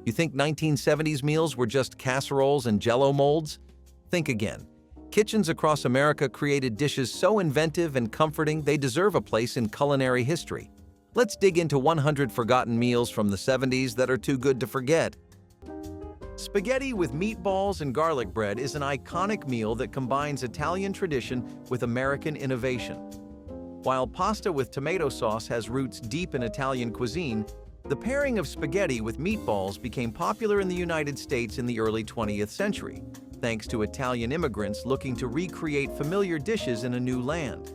You think 1970s meals were just casseroles and Jell-O molds? Think again. Kitchens across America created dishes so inventive and comforting they deserve a place in culinary history. Let's dig into 100 forgotten meals from the 70s that are too good to forget. Spaghetti with meatballs and garlic bread is an iconic meal that combines Italian tradition with American innovation. While pasta with tomato sauce has roots deep in Italian cuisine, the pairing of spaghetti with meatballs became popular in the United States in the early 20th century, thanks to Italian immigrants looking to recreate familiar dishes in a new land.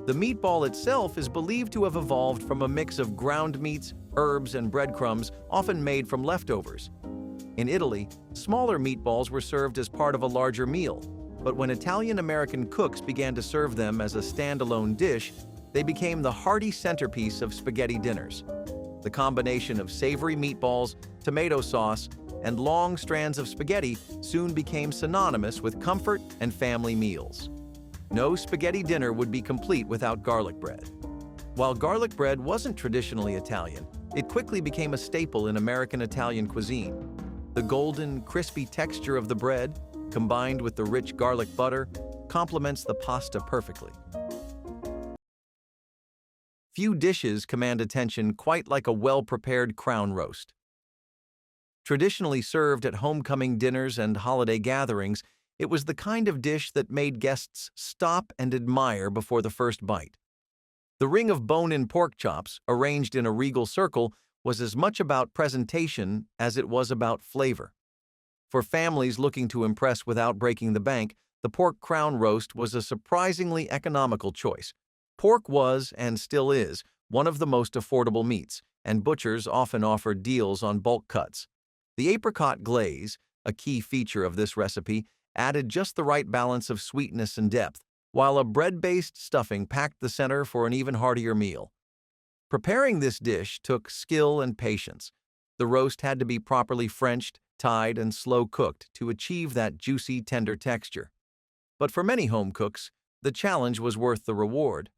The meatball itself is believed to have evolved from a mix of ground meats, herbs, and breadcrumbs, often made from leftovers. In Italy, smaller meatballs were served as part of a larger meal, but when Italian-American cooks began to serve them as a standalone dish, they became the hearty centerpiece of spaghetti dinners. The combination of savory meatballs, tomato sauce, and long strands of spaghetti soon became synonymous with comfort and family meals. No spaghetti dinner would be complete without garlic bread. While garlic bread wasn't traditionally Italian, it quickly became a staple in American Italian cuisine. The golden, crispy texture of the bread, combined with the rich garlic butter, complements the pasta perfectly. Few dishes command attention quite like a well-prepared crown roast. Traditionally served at homecoming dinners and holiday gatherings, it was the kind of dish that made guests stop and admire before the first bite. The ring of bone-in pork chops, arranged in a regal circle, was as much about presentation as it was about flavor. For families looking to impress without breaking the bank, the pork crown roast was a surprisingly economical choice. Pork was, and still is, one of the most affordable meats, and butchers often offered deals on bulk cuts. The apricot glaze, a key feature of this recipe, added just the right balance of sweetness and depth, while a bread-based stuffing packed the center for an even heartier meal. Preparing this dish took skill and patience. The roast had to be properly Frenched, tied, and slow-cooked to achieve that juicy, tender texture. But for many home cooks, the challenge was worth the reward.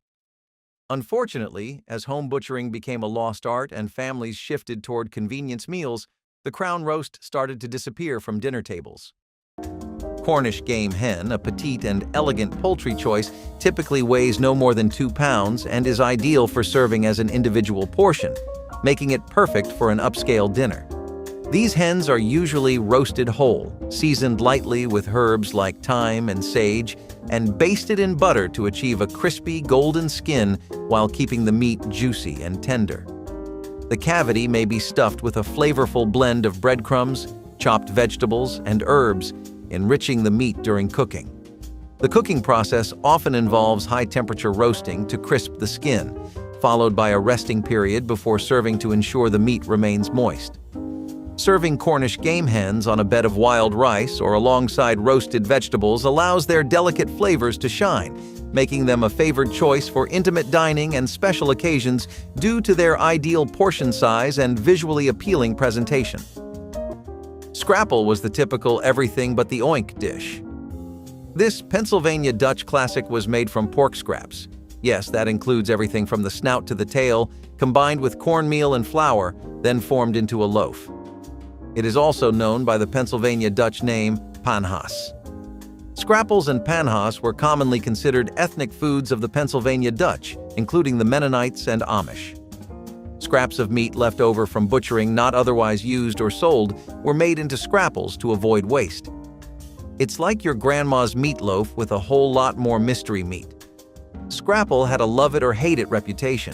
Unfortunately, as home butchering became a lost art and families shifted toward convenience meals, the crown roast started to disappear from dinner tables. Cornish game hen, a petite and elegant poultry choice, typically weighs no more than 2 pounds and is ideal for serving as an individual portion, making it perfect for an upscale dinner. These hens are usually roasted whole, seasoned lightly with herbs like thyme and sage, and basted in butter to achieve a crispy, golden skin while keeping the meat juicy and tender. The cavity may be stuffed with a flavorful blend of breadcrumbs, chopped vegetables, and herbs, enriching the meat during cooking. The cooking process often involves high-temperature roasting to crisp the skin, followed by a resting period before serving to ensure the meat remains moist. Serving Cornish game hens on a bed of wild rice or alongside roasted vegetables allows their delicate flavors to shine, making them a favored choice for intimate dining and special occasions due to their ideal portion size and visually appealing presentation. Scrapple was the typical everything but the oink dish. This Pennsylvania Dutch classic was made from pork scraps. Yes, that includes everything from the snout to the tail, combined with cornmeal and flour, then formed into a loaf. It is also known by the Pennsylvania Dutch name panhas. Scrapples and panhas were commonly considered ethnic foods of the Pennsylvania Dutch, including the Mennonites and Amish. Scraps of meat left over from butchering not otherwise used or sold were made into scrapples to avoid waste. It's like your grandma's meatloaf with a whole lot more mystery meat. Scrapple had a love it or hate it reputation.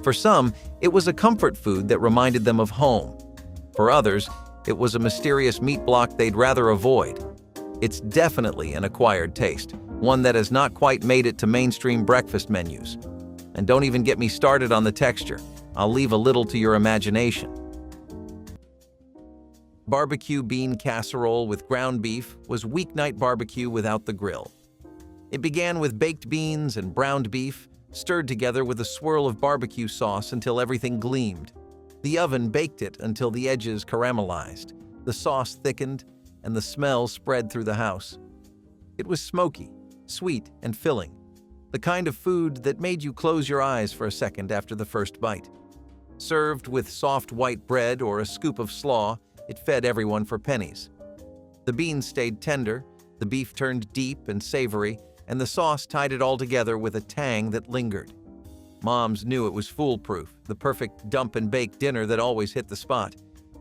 For some, it was a comfort food that reminded them of home. For others, it was a mysterious meat block they'd rather avoid. It's definitely an acquired taste, one that has not quite made it to mainstream breakfast menus. And don't even get me started on the texture. I'll leave a little to your imagination. Barbecue bean casserole with ground beef was weeknight barbecue without the grill. It began with baked beans and browned beef, stirred together with a swirl of barbecue sauce until everything gleamed. The oven baked it until the edges caramelized, the sauce thickened, and the smell spread through the house. It was smoky, sweet, and filling, the kind of food that made you close your eyes for a second after the first bite. Served with soft white bread or a scoop of slaw, It fed everyone for pennies. The beans stayed tender, the beef turned deep and savory, and the sauce tied it all together with a tang that lingered. Moms knew it was foolproof, the perfect dump-and-bake dinner that always hit the spot.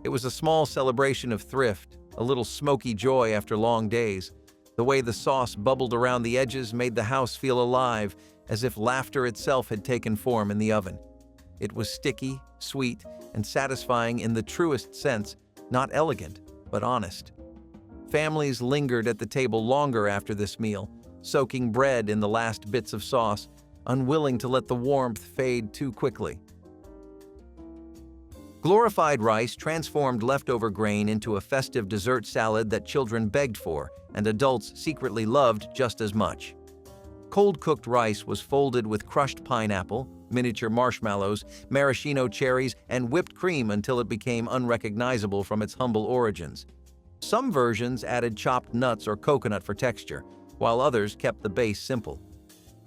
It was a small celebration of thrift, a little smoky joy after long days. The way the sauce bubbled around the edges made the house feel alive, as if laughter itself had taken form in the oven. It was sticky, sweet, and satisfying in the truest sense, not elegant, but honest. Families lingered at the table longer after this meal, soaking bread in the last bits of sauce, unwilling to let the warmth fade too quickly. Glorified rice transformed leftover grain into a festive dessert salad that children begged for and adults secretly loved just as much. Cold-cooked rice was folded with crushed pineapple, miniature marshmallows, maraschino cherries, and whipped cream until it became unrecognizable from its humble origins. Some versions added chopped nuts or coconut for texture, while others kept the base simple.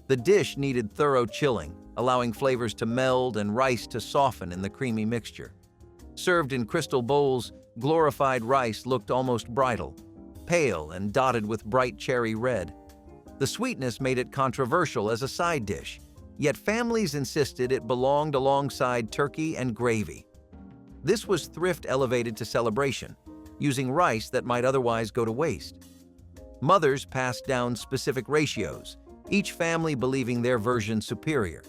The dish needed thorough chilling, allowing flavors to meld and rice to soften in the creamy mixture. Served in crystal bowls, glorified rice looked almost bridal, pale and dotted with bright cherry red. The sweetness made it controversial as a side dish, yet families insisted it belonged alongside turkey and gravy. This was thrift elevated to celebration, using rice that might otherwise go to waste. Mothers passed down specific ratios, each family believing their version superior.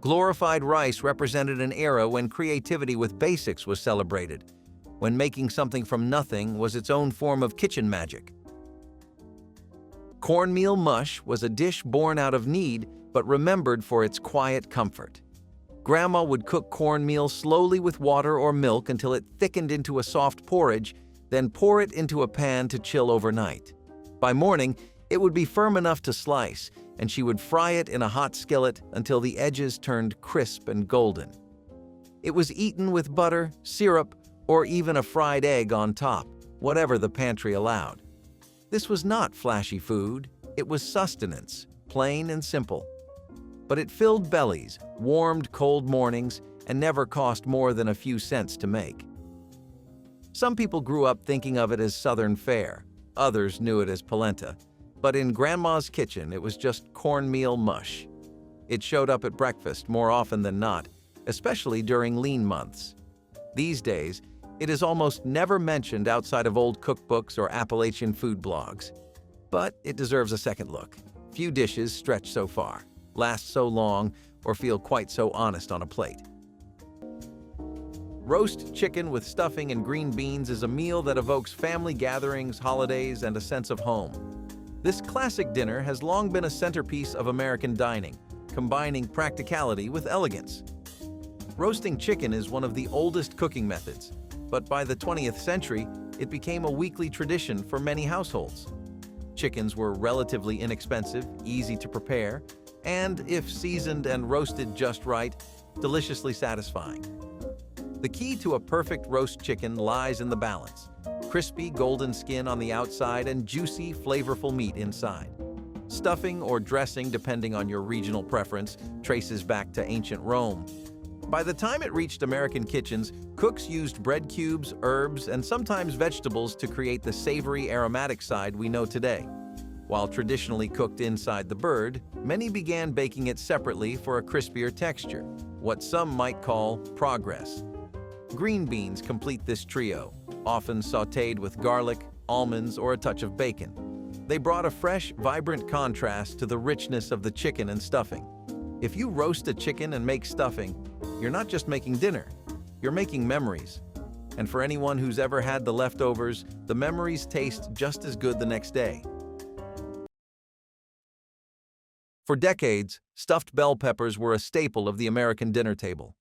Glorified rice represented an era when creativity with basics was celebrated, when making something from nothing was its own form of kitchen magic. Cornmeal mush was a dish born out of need but remembered for its quiet comfort. Grandma would cook cornmeal slowly with water or milk until it thickened into a soft porridge, then pour it into a pan to chill overnight. By morning, it would be firm enough to slice, and she would fry it in a hot skillet until the edges turned crisp and golden. It was eaten with butter, syrup, or even a fried egg on top, whatever the pantry allowed. This was not flashy food, it was sustenance, plain and simple. But it filled bellies, warmed cold mornings, and never cost more than a few cents to make. Some people grew up thinking of it as Southern fare, others knew it as polenta. But in Grandma's kitchen, it was just cornmeal mush. It showed up at breakfast more often than not, especially during lean months. These days, it is almost never mentioned outside of old cookbooks or Appalachian food blogs. But it deserves a second look. Few dishes stretch so far, last so long, or feel quite so honest on a plate. Roast chicken with stuffing and green beans is a meal that evokes family gatherings, holidays, and a sense of home. This classic dinner has long been a centerpiece of American dining, combining practicality with elegance. Roasting chicken is one of the oldest cooking methods, but by the 20th century, it became a weekly tradition for many households. Chickens were relatively inexpensive, easy to prepare, and, if seasoned and roasted just right, deliciously satisfying. The key to a perfect roast chicken lies in the balance: crispy golden skin on the outside and juicy, flavorful meat inside. Stuffing or dressing, depending on your regional preference, traces back to ancient Rome. By the time it reached American kitchens, cooks used bread cubes, herbs, and sometimes vegetables to create the savory, aromatic side we know today. While traditionally cooked inside the bird, many began baking it separately for a crispier texture, what some might call progress. Green beans complete this trio, often sautéed with garlic, almonds, or a touch of bacon. They brought a fresh, vibrant contrast to the richness of the chicken and stuffing. If you roast a chicken and make stuffing, you're not just making dinner, you're making memories. And for anyone who's ever had the leftovers, the memories taste just as good the next day. For decades, stuffed bell peppers were a staple of the American dinner table.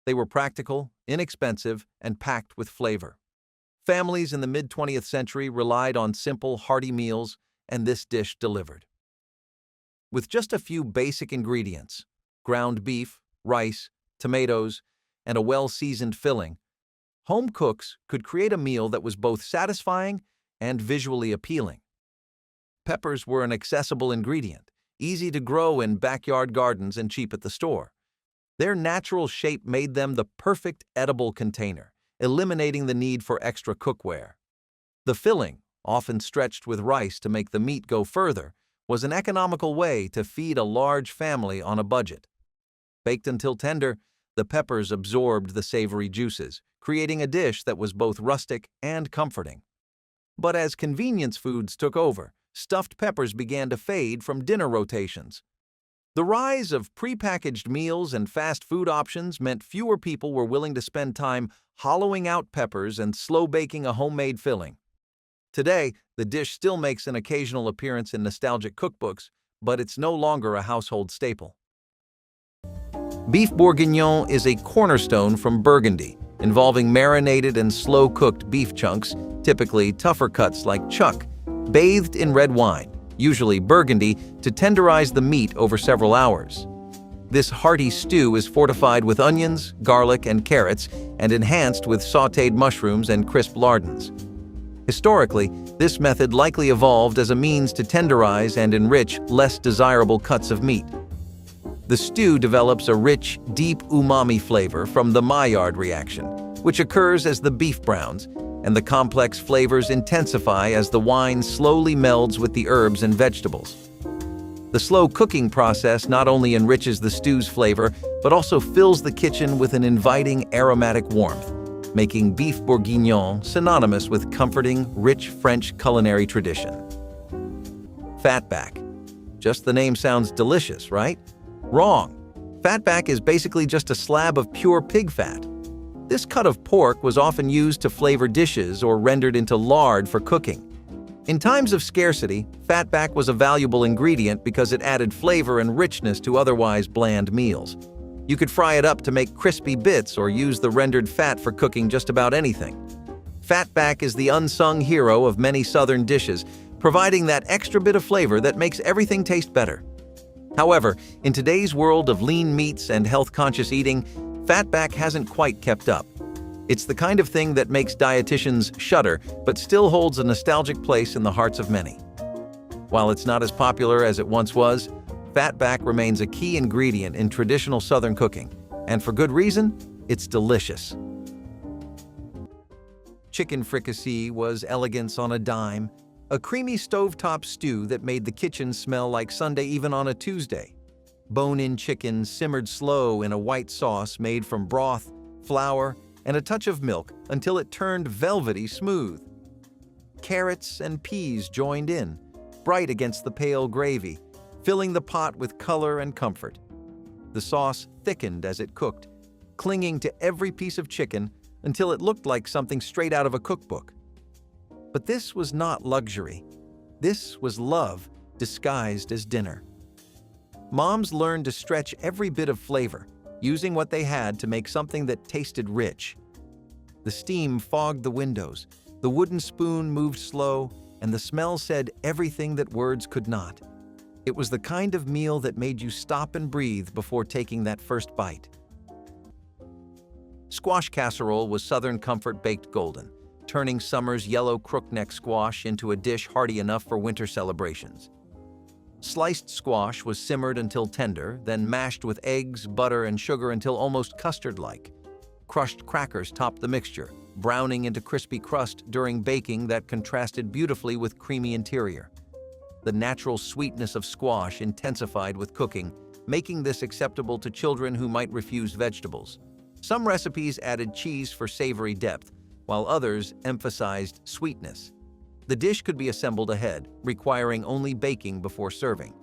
They were practical, inexpensive, and packed with flavor. Families in the mid-20th century relied on simple, hearty meals, and this dish delivered. With just a few basic ingredients, ground beef, rice, tomatoes, and a well-seasoned filling, home cooks could create a meal that was both satisfying and visually appealing. Peppers were an accessible ingredient, easy to grow in backyard gardens and cheap at the store. Their natural shape made them the perfect edible container, eliminating the need for extra cookware. The filling, often stretched with rice to make the meat go further, was an economical way to feed a large family on a budget. Baked until tender, the peppers absorbed the savory juices, creating a dish that was both rustic and comforting. But as convenience foods took over, stuffed peppers began to fade from dinner rotations. The rise of prepackaged meals and fast food options meant fewer people were willing to spend time hollowing out peppers and slow baking a homemade filling. Today, the dish still makes an occasional appearance in nostalgic cookbooks, but it's no longer a household staple. Beef bourguignon is a cornerstone from Burgundy, involving marinated and slow-cooked beef chunks, typically tougher cuts like chuck, bathed in red wine, usually Burgundy, to tenderize the meat over several hours. This hearty stew is fortified with onions, garlic, and carrots, and enhanced with sautéed mushrooms and crisp lardons. Historically, this method likely evolved as a means to tenderize and enrich less desirable cuts of meat. The stew develops a rich, deep umami flavor from the Maillard reaction, which occurs as the beef browns, and the complex flavors intensify as the wine slowly melds with the herbs and vegetables. The slow cooking process not only enriches the stew's flavor, but also fills the kitchen with an inviting aromatic warmth, making beef bourguignon synonymous with comforting, rich French culinary tradition. Fatback. Just the name sounds delicious, right? Wrong. Fatback is basically just a slab of pure pig fat. This cut of pork was often used to flavor dishes or rendered into lard for cooking. In times of scarcity, fatback was a valuable ingredient because it added flavor and richness to otherwise bland meals. You could fry it up to make crispy bits or use the rendered fat for cooking just about anything. Fatback is the unsung hero of many Southern dishes, providing that extra bit of flavor that makes everything taste better. However, in today's world of lean meats and health-conscious eating, fatback hasn't quite kept up. It's the kind of thing that makes dietitians shudder, but still holds a nostalgic place in the hearts of many. While it's not as popular as it once was, fatback remains a key ingredient in traditional Southern cooking, and for good reason, it's delicious. Chicken fricassee was elegance on a dime, a creamy stovetop stew that made the kitchen smell like Sunday even on a Tuesday. Bone-in chicken simmered slow in a white sauce made from broth, flour, and a touch of milk until it turned velvety smooth. Carrots and peas joined in, bright against the pale gravy, filling the pot with color and comfort. The sauce thickened as it cooked, clinging to every piece of chicken until it looked like something straight out of a cookbook. But this was not luxury. This was love disguised as dinner. Moms learned to stretch every bit of flavor, using what they had to make something that tasted rich. The steam fogged the windows, the wooden spoon moved slow, and the smell said everything that words could not. It was the kind of meal that made you stop and breathe before taking that first bite. Squash casserole was Southern comfort baked golden, turning summer's yellow crookneck squash into a dish hearty enough for winter celebrations. Sliced squash was simmered until tender, then mashed with eggs, butter, and sugar until almost custard-like. Crushed crackers topped the mixture, browning into crispy crust during baking that contrasted beautifully with creamy interior. The natural sweetness of squash intensified with cooking, making this acceptable to children who might refuse vegetables. Some recipes added cheese for savory depth, while others emphasized sweetness. The dish could be assembled ahead, requiring only baking before serving.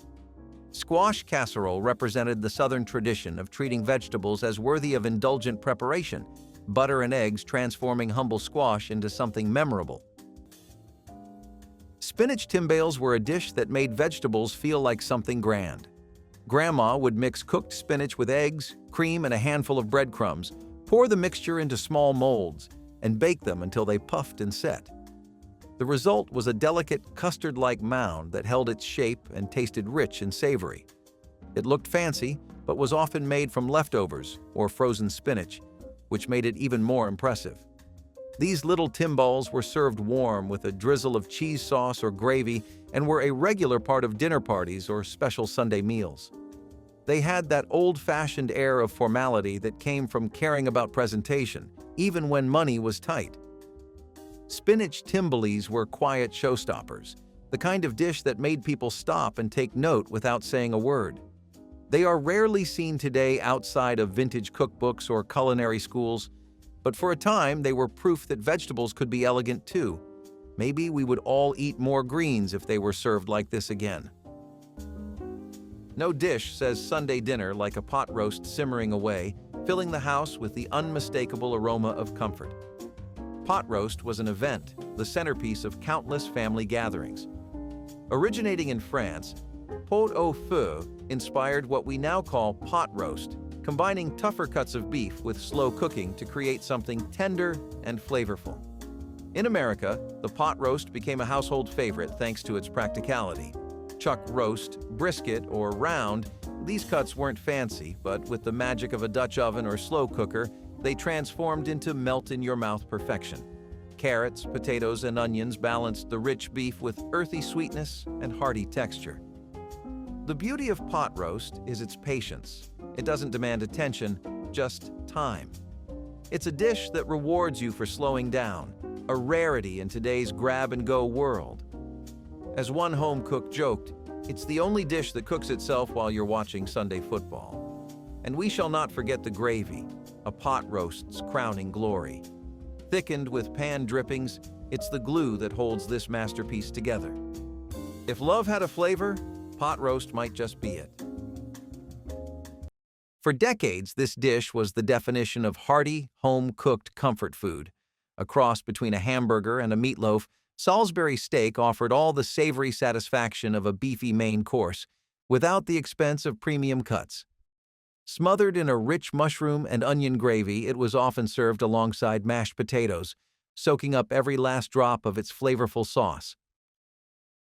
Squash casserole represented the Southern tradition of treating vegetables as worthy of indulgent preparation, butter and eggs transforming humble squash into something memorable. Spinach timbales were a dish that made vegetables feel like something grand. Grandma would mix cooked spinach with eggs, cream, and a handful of breadcrumbs, pour the mixture into small molds, and bake them until they puffed and set. The result was a delicate custard-like mound that held its shape and tasted rich and savory. It looked fancy, but was often made from leftovers or frozen spinach, which made it even more impressive. These little timballs were served warm with a drizzle of cheese sauce or gravy and were a regular part of dinner parties or special Sunday meals. They had that old-fashioned air of formality that came from caring about presentation, even when money was tight. Spinach timbalis were quiet showstoppers, the kind of dish that made people stop and take note without saying a word. They are rarely seen today outside of vintage cookbooks or culinary schools, but for a time they were proof that vegetables could be elegant too. Maybe we would all eat more greens if they were served like this again. No dish says Sunday dinner like a pot roast simmering away, filling the house with the unmistakable aroma of comfort. Pot roast was an event, the centerpiece of countless family gatherings. Originating in France, pot au feu inspired what we now call pot roast, combining tougher cuts of beef with slow cooking to create something tender and flavorful. In America, the pot roast became a household favorite thanks to its practicality. Chuck roast, brisket, or round, these cuts weren't fancy, but with the magic of a Dutch oven or slow cooker, they transformed into melt-in-your-mouth perfection. Carrots, potatoes, and onions balanced the rich beef with earthy sweetness and hearty texture. The beauty of pot roast is its patience. It doesn't demand attention, just time. It's a dish that rewards you for slowing down, a rarity in today's grab-and-go world. As one home cook joked, it's the only dish that cooks itself while you're watching Sunday football. And we shall not forget the gravy, a pot roast's crowning glory. Thickened with pan drippings, it's the glue that holds this masterpiece together. If love had a flavor, pot roast might just be it. For decades, this dish was the definition of hearty, home-cooked comfort food. A cross between a hamburger and a meatloaf, Salisbury steak offered all the savory satisfaction of a beefy main course, without the expense of premium cuts. Smothered in a rich mushroom and onion gravy, it was often served alongside mashed potatoes, soaking up every last drop of its flavorful sauce.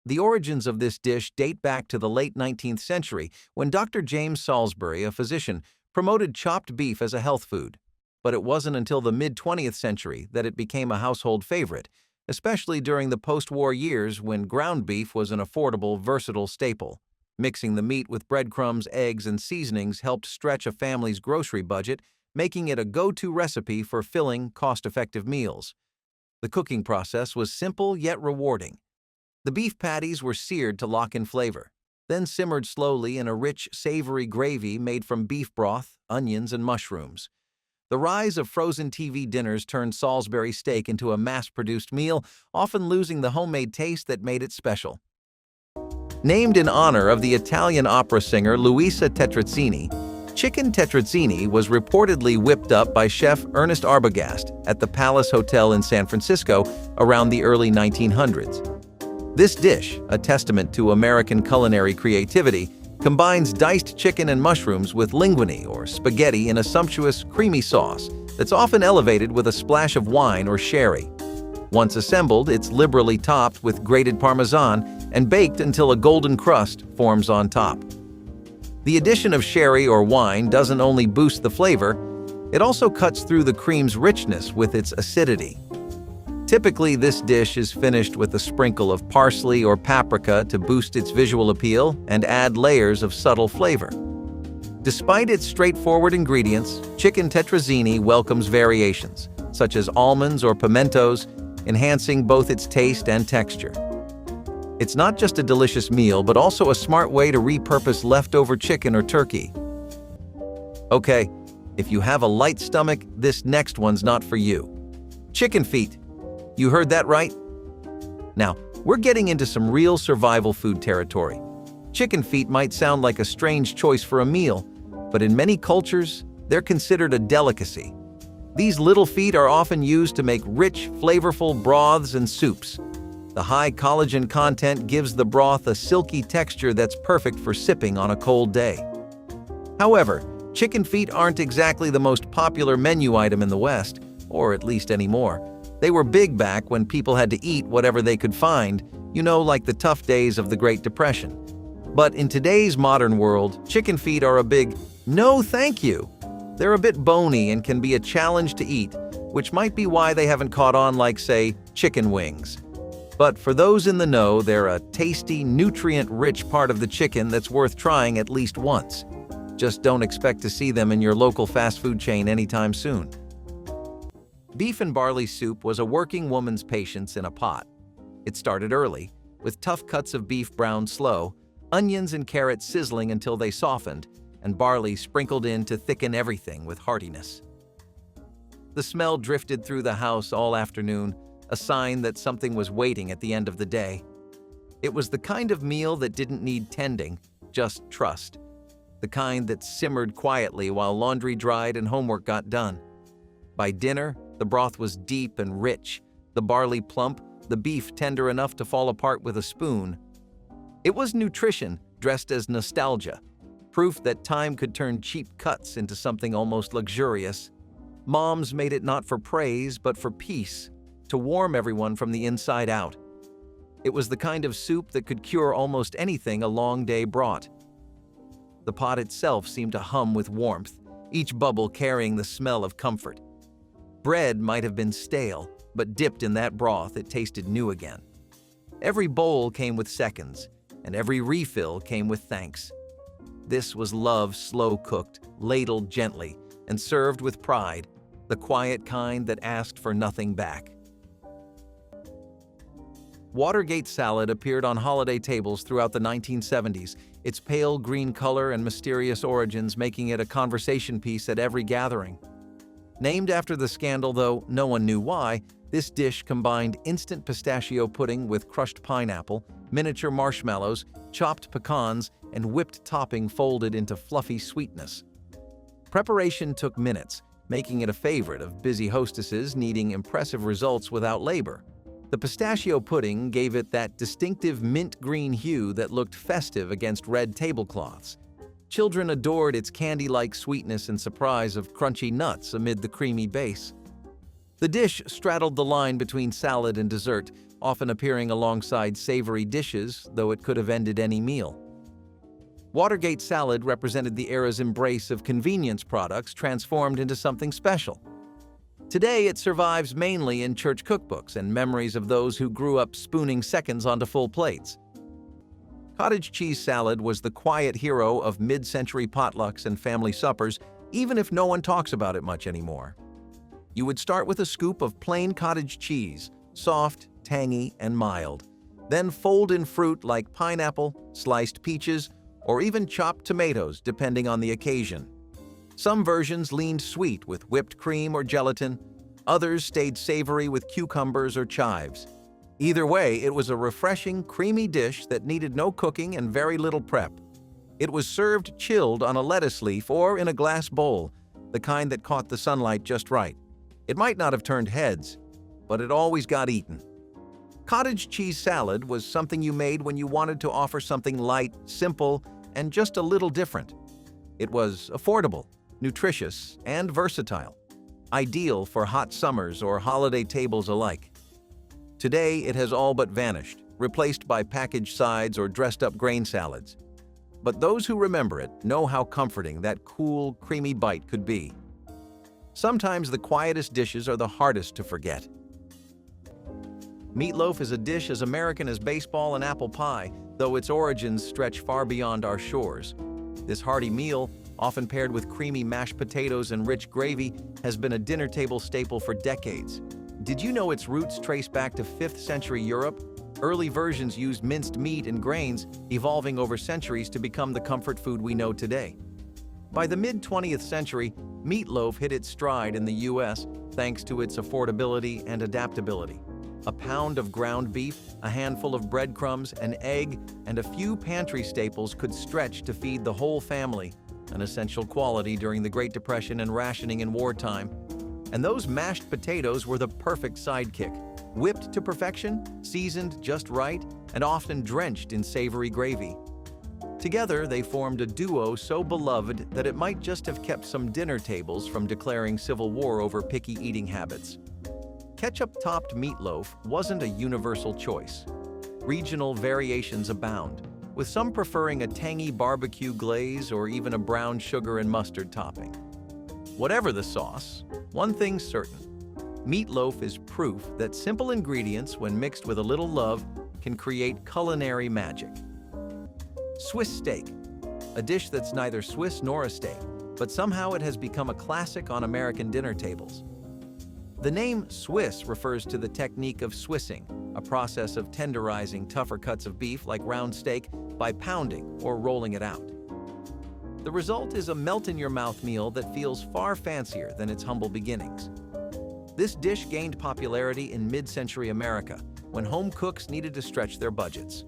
The origins of this dish date back to the late 19th century, when Dr. James Salisbury, a physician, promoted chopped beef as a health food. But it wasn't until the mid-20th century that it became a household favorite, especially during the post-war years when ground beef was an affordable, versatile staple. Mixing the meat with breadcrumbs, eggs, and seasonings helped stretch a family's grocery budget, making it a go-to recipe for filling, cost-effective meals. The cooking process was simple yet rewarding. The beef patties were seared to lock in flavor, then simmered slowly in a rich, savory gravy made from beef broth, onions, and mushrooms. The rise of frozen TV dinners turned Salisbury steak into a mass-produced meal, often losing the homemade taste that made it special. Named in honor of the Italian opera singer Luisa Tetrazzini, chicken tetrazzini was reportedly whipped up by chef Ernest Arbogast at the Palace Hotel in San Francisco around the early 1900s. This dish, a testament to American culinary creativity, combines diced chicken and mushrooms with linguine or spaghetti in a sumptuous, creamy sauce that's often elevated with a splash of wine or sherry. Once assembled, it's liberally topped with grated Parmesan and baked until a golden crust forms on top. The addition of sherry or wine doesn't only boost the flavor, it also cuts through the cream's richness with its acidity. Typically, this dish is finished with a sprinkle of parsley or paprika to boost its visual appeal and add layers of subtle flavor. Despite its straightforward ingredients, chicken tetrazzini welcomes variations, such as almonds or pimentos, enhancing both its taste and texture. It's not just a delicious meal, but also a smart way to repurpose leftover chicken or turkey. Okay, if you have a light stomach, this next one's not for you. Chicken feet. You heard that right? Now, we're getting into some real survival food territory. Chicken feet might sound like a strange choice for a meal, but in many cultures, they're considered a delicacy. These little feet are often used to make rich, flavorful broths and soups. The high collagen content gives the broth a silky texture that's perfect for sipping on a cold day. However, chicken feet aren't exactly the most popular menu item in the West, or at least anymore. They were big back when people had to eat whatever they could find, like the tough days of the Great Depression. But in today's modern world, chicken feet are a big no thank you. They're a bit bony and can be a challenge to eat, which might be why they haven't caught on like, say, chicken wings. But for those in the know, they're a tasty, nutrient-rich part of the chicken that's worth trying at least once. Just don't expect to see them in your local fast food chain anytime soon. Beef and barley soup was a working woman's patience in a pot. It started early, with tough cuts of beef browned slow, onions and carrots sizzling until they softened, and barley sprinkled in to thicken everything with heartiness. The smell drifted through the house all afternoon, a sign that something was waiting at the end of the day. It was the kind of meal that didn't need tending, just trust. The kind that simmered quietly while laundry dried and homework got done. By dinner, the broth was deep and rich, the barley plump, the beef tender enough to fall apart with a spoon. It was nutrition dressed as nostalgia, proof that time could turn cheap cuts into something almost luxurious. Moms made it not for praise, but for peace, to warm everyone from the inside out. It was the kind of soup that could cure almost anything a long day brought. The pot itself seemed to hum with warmth, each bubble carrying the smell of comfort. Bread might have been stale, but dipped in that broth it tasted new again. Every bowl came with seconds, and every refill came with thanks. This was love slow-cooked, ladled gently, and served with pride, the quiet kind that asked for nothing back. Watergate salad appeared on holiday tables throughout the 1970s, its pale green color and mysterious origins making it a conversation piece at every gathering. Named after the scandal, though no one knew why, this dish combined instant pistachio pudding with crushed pineapple, miniature marshmallows, chopped pecans, and whipped topping folded into fluffy sweetness. Preparation took minutes, making it a favorite of busy hostesses needing impressive results without labor. The pistachio pudding gave it that distinctive mint green hue that looked festive against red tablecloths. Children adored its candy-like sweetness and surprise of crunchy nuts amid the creamy base. The dish straddled the line between salad and dessert, often appearing alongside savory dishes, though it could have ended any meal. Watergate salad represented the era's embrace of convenience products transformed into something special. Today, it survives mainly in church cookbooks and memories of those who grew up spooning seconds onto full plates. Cottage cheese salad was the quiet hero of mid-century potlucks and family suppers, even if no one talks about it much anymore. You would start with a scoop of plain cottage cheese, soft, tangy, and mild. Then fold in fruit like pineapple, sliced peaches, or even chopped tomatoes, depending on the occasion. Some versions leaned sweet with whipped cream or gelatin. Others stayed savory with cucumbers or chives. Either way, it was a refreshing, creamy dish that needed no cooking and very little prep. It was served chilled on a lettuce leaf or in a glass bowl, the kind that caught the sunlight just right. It might not have turned heads, but it always got eaten. Cottage cheese salad was something you made when you wanted to offer something light, simple, and just a little different. It was affordable, nutritious, and versatile, ideal for hot summers or holiday tables alike. Today, it has all but vanished, replaced by packaged sides or dressed-up grain salads. But those who remember it know how comforting that cool, creamy bite could be. Sometimes the quietest dishes are the hardest to forget. Meatloaf is a dish as American as baseball and apple pie, though its origins stretch far beyond our shores. This hearty meal, often paired with creamy mashed potatoes and rich gravy, has been a dinner table staple for decades. Did you know its roots trace back to 5th century Europe? Early versions used minced meat and grains, evolving over centuries to become the comfort food we know today. By the mid-20th century, meatloaf hit its stride in the U.S. thanks to its affordability and adaptability. A pound of ground beef, a handful of breadcrumbs, an egg, and a few pantry staples could stretch to feed the whole family, an essential quality during the Great Depression and rationing in wartime. And those mashed potatoes were the perfect sidekick, whipped to perfection, seasoned just right, and often drenched in savory gravy. Together, they formed a duo so beloved that it might just have kept some dinner tables from declaring civil war over picky eating habits. Ketchup-topped meatloaf wasn't a universal choice. Regional variations abound, with some preferring a tangy barbecue glaze or even a brown sugar and mustard topping. Whatever the sauce, one thing's certain: meatloaf is proof that simple ingredients, when mixed with a little love, can create culinary magic. Swiss steak, a dish that's neither Swiss nor a steak, but somehow it has become a classic on American dinner tables. The name Swiss refers to the technique of Swissing, a process of tenderizing tougher cuts of beef like round steak by pounding or rolling it out. The result is a melt-in-your-mouth meal that feels far fancier than its humble beginnings. This dish gained popularity in mid-century America when home cooks needed to stretch their budgets.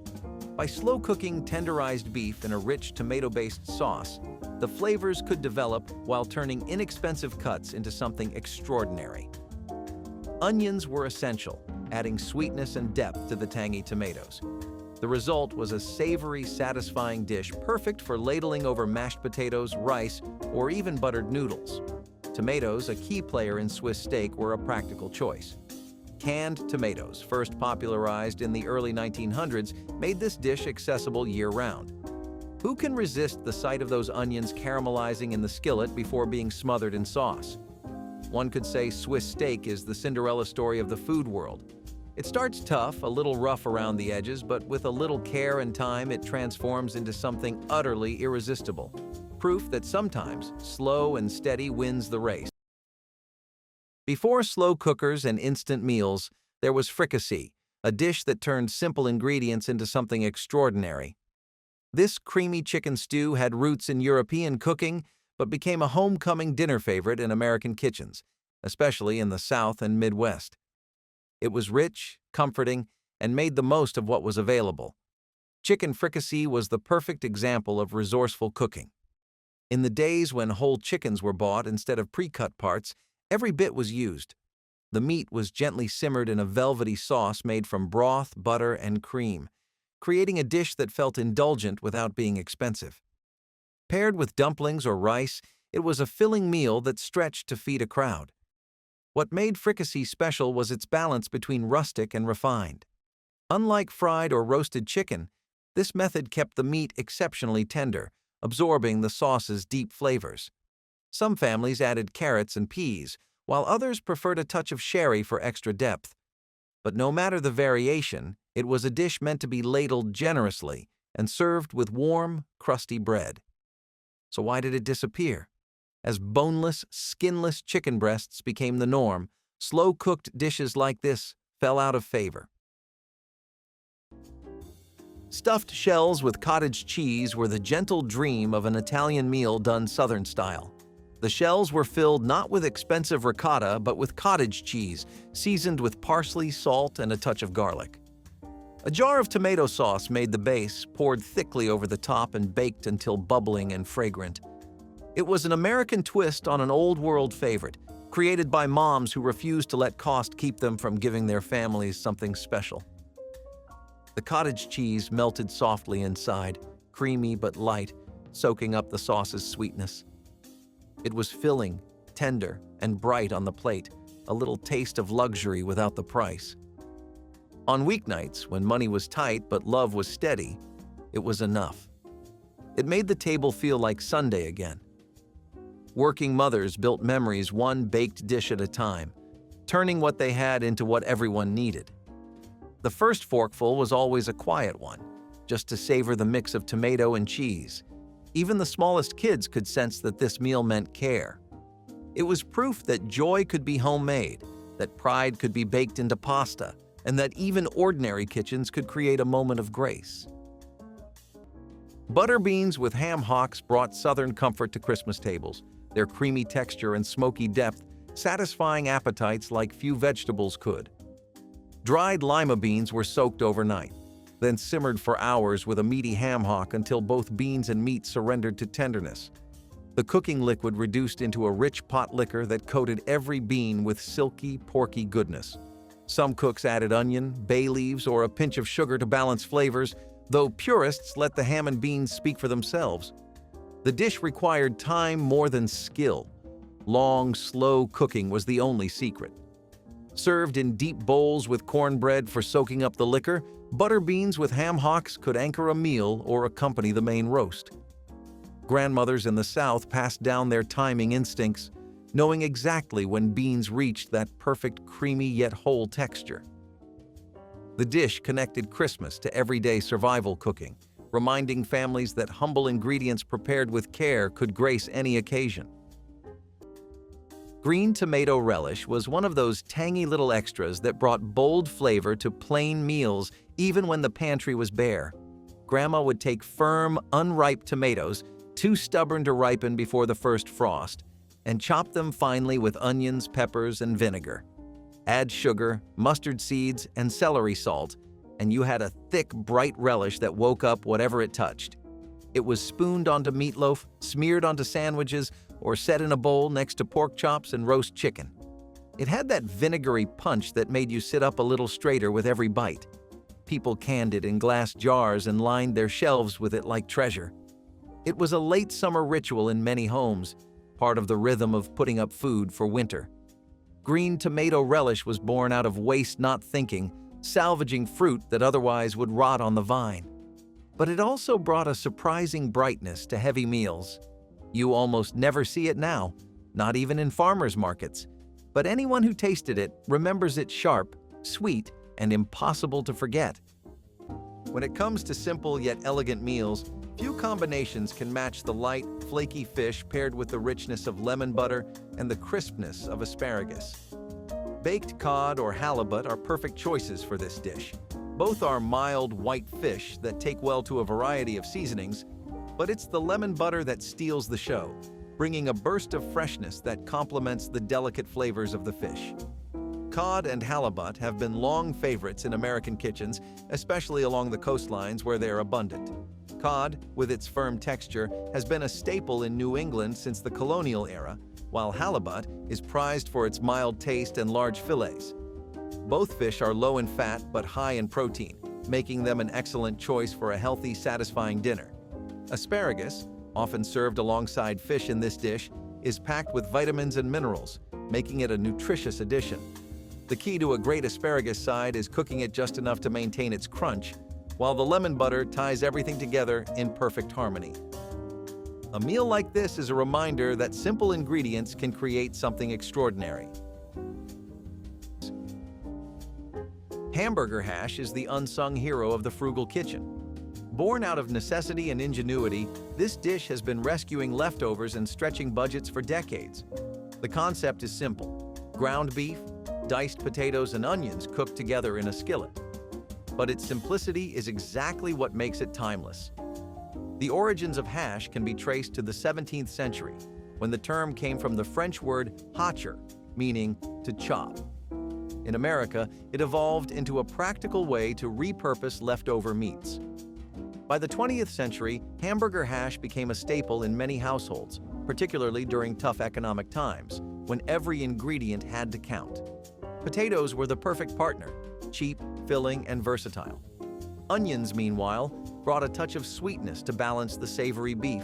By slow-cooking tenderized beef in a rich tomato-based sauce, the flavors could develop while turning inexpensive cuts into something extraordinary. Onions were essential, adding sweetness and depth to the tangy tomatoes. The result was a savory, satisfying dish perfect for ladling over mashed potatoes, rice, or even buttered noodles. Tomatoes, a key player in Swiss steak, were a practical choice. Canned tomatoes, first popularized in the early 1900s, made this dish accessible year-round. Who can resist the sight of those onions caramelizing in the skillet before being smothered in sauce? One could say Swiss steak is the Cinderella story of the food world. It starts tough, a little rough around the edges, but with a little care and time, it transforms into something utterly irresistible. Proof that sometimes slow and steady wins the race. Before slow cookers and instant meals, there was fricassee, a dish that turned simple ingredients into something extraordinary. This creamy chicken stew had roots in European cooking, but became a homecoming dinner favorite in American kitchens, especially in the South and Midwest. It was rich, comforting, and made the most of what was available. Chicken fricassee was the perfect example of resourceful cooking. In the days when whole chickens were bought instead of pre-cut parts, every bit was used. The meat was gently simmered in a velvety sauce made from broth, butter, and cream, creating a dish that felt indulgent without being expensive. Paired with dumplings or rice, it was a filling meal that stretched to feed a crowd. What made fricassee special was its balance between rustic and refined. Unlike fried or roasted chicken, this method kept the meat exceptionally tender, absorbing the sauce's deep flavors. Some families added carrots and peas, while others preferred a touch of sherry for extra depth. But no matter the variation, it was a dish meant to be ladled generously and served with warm, crusty bread. So why did it disappear? As boneless, skinless chicken breasts became the norm, slow-cooked dishes like this fell out of favor. Stuffed shells with cottage cheese were the gentle dream of an Italian meal done Southern style. The shells were filled not with expensive ricotta, but with cottage cheese, seasoned with parsley, salt, and a touch of garlic. A jar of tomato sauce made the base, poured thickly over the top and baked until bubbling and fragrant. It was an American twist on an old-world favorite, created by moms who refused to let cost keep them from giving their families something special. The cottage cheese melted softly inside, creamy but light, soaking up the sauce's sweetness. It was filling, tender, and bright on the plate, a little taste of luxury without the price. On weeknights, when money was tight but love was steady, it was enough. It made the table feel like Sunday again. Working mothers built memories one baked dish at a time, turning what they had into what everyone needed. The first forkful was always a quiet one, just to savor the mix of tomato and cheese. Even the smallest kids could sense that this meal meant care. It was proof that joy could be homemade, that pride could be baked into pasta, and that even ordinary kitchens could create a moment of grace. Butter beans with ham hocks brought Southern comfort to Christmas tables, their creamy texture and smoky depth satisfying appetites like few vegetables could. Dried lima beans were soaked overnight, then simmered for hours with a meaty ham hock until both beans and meat surrendered to tenderness. The cooking liquid reduced into a rich pot liquor that coated every bean with silky, porky goodness. Some cooks added onion, bay leaves, or a pinch of sugar to balance flavors, though purists let the ham and beans speak for themselves. The dish required time more than skill. Long, slow cooking was the only secret. Served in deep bowls with cornbread for soaking up the liquor, butter beans with ham hocks could anchor a meal or accompany the main roast. Grandmothers in the South passed down their timing instincts, knowing exactly when beans reached that perfect creamy yet whole texture. The dish connected Christmas to everyday survival cooking, reminding families that humble ingredients prepared with care could grace any occasion. Green tomato relish was one of those tangy little extras that brought bold flavor to plain meals even when the pantry was bare. Grandma would take firm, unripe tomatoes, too stubborn to ripen before the first frost, and chop them finely with onions, peppers, and vinegar. Add sugar, mustard seeds, and celery salt, and you had a thick, bright relish that woke up whatever it touched. It was spooned onto meatloaf, smeared onto sandwiches, or set in a bowl next to pork chops and roast chicken. It had that vinegary punch that made you sit up a little straighter with every bite. People canned it in glass jars and lined their shelves with it like treasure. It was a late summer ritual in many homes, part of the rhythm of putting up food for winter. Green tomato relish was born out of waste not thinking, salvaging fruit that otherwise would rot on the vine. But it also brought a surprising brightness to heavy meals. You almost never see it now, not even in farmers' markets. But anyone who tasted it remembers it sharp, sweet, and impossible to forget. When it comes to simple yet elegant meals, few combinations can match the light, flaky fish paired with the richness of lemon butter and the crispness of asparagus. Baked cod or halibut are perfect choices for this dish. Both are mild white fish that take well to a variety of seasonings, but it's the lemon butter that steals the show, bringing a burst of freshness that complements the delicate flavors of the fish. Cod and halibut have been long favorites in American kitchens, especially along the coastlines where they are abundant. Cod, with its firm texture, has been a staple in New England since the colonial era, while halibut is prized for its mild taste and large fillets. Both fish are low in fat but high in protein, making them an excellent choice for a healthy, satisfying dinner. Asparagus, often served alongside fish in this dish, is packed with vitamins and minerals, making it a nutritious addition. The key to a great asparagus side is cooking it just enough to maintain its crunch, while the lemon butter ties everything together in perfect harmony. A meal like this is a reminder that simple ingredients can create something extraordinary. Hamburger hash is the unsung hero of the frugal kitchen. Born out of necessity and ingenuity, this dish has been rescuing leftovers and stretching budgets for decades. The concept is simple: ground beef, diced potatoes, and onions cooked together in a skillet. But its simplicity is exactly what makes it timeless. The origins of hash can be traced to the 17th century, when the term came from the French word hacher, meaning to chop. In America, it evolved into a practical way to repurpose leftover meats. By the 20th century, hamburger hash became a staple in many households, particularly during tough economic times, when every ingredient had to count. Potatoes were the perfect partner, cheap, filling, and versatile. Onions, meanwhile, brought a touch of sweetness to balance the savory beef.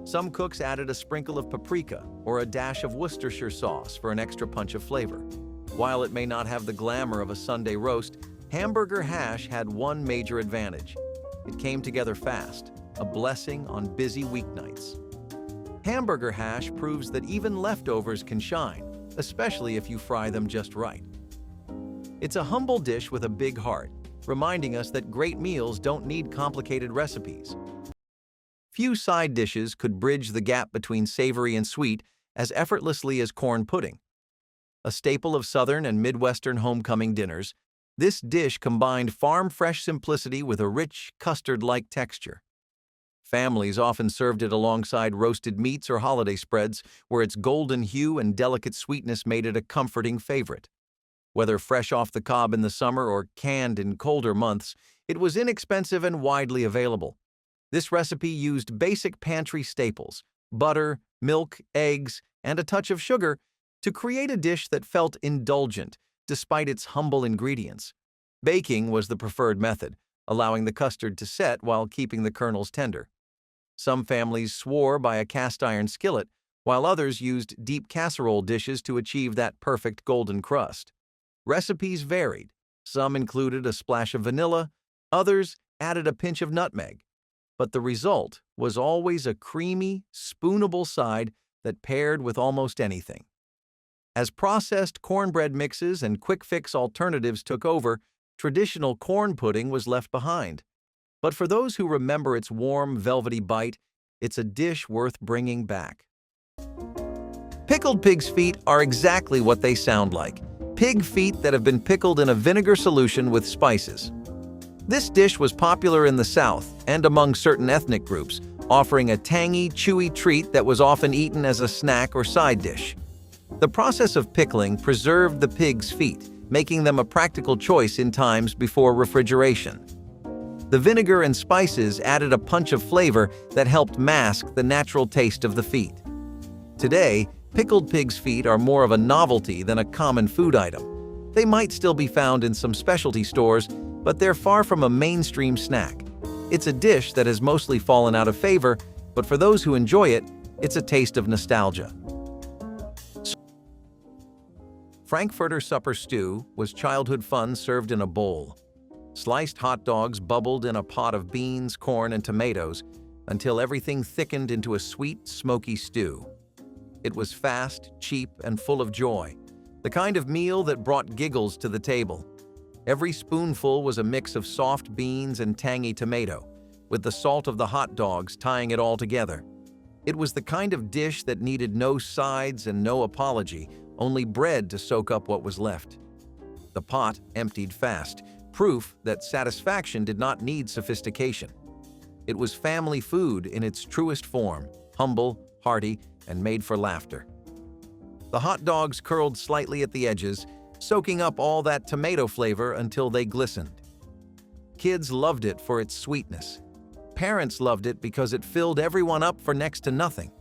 Some cooks added a sprinkle of paprika or a dash of Worcestershire sauce for an extra punch of flavor. While it may not have the glamour of a Sunday roast, hamburger hash had one major advantage. It came together fast, a blessing on busy weeknights. Hamburger hash proves that even leftovers can shine, especially if you fry them just right. It's a humble dish with a big heart, reminding us that great meals don't need complicated recipes. Few side dishes could bridge the gap between savory and sweet as effortlessly as corn pudding. A staple of Southern and Midwestern homecoming dinners, this dish combined farm-fresh simplicity with a rich, custard-like texture. Families often served it alongside roasted meats or holiday spreads, where its golden hue and delicate sweetness made it a comforting favorite. Whether fresh off the cob in the summer or canned in colder months, it was inexpensive and widely available. This recipe used basic pantry staples, butter, milk, eggs, and a touch of sugar, to create a dish that felt indulgent despite its humble ingredients. Baking was the preferred method, allowing the custard to set while keeping the kernels tender. Some families swore by a cast-iron skillet, while others used deep casserole dishes to achieve that perfect golden crust. Recipes varied. Some included a splash of vanilla, others added a pinch of nutmeg. But the result was always a creamy, spoonable side that paired with almost anything. As processed cornbread mixes and quick-fix alternatives took over, traditional corn pudding was left behind. But for those who remember its warm, velvety bite, it's a dish worth bringing back. Pickled pig's feet are exactly what they sound like. Pig feet that have been pickled in a vinegar solution with spices. This dish was popular in the South and among certain ethnic groups, offering a tangy, chewy treat that was often eaten as a snack or side dish. The process of pickling preserved the pig's feet, making them a practical choice in times before refrigeration. The vinegar and spices added a punch of flavor that helped mask the natural taste of the feet. Today, pickled pig's feet are more of a novelty than a common food item. They might still be found in some specialty stores, but they're far from a mainstream snack. It's a dish that has mostly fallen out of favor, but for those who enjoy it, it's a taste of nostalgia. Frankfurter supper stew was childhood fun served in a bowl. Sliced hot dogs bubbled in a pot of beans, corn, and tomatoes until everything thickened into a sweet, smoky stew. It was fast, cheap, and full of joy, the kind of meal that brought giggles to the table. Every spoonful was a mix of soft beans and tangy tomato, with the salt of the hot dogs tying it all together. It was the kind of dish that needed no sides and no apology, only bread to soak up what was left. The pot emptied fast, proof that satisfaction did not need sophistication. It was family food in its truest form, humble, hearty, and made for laughter. The hot dogs curled slightly at the edges, soaking up all that tomato flavor until they glistened. Kids loved it for its sweetness. Parents loved it because it filled everyone up for next to nothing.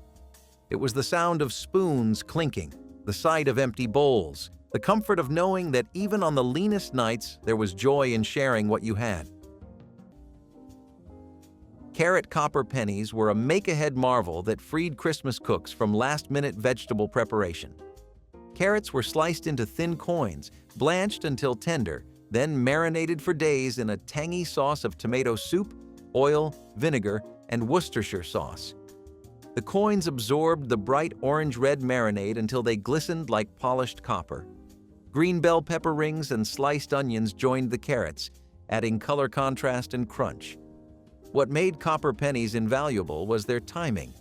It was the sound of spoons clinking, the sight of empty bowls, the comfort of knowing that even on the leanest nights there was joy in sharing what you had. Carrot copper pennies were a make-ahead marvel that freed Christmas cooks from last-minute vegetable preparation. Carrots were sliced into thin coins, blanched until tender, then marinated for days in a tangy sauce of tomato soup, oil, vinegar, and Worcestershire sauce. The coins absorbed the bright orange-red marinade until they glistened like polished copper. Green bell pepper rings and sliced onions joined the carrots, adding color contrast and crunch. What made copper pennies invaluable was their timing.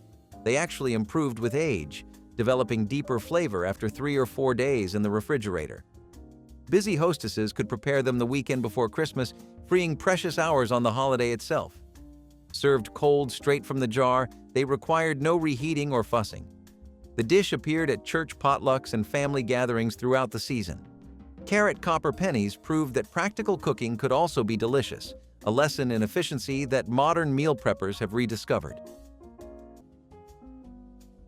They actually improved with age, developing deeper flavor after 3 or 4 days in the refrigerator. Busy hostesses could prepare them the weekend before Christmas, freeing precious hours on the holiday itself. Served cold straight from the jar, they required no reheating or fussing. The dish appeared at church potlucks and family gatherings throughout the season. Carrot copper pennies proved that practical cooking could also be delicious, a lesson in efficiency that modern meal preppers have rediscovered.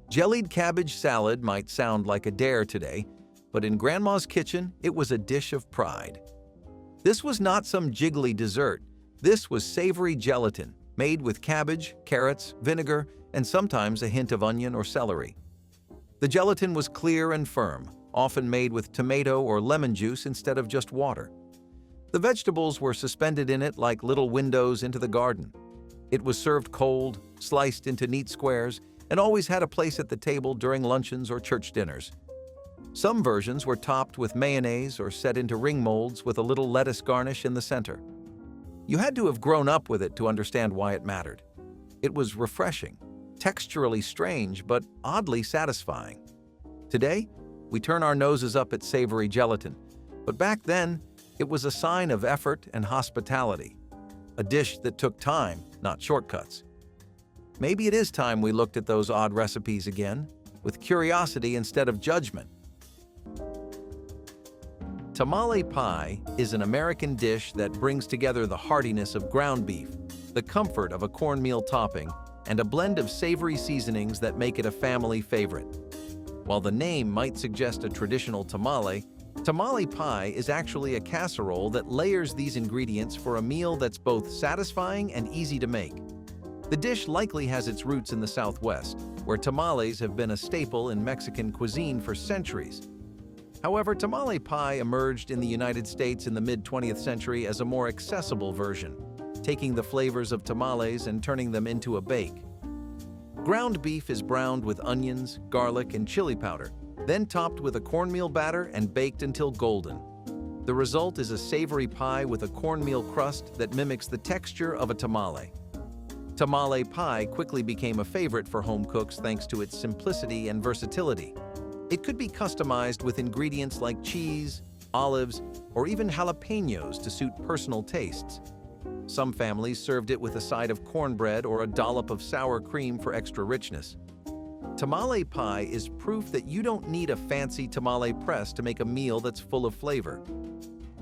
Jellied cabbage salad might sound like a dare today, but in Grandma's kitchen, it was a dish of pride. This was not some jiggly dessert. This was savory gelatin, made with cabbage, carrots, vinegar, and sometimes a hint of onion or celery. The gelatin was clear and firm, often made with tomato or lemon juice instead of just water. The vegetables were suspended in it like little windows into the garden. It was served cold, sliced into neat squares, and always had a place at the table during luncheons or church dinners. Some versions were topped with mayonnaise or set into ring molds with a little lettuce garnish in the center. You had to have grown up with it to understand why it mattered. It was refreshing, texturally strange, but oddly satisfying. Today, we turn our noses up at savory gelatin, but back then, it was a sign of effort and hospitality, a dish that took time, not shortcuts. Maybe it is time we looked at those odd recipes again, with curiosity instead of judgment. Tamale pie is an American dish that brings together the heartiness of ground beef, the comfort of a cornmeal topping, and a blend of savory seasonings that make it a family favorite. While the name might suggest a traditional tamale, tamale pie is actually a casserole that layers these ingredients for a meal that's both satisfying and easy to make. The dish likely has its roots in the Southwest, where tamales have been a staple in Mexican cuisine for centuries. However, tamale pie emerged in the United States in the mid-20th century as a more accessible version, taking the flavors of tamales and turning them into a bake. Ground beef is browned with onions, garlic, and chili powder, then topped with a cornmeal batter and baked until golden. The result is a savory pie with a cornmeal crust that mimics the texture of a tamale. Tamale pie quickly became a favorite for home cooks thanks to its simplicity and versatility. It could be customized with ingredients like cheese, olives, or even jalapenos to suit personal tastes. Some families served it with a side of cornbread or a dollop of sour cream for extra richness. Tamale pie is proof that you don't need a fancy tamale press to make a meal that's full of flavor.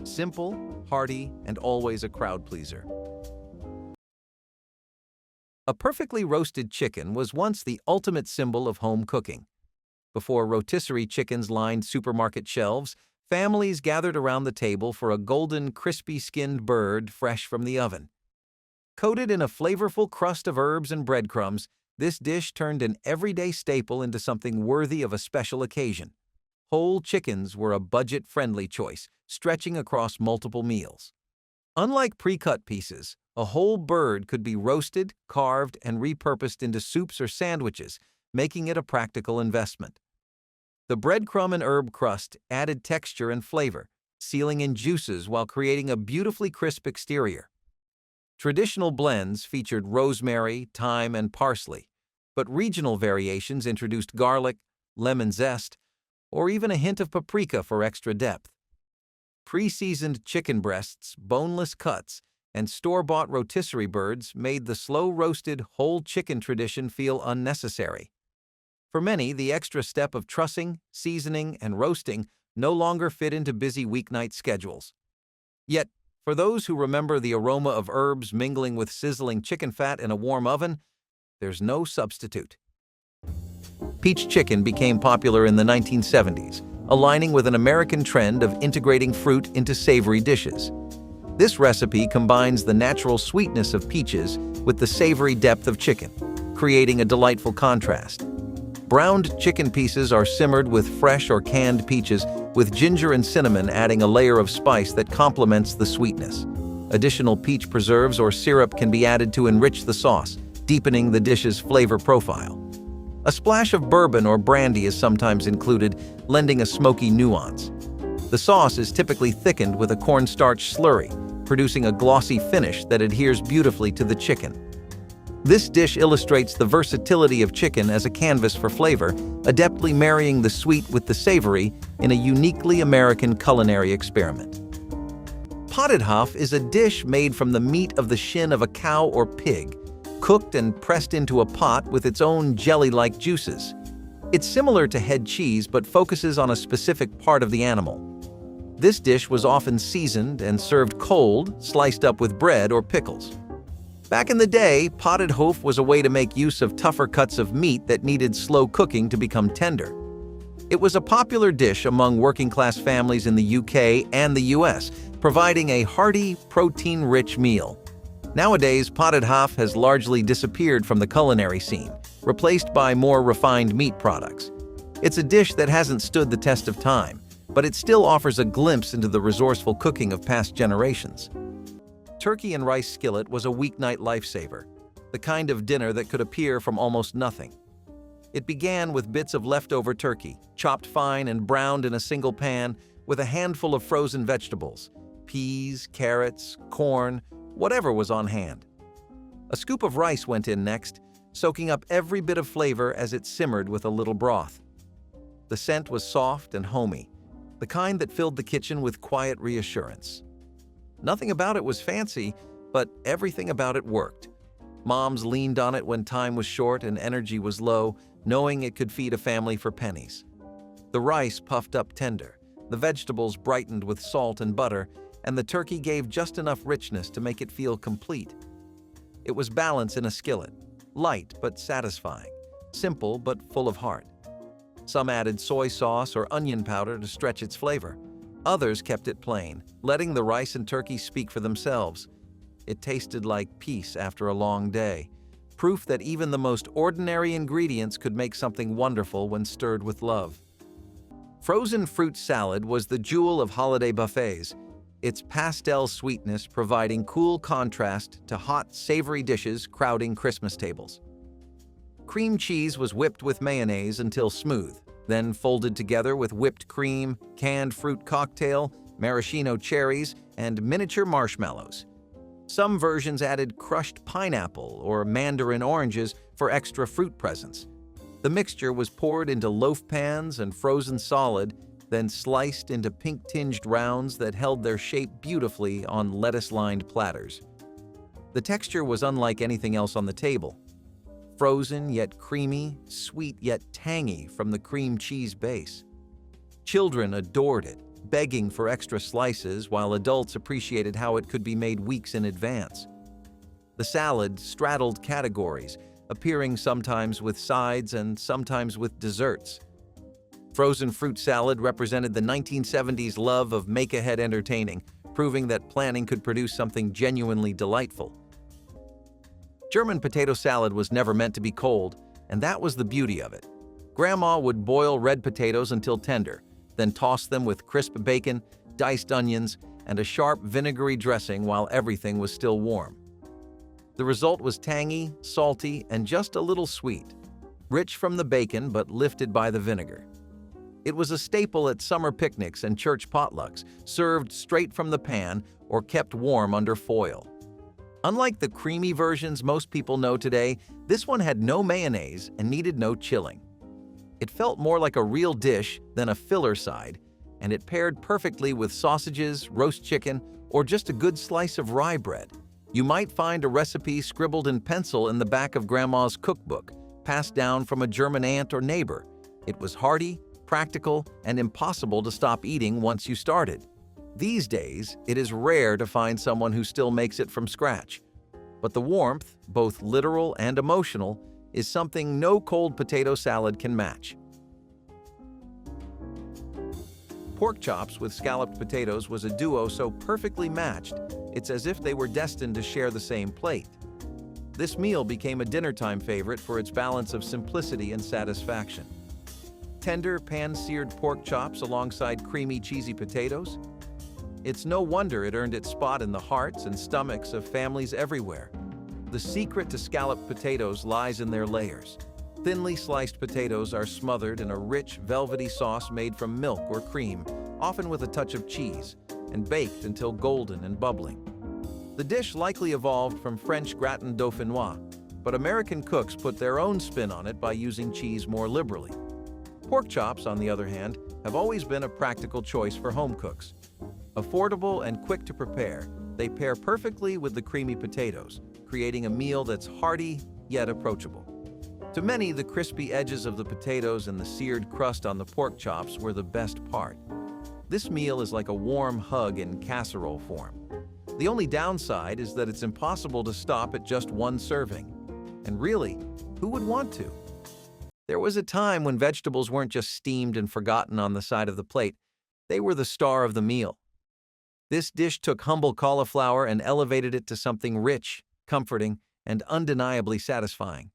Simple, hearty, and always a crowd pleaser. A perfectly roasted chicken was once the ultimate symbol of home cooking. Before rotisserie chickens lined supermarket shelves, families gathered around the table for a golden, crispy-skinned bird fresh from the oven. Coated in a flavorful crust of herbs and breadcrumbs, this dish turned an everyday staple into something worthy of a special occasion. Whole chickens were a budget-friendly choice, stretching across multiple meals. Unlike pre-cut pieces, a whole bird could be roasted, carved, and repurposed into soups or sandwiches, making it a practical investment. The breadcrumb and herb crust added texture and flavor, sealing in juices while creating a beautifully crisp exterior. Traditional blends featured rosemary, thyme, and parsley, but regional variations introduced garlic, lemon zest, or even a hint of paprika for extra depth. Pre-seasoned chicken breasts, boneless cuts, and store-bought rotisserie birds made the slow-roasted whole chicken tradition feel unnecessary. For many, the extra step of trussing, seasoning, and roasting no longer fit into busy weeknight schedules. Yet, for those who remember the aroma of herbs mingling with sizzling chicken fat in a warm oven, there's no substitute. Peach chicken became popular in the 1970s, aligning with an American trend of integrating fruit into savory dishes. This recipe combines the natural sweetness of peaches with the savory depth of chicken, creating a delightful contrast. Browned chicken pieces are simmered with fresh or canned peaches, with ginger and cinnamon adding a layer of spice that complements the sweetness. Additional peach preserves or syrup can be added to enrich the sauce, deepening the dish's flavor profile. A splash of bourbon or brandy is sometimes included, lending a smoky nuance. The sauce is typically thickened with a cornstarch slurry, producing a glossy finish that adheres beautifully to the chicken. This dish illustrates the versatility of chicken as a canvas for flavor, adeptly marrying the sweet with the savory in a uniquely American culinary experiment. Potted Hoff is a dish made from the meat of the shin of a cow or pig, cooked and pressed into a pot with its own jelly-like juices. It's similar to head cheese but focuses on a specific part of the animal. This dish was often seasoned and served cold, sliced up with bread or pickles. Back in the day, potted Hoff was a way to make use of tougher cuts of meat that needed slow cooking to become tender. It was a popular dish among working-class families in the UK and the US, providing a hearty, protein-rich meal. Nowadays, potted Hoff has largely disappeared from the culinary scene, replaced by more refined meat products. It's a dish that hasn't stood the test of time, but it still offers a glimpse into the resourceful cooking of past generations. Turkey and rice skillet was a weeknight lifesaver, the kind of dinner that could appear from almost nothing. It began with bits of leftover turkey, chopped fine and browned in a single pan, with a handful of frozen vegetables, peas, carrots, corn, whatever was on hand. A scoop of rice went in next, soaking up every bit of flavor as it simmered with a little broth. The scent was soft and homey, the kind that filled the kitchen with quiet reassurance. Nothing about it was fancy, but everything about it worked. Moms leaned on it when time was short and energy was low, knowing it could feed a family for pennies. The rice puffed up tender, the vegetables brightened with salt and butter, and the turkey gave just enough richness to make it feel complete. It was balance in a skillet, light but satisfying, simple but full of heart. Some added soy sauce or onion powder to stretch its flavor. Others kept it plain, letting the rice and turkey speak for themselves. It tasted like peace after a long day, proof that even the most ordinary ingredients could make something wonderful when stirred with love. Frozen fruit salad was the jewel of holiday buffets, its pastel sweetness providing cool contrast to hot, savory dishes crowding Christmas tables. Cream cheese was whipped with mayonnaise until smooth, then folded together with whipped cream, canned fruit cocktail, maraschino cherries, and miniature marshmallows. Some versions added crushed pineapple or mandarin oranges for extra fruit presence. The mixture was poured into loaf pans and frozen solid, then sliced into pink-tinged rounds that held their shape beautifully on lettuce-lined platters. The texture was unlike anything else on the table. Frozen yet creamy, sweet yet tangy from the cream cheese base. Children adored it, begging for extra slices, while adults appreciated how it could be made weeks in advance. The salad straddled categories, appearing sometimes with sides and sometimes with desserts. Frozen fruit salad represented the 1970s love of make-ahead entertaining, proving that planning could produce something genuinely delightful. German potato salad was never meant to be cold, and that was the beauty of it. Grandma would boil red potatoes until tender, then toss them with crisp bacon, diced onions, and a sharp vinegary dressing while everything was still warm. The result was tangy, salty, and just a little sweet, rich from the bacon but lifted by the vinegar. It was a staple at summer picnics and church potlucks, served straight from the pan or kept warm under foil. Unlike the creamy versions most people know today, this one had no mayonnaise and needed no chilling. It felt more like a real dish than a filler side, and it paired perfectly with sausages, roast chicken, or just a good slice of rye bread. You might find a recipe scribbled in pencil in the back of Grandma's cookbook, passed down from a German aunt or neighbor. It was hearty, practical, and impossible to stop eating once you started. These days, it is rare to find someone who still makes it from scratch. But the warmth, both literal and emotional, is something no cold potato salad can match. Pork chops with scalloped potatoes was a duo so perfectly matched, it's as if they were destined to share the same plate. This meal became a dinnertime favorite for its balance of simplicity and satisfaction. Tender, pan-seared pork chops alongside creamy, cheesy potatoes? It's no wonder it earned its spot in the hearts and stomachs of families everywhere. The secret to scalloped potatoes lies in their layers. Thinly sliced potatoes are smothered in a rich, velvety sauce made from milk or cream, often with a touch of cheese, and baked until golden and bubbling. The dish likely evolved from French gratin dauphinois, but American cooks put their own spin on it by using cheese more liberally. Pork chops, on the other hand, have always been a practical choice for home cooks. Affordable and quick to prepare, they pair perfectly with the creamy potatoes, creating a meal that's hearty yet approachable. To many, the crispy edges of the potatoes and the seared crust on the pork chops were the best part. This meal is like a warm hug in casserole form. The only downside is that it's impossible to stop at just one serving. And really, who would want to? There was a time when vegetables weren't just steamed and forgotten on the side of the plate. They were the star of the meal. This dish took humble cauliflower and elevated it to something rich, comforting, and undeniably satisfying.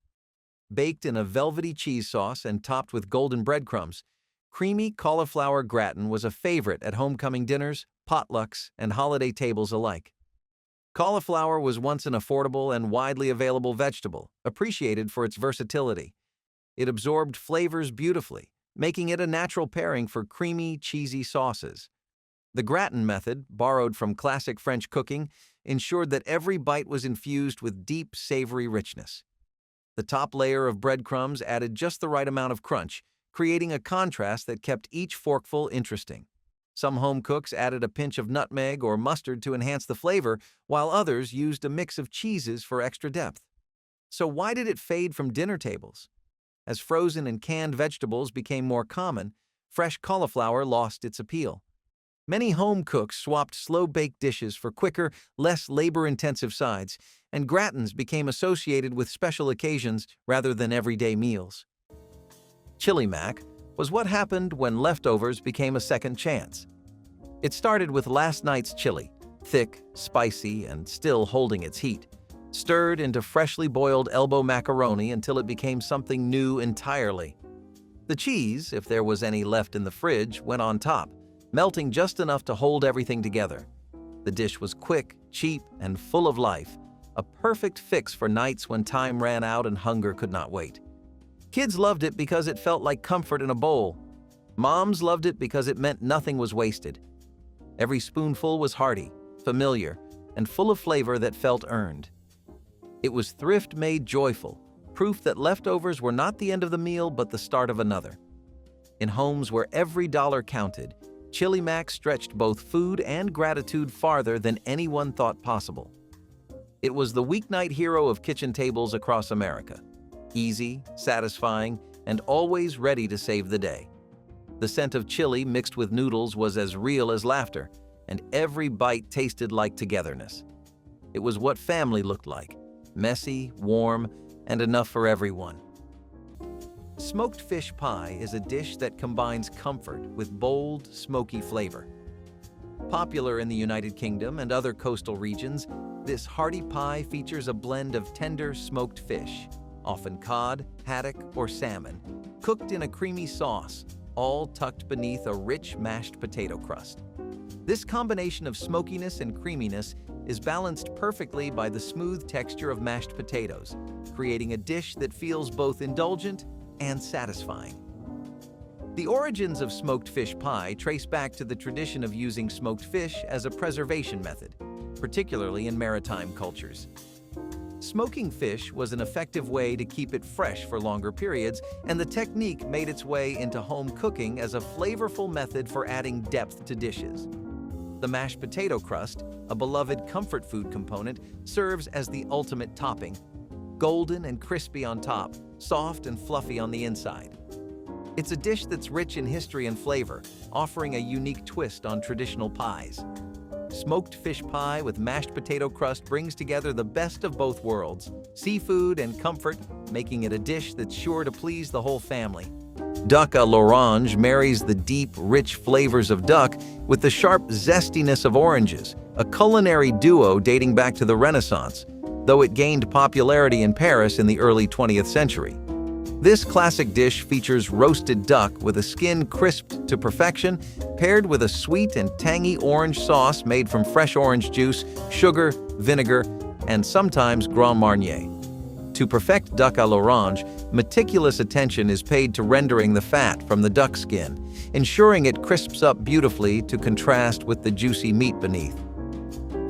Baked in a velvety cheese sauce and topped with golden breadcrumbs, creamy cauliflower gratin was a favorite at homecoming dinners, potlucks, and holiday tables alike. Cauliflower was once an affordable and widely available vegetable, appreciated for its versatility. It absorbed flavors beautifully, making it a natural pairing for creamy, cheesy sauces. The gratin method, borrowed from classic French cooking, ensured that every bite was infused with deep, savory richness. The top layer of breadcrumbs added just the right amount of crunch, creating a contrast that kept each forkful interesting. Some home cooks added a pinch of nutmeg or mustard to enhance the flavor, while others used a mix of cheeses for extra depth. So why did it fade from dinner tables? As frozen and canned vegetables became more common, fresh cauliflower lost its appeal. Many home cooks swapped slow-baked dishes for quicker, less labor-intensive sides, and gratins became associated with special occasions rather than everyday meals. Chili mac was what happened when leftovers became a second chance. It started with last night's chili, thick, spicy, and still holding its heat, stirred into freshly boiled elbow macaroni until it became something new entirely. The cheese, if there was any left in the fridge, went on top, melting just enough to hold everything together. The dish was quick, cheap, and full of life, a perfect fix for nights when time ran out and hunger could not wait. Kids loved it because it felt like comfort in a bowl. Moms loved it because it meant nothing was wasted. Every spoonful was hearty, familiar, and full of flavor that felt earned. It was thrift made joyful, proof that leftovers were not the end of the meal but the start of another. In homes where every dollar counted, Chili Mac stretched both food and gratitude farther than anyone thought possible. It was the weeknight hero of kitchen tables across America. Easy, satisfying, and always ready to save the day. The scent of chili mixed with noodles was as real as laughter, and every bite tasted like togetherness. It was what family looked like: messy, warm, and enough for everyone. Smoked fish pie is a dish that combines comfort with bold, smoky flavor. Popular in the United Kingdom and other coastal regions, this hearty pie features a blend of tender smoked fish, often cod, haddock, or salmon, cooked in a creamy sauce, all tucked beneath a rich mashed potato crust. This combination of smokiness and creaminess is balanced perfectly by the smooth texture of mashed potatoes, creating a dish that feels both indulgent and satisfying. The origins of smoked fish pie trace back to the tradition of using smoked fish as a preservation method, particularly in maritime cultures. Smoking fish was an effective way to keep it fresh for longer periods, and the technique made its way into home cooking as a flavorful method for adding depth to dishes. The mashed potato crust, a beloved comfort food component, serves as the ultimate topping. Golden and crispy on top, soft and fluffy on the inside. It's a dish that's rich in history and flavor, offering a unique twist on traditional pies. Smoked fish pie with mashed potato crust brings together the best of both worlds, seafood and comfort, making it a dish that's sure to please the whole family. Duck à l'orange marries the deep, rich flavors of duck with the sharp zestiness of oranges, a culinary duo dating back to the Renaissance, though it gained popularity in Paris in the early 20th century. This classic dish features roasted duck with a skin crisped to perfection, paired with a sweet and tangy orange sauce made from fresh orange juice, sugar, vinegar, and sometimes Grand Marnier. To perfect duck à l'orange, meticulous attention is paid to rendering the fat from the duck skin, ensuring it crisps up beautifully to contrast with the juicy meat beneath.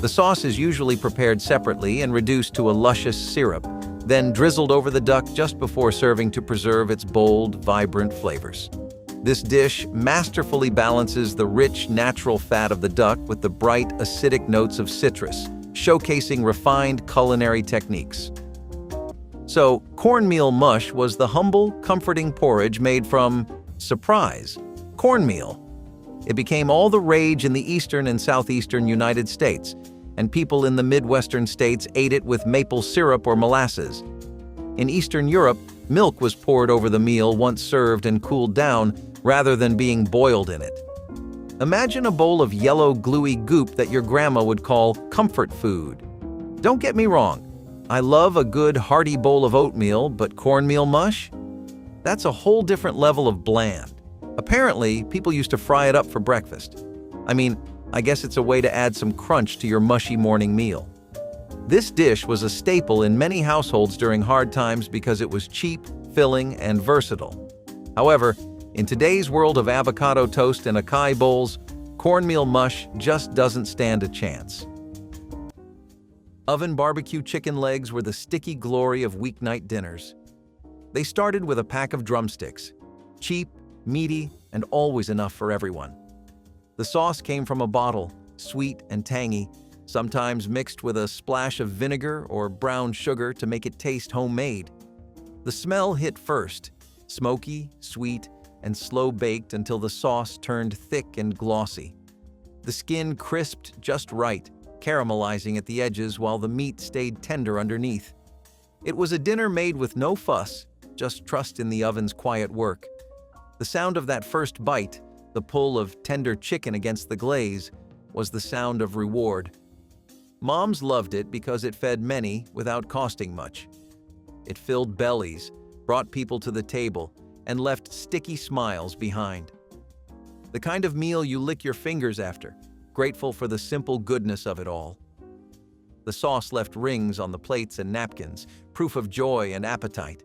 The sauce is usually prepared separately and reduced to a luscious syrup, then drizzled over the duck just before serving to preserve its bold, vibrant flavors. This dish masterfully balances the rich, natural fat of the duck with the bright, acidic notes of citrus, showcasing refined culinary techniques. So, cornmeal mush was the humble, comforting porridge made from, surprise, cornmeal. It became all the rage in the eastern and southeastern United States, and people in the Midwestern states ate it with maple syrup or molasses. In Eastern Europe, milk was poured over the meal once served and cooled down, rather than being boiled in it. Imagine a bowl of yellow, gluey goop that your grandma would call comfort food. Don't get me wrong, I love a good, hearty bowl of oatmeal, but cornmeal mush? That's a whole different level of bland. Apparently, people used to fry it up for breakfast. I guess it's a way to add some crunch to your mushy morning meal. This dish was a staple in many households during hard times because it was cheap, filling, and versatile. However, in today's world of avocado toast and acai bowls, cornmeal mush just doesn't stand a chance. Oven barbecue chicken legs were the sticky glory of weeknight dinners. They started with a pack of drumsticks, cheap, meaty, and always enough for everyone. The sauce came from a bottle, sweet and tangy, sometimes mixed with a splash of vinegar or brown sugar to make it taste homemade. The smell hit first, smoky, sweet, and slow-baked until the sauce turned thick and glossy. The skin crisped just right, caramelizing at the edges while the meat stayed tender underneath. It was a dinner made with no fuss, just trust in the oven's quiet work. The sound of that first bite, the pull of tender chicken against the glaze, was the sound of reward. Moms loved it because it fed many without costing much. It filled bellies, brought people to the table, and left sticky smiles behind. The kind of meal you lick your fingers after, grateful for the simple goodness of it all. The sauce left rings on the plates and napkins, proof of joy and appetite.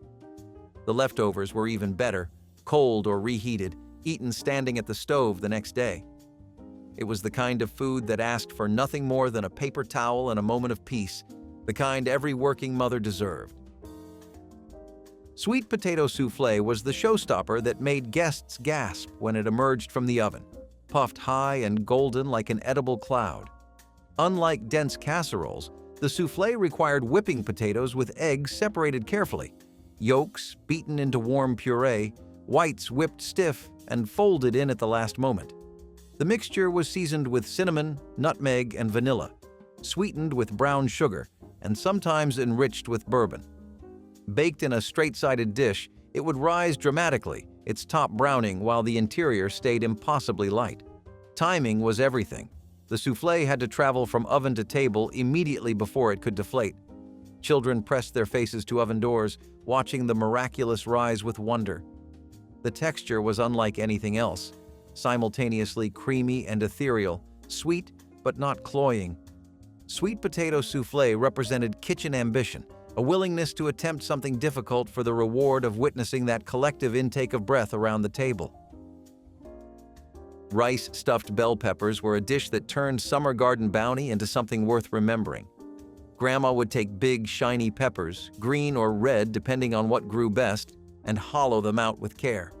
The leftovers were even better, cold or reheated, eaten standing at the stove the next day. It was the kind of food that asked for nothing more than a paper towel and a moment of peace, the kind every working mother deserved. Sweet potato soufflé was the showstopper that made guests gasp when it emerged from the oven, puffed high and golden like an edible cloud. Unlike dense casseroles, the soufflé required whipping potatoes with eggs separated carefully, yolks beaten into warm puree, whites whipped stiff and folded in at the last moment. The mixture was seasoned with cinnamon, nutmeg, and vanilla, sweetened with brown sugar, and sometimes enriched with bourbon. Baked in a straight-sided dish, it would rise dramatically, its top browning while the interior stayed impossibly light. Timing was everything. The soufflé had to travel from oven to table immediately before it could deflate. Children pressed their faces to oven doors, watching the miraculous rise with wonder. The texture was unlike anything else, simultaneously creamy and ethereal, sweet but not cloying. Sweet potato soufflé represented kitchen ambition, a willingness to attempt something difficult for the reward of witnessing that collective intake of breath around the table. Rice-stuffed bell peppers were a dish that turned summer garden bounty into something worth remembering. Grandma would take big, shiny peppers, green or red depending on what grew best, and hollow them out with care.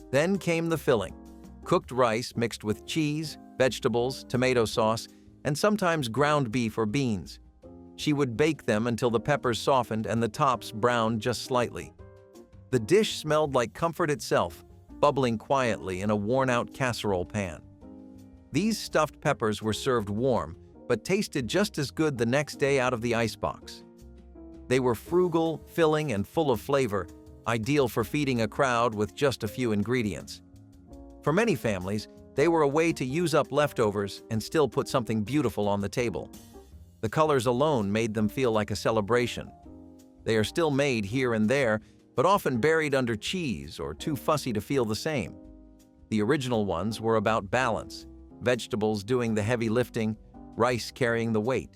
Then came the filling: cooked rice mixed with cheese, vegetables, tomato sauce, and sometimes ground beef or beans. She would bake them until the peppers softened and the tops browned just slightly. The dish smelled like comfort itself, bubbling quietly in a worn-out casserole pan. These stuffed peppers were served warm, but tasted just as good the next day out of the icebox. They were frugal, filling, and full of flavor, ideal for feeding a crowd with just a few ingredients. For many families, they were a way to use up leftovers and still put something beautiful on the table. The colors alone made them feel like a celebration. They are still made here and there, but often buried under cheese or too fussy to feel the same. The original ones were about balance, vegetables doing the heavy lifting, rice carrying the weight.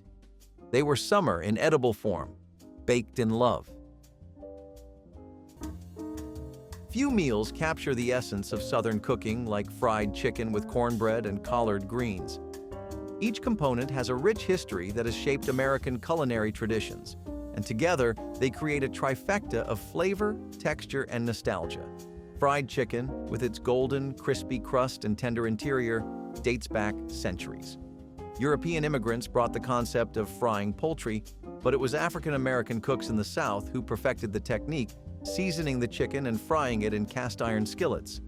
They were summer in edible form, baked in love. Few meals capture the essence of Southern cooking like fried chicken with cornbread and collard greens. Each component has a rich history that has shaped American culinary traditions, and together they create a trifecta of flavor, texture, and nostalgia. Fried chicken, with its golden, crispy crust and tender interior, dates back centuries. European immigrants brought the concept of frying poultry, but it was African-American cooks in the South who perfected the technique, seasoning the chicken and frying it in cast-iron skillets.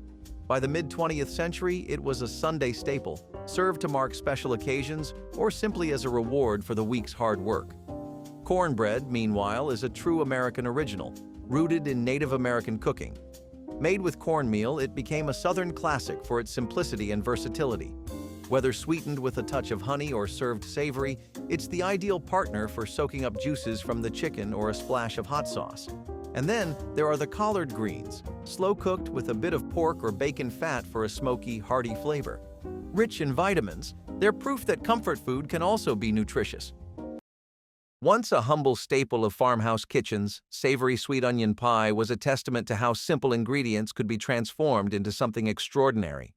By the mid-20th century, it was a Sunday staple, served to mark special occasions or simply as a reward for the week's hard work. Cornbread, meanwhile, is a true American original, rooted in Native American cooking. Made with cornmeal, it became a Southern classic for its simplicity and versatility. Whether sweetened with a touch of honey or served savory, it's the ideal partner for soaking up juices from the chicken or a splash of hot sauce. And then there are the collard greens, slow-cooked with a bit of pork or bacon fat for a smoky, hearty flavor. Rich in vitamins, they're proof that comfort food can also be nutritious. Once a humble staple of farmhouse kitchens, savory sweet onion pie was a testament to how simple ingredients could be transformed into something extraordinary.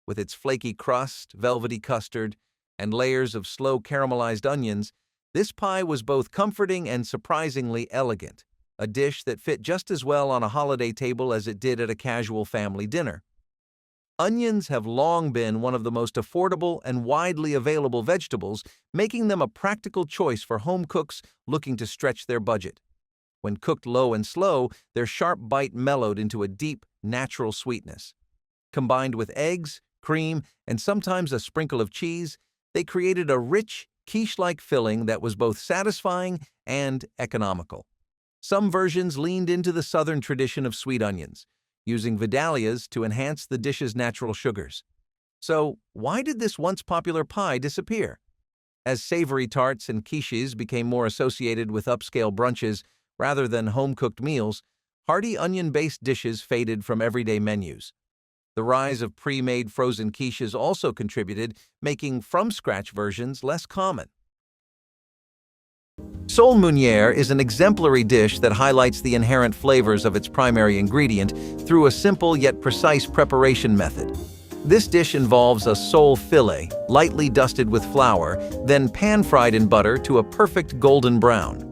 With its flaky crust, velvety custard, and layers of slow caramelized onions, this pie was both comforting and surprisingly elegant, a dish that fit just as well on a holiday table as it did at a casual family dinner. Onions have long been one of the most affordable and widely available vegetables, making them a practical choice for home cooks looking to stretch their budget. When cooked low and slow, their sharp bite mellowed into a deep, natural sweetness. Combined with eggs, cream, and sometimes a sprinkle of cheese, they created a rich, quiche-like filling that was both satisfying and economical. Some versions leaned into the Southern tradition of sweet onions, using Vidalias to enhance the dish's natural sugars. So, why did this once popular pie disappear? As savory tarts and quiches became more associated with upscale brunches rather than home-cooked meals, hearty onion-based dishes faded from everyday menus. The rise of pre-made frozen quiches also contributed, making from-scratch versions less common. Sole meunière is an exemplary dish that highlights the inherent flavors of its primary ingredient through a simple yet precise preparation method. This dish involves a sole fillet, lightly dusted with flour, then pan-fried in butter to a perfect golden brown.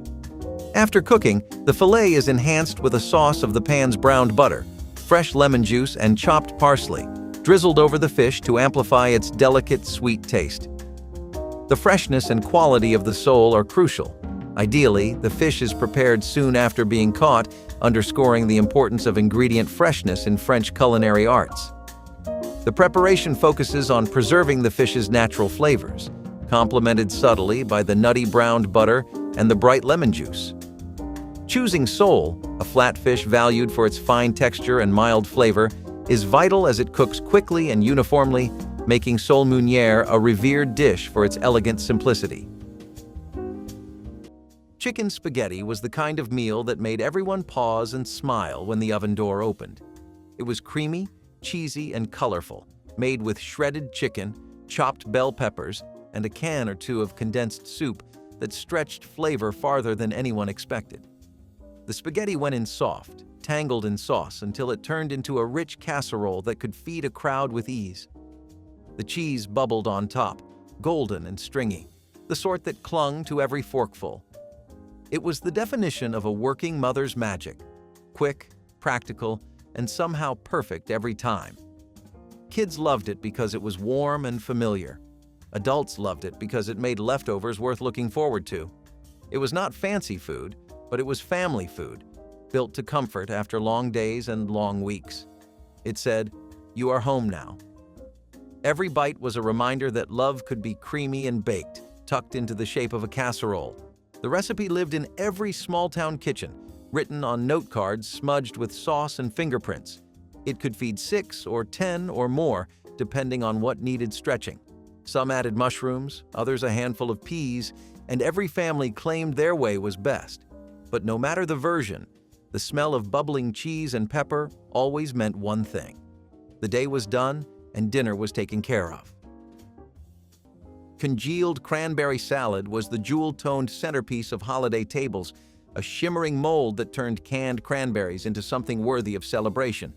After cooking, the fillet is enhanced with a sauce of the pan's browned butter, fresh lemon juice, and chopped parsley, drizzled over the fish to amplify its delicate, sweet taste. The freshness and quality of the sole are crucial. Ideally, the fish is prepared soon after being caught, underscoring the importance of ingredient freshness in French culinary arts. The preparation focuses on preserving the fish's natural flavors, complemented subtly by the nutty browned butter and the bright lemon juice. Choosing sole, a flat fish valued for its fine texture and mild flavor, is vital as it cooks quickly and uniformly, making sole meunière a revered dish for its elegant simplicity. Chicken spaghetti was the kind of meal that made everyone pause and smile when the oven door opened. It was creamy, cheesy, and colorful, made with shredded chicken, chopped bell peppers, and a can or two of condensed soup that stretched flavor farther than anyone expected. The spaghetti went in soft, tangled in sauce until it turned into a rich casserole that could feed a crowd with ease. The cheese bubbled on top, golden and stringy, the sort that clung to every forkful. It was the definition of a working mother's magic, quick, practical, and somehow perfect every time. Kids loved it because it was warm and familiar. Adults loved it because it made leftovers worth looking forward to. It was not fancy food, but it was family food, built to comfort after long days and long weeks. It said, "You are home now." Every bite was a reminder that love could be creamy and baked, tucked into the shape of a casserole. The recipe lived in every small-town kitchen, written on note cards smudged with sauce and fingerprints. It could feed 6 or 10 or more, depending on what needed stretching. Some added mushrooms, others a handful of peas, and every family claimed their way was best. But no matter the version, the smell of bubbling cheese and pepper always meant one thing. The day was done and dinner was taken care of. Congealed cranberry salad was the jewel-toned centerpiece of holiday tables, a shimmering mold that turned canned cranberries into something worthy of celebration.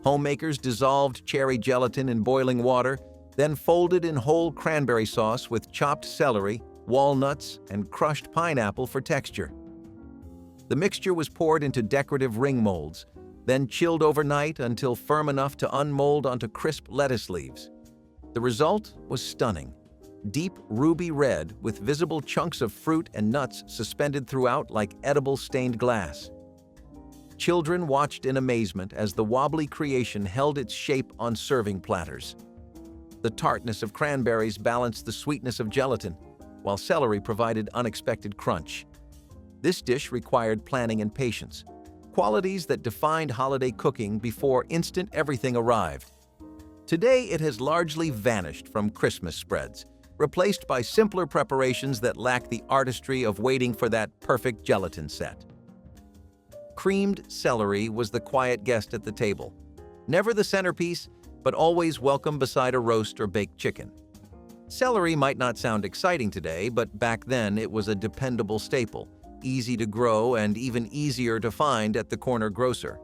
Homemakers dissolved cherry gelatin in boiling water, then folded in whole cranberry sauce with chopped celery, walnuts, and crushed pineapple for texture. The mixture was poured into decorative ring molds, then chilled overnight until firm enough to unmold onto crisp lettuce leaves. The result was stunning. Deep ruby red with visible chunks of fruit and nuts suspended throughout like edible stained glass. Children watched in amazement as the wobbly creation held its shape on serving platters. The tartness of cranberries balanced the sweetness of gelatin, while celery provided unexpected crunch. This dish required planning and patience, qualities that defined holiday cooking before instant everything arrived. Today, it has largely vanished from Christmas spreads, replaced by simpler preparations that lack the artistry of waiting for that perfect gelatin set. Creamed celery was the quiet guest at the table, never the centerpiece, but always welcome beside a roast or baked chicken. Celery might not sound exciting today, but back then it was a dependable staple, easy to grow and even easier to find at the corner grocer.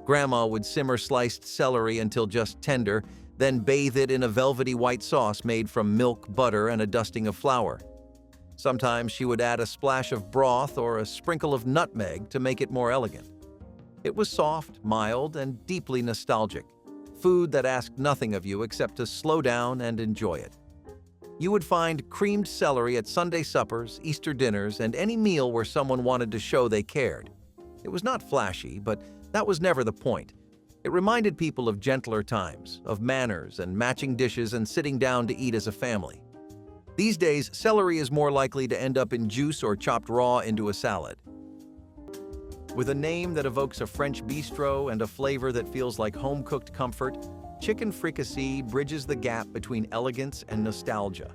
Grandma would simmer sliced celery until just tender, then bathe it in a velvety white sauce made from milk, butter, and a dusting of flour. Sometimes she would add a splash of broth or a sprinkle of nutmeg to make it more elegant. It was soft, mild, and deeply nostalgic, food that asked nothing of you except to slow down and enjoy it. You would find creamed celery at Sunday suppers, Easter dinners, and any meal where someone wanted to show they cared. It was not flashy, but that was never the point. It reminded people of gentler times, of manners and matching dishes and sitting down to eat as a family. These days, celery is more likely to end up in juice or chopped raw into a salad. With a name that evokes a French bistro and a flavor that feels like home-cooked comfort, chicken fricassee bridges the gap between elegance and nostalgia.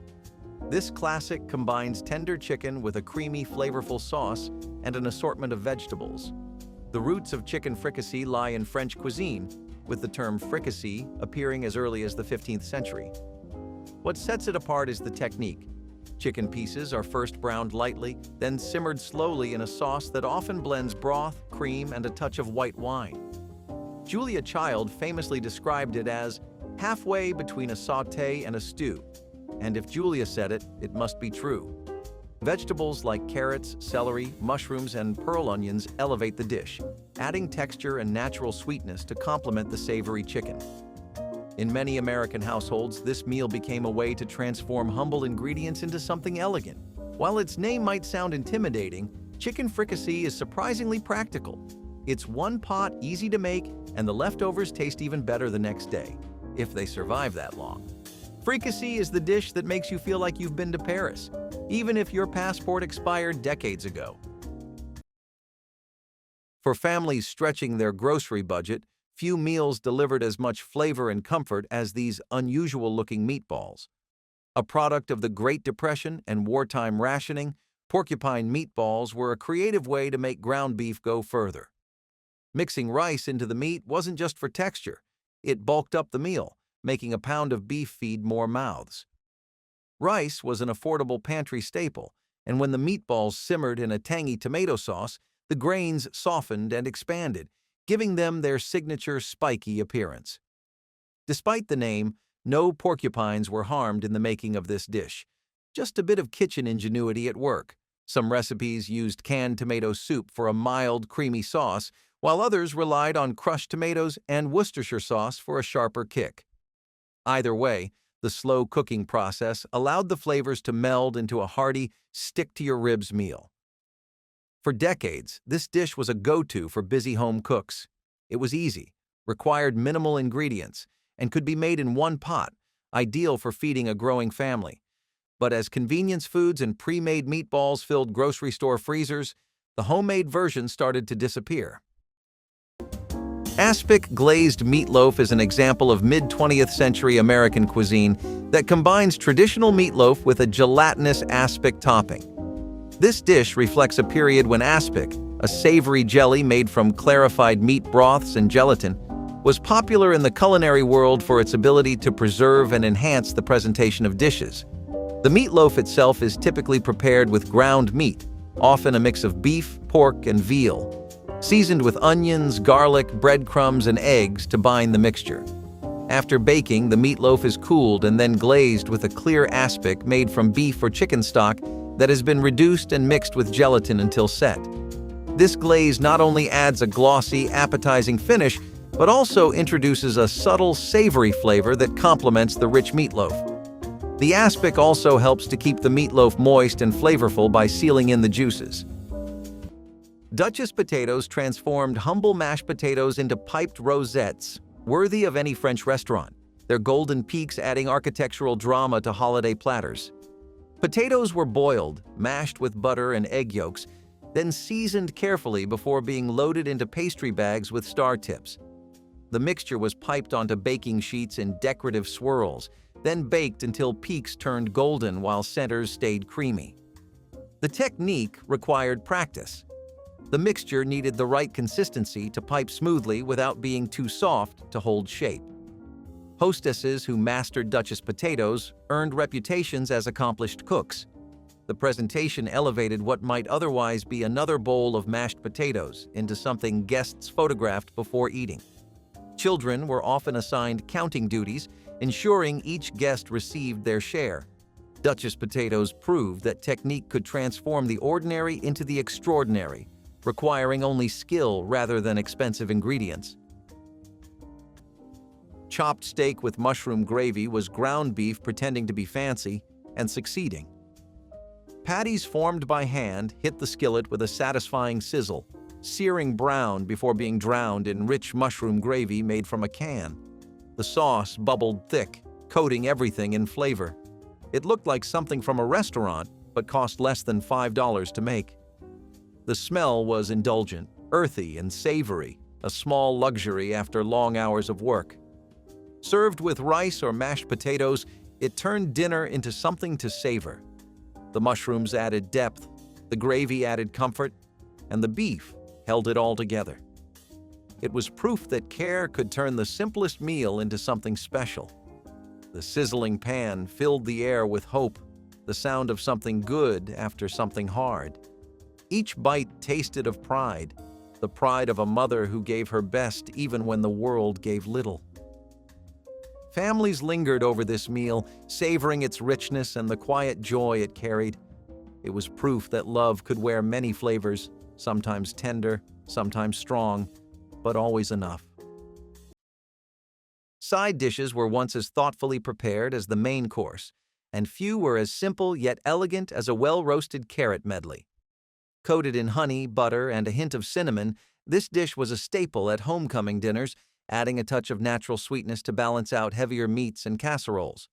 This classic combines tender chicken with a creamy, flavorful sauce and an assortment of vegetables. The roots of chicken fricassee lie in French cuisine, with the term fricassee appearing as early as the 15th century. What sets it apart is the technique. Chicken pieces are first browned lightly, then simmered slowly in a sauce that often blends broth, cream, and a touch of white wine. Julia Child famously described it as halfway between a sauté and a stew, and if Julia said it, it must be true. Vegetables like carrots, celery, mushrooms, and pearl onions elevate the dish, adding texture and natural sweetness to complement the savory chicken. In many American households, this meal became a way to transform humble ingredients into something elegant. While its name might sound intimidating, chicken fricassee is surprisingly practical. It's one pot, easy to make, and the leftovers taste even better the next day, if they survive that long. Fricassee is the dish that makes you feel like you've been to Paris, even if your passport expired decades ago. For families stretching their grocery budget, few meals delivered as much flavor and comfort as these unusual-looking meatballs. A product of the Great Depression and wartime rationing, porcupine meatballs were a creative way to make ground beef go further. Mixing rice into the meat wasn't just for texture. It bulked up the meal, making a pound of beef feed more mouths. Rice was an affordable pantry staple, and when the meatballs simmered in a tangy tomato sauce, the grains softened and expanded, giving them their signature spiky appearance. Despite the name, no porcupines were harmed in the making of this dish. Just a bit of kitchen ingenuity at work. Some recipes used canned tomato soup for a mild, creamy sauce, while others relied on crushed tomatoes and Worcestershire sauce for a sharper kick. Either way, the slow cooking process allowed the flavors to meld into a hearty, stick-to-your-ribs meal. For decades, this dish was a go-to for busy home cooks. It was easy, required minimal ingredients, and could be made in one pot, ideal for feeding a growing family. But as convenience foods and pre-made meatballs filled grocery store freezers, the homemade version started to disappear. Aspic glazed meatloaf is an example of mid-20th century American cuisine that combines traditional meatloaf with a gelatinous aspic topping. This dish reflects a period when aspic, a savory jelly made from clarified meat broths and gelatin, was popular in the culinary world for its ability to preserve and enhance the presentation of dishes. The meatloaf itself is typically prepared with ground meat, often a mix of beef, pork, and veal, seasoned with onions, garlic, breadcrumbs, and eggs to bind the mixture. After baking, the meatloaf is cooled and then glazed with a clear aspic made from beef or chicken stock that has been reduced and mixed with gelatin until set. This glaze not only adds a glossy, appetizing finish, but also introduces a subtle, savory flavor that complements the rich meatloaf. The aspic also helps to keep the meatloaf moist and flavorful by sealing in the juices. Duchess potatoes transformed humble mashed potatoes into piped rosettes, worthy of any French restaurant, their golden peaks adding architectural drama to holiday platters. Potatoes were boiled, mashed with butter and egg yolks, then seasoned carefully before being loaded into pastry bags with star tips. The mixture was piped onto baking sheets in decorative swirls, then baked until peaks turned golden while centers stayed creamy. The technique required practice. The mixture needed the right consistency to pipe smoothly without being too soft to hold shape. Hostesses who mastered Duchess potatoes earned reputations as accomplished cooks. The presentation elevated what might otherwise be another bowl of mashed potatoes into something guests photographed before eating. Children were often assigned counting duties, ensuring each guest received their share. Duchess potatoes proved that technique could transform the ordinary into the extraordinary, requiring only skill rather than expensive ingredients. Chopped steak with mushroom gravy was ground beef pretending to be fancy and succeeding. Patties formed by hand hit the skillet with a satisfying sizzle, searing brown before being drowned in rich mushroom gravy made from a can. The sauce bubbled thick, coating everything in flavor. It looked like something from a restaurant, but cost less than $5 to make. The smell was indulgent, earthy, and savory, a small luxury after long hours of work. Served with rice or mashed potatoes, it turned dinner into something to savor. The mushrooms added depth, the gravy added comfort, and the beef held it all together. It was proof that care could turn the simplest meal into something special. The sizzling pan filled the air with hope, the sound of something good after something hard. Each bite tasted of pride, the pride of a mother who gave her best even when the world gave little. Families lingered over this meal, savoring its richness and the quiet joy it carried. It was proof that love could wear many flavors, sometimes tender, sometimes strong, but always enough. Side dishes were once as thoughtfully prepared as the main course, and few were as simple yet elegant as a well-roasted carrot medley. Coated in honey, butter, and a hint of cinnamon, this dish was a staple at homecoming dinners, adding a touch of natural sweetness to balance out heavier meats and casseroles.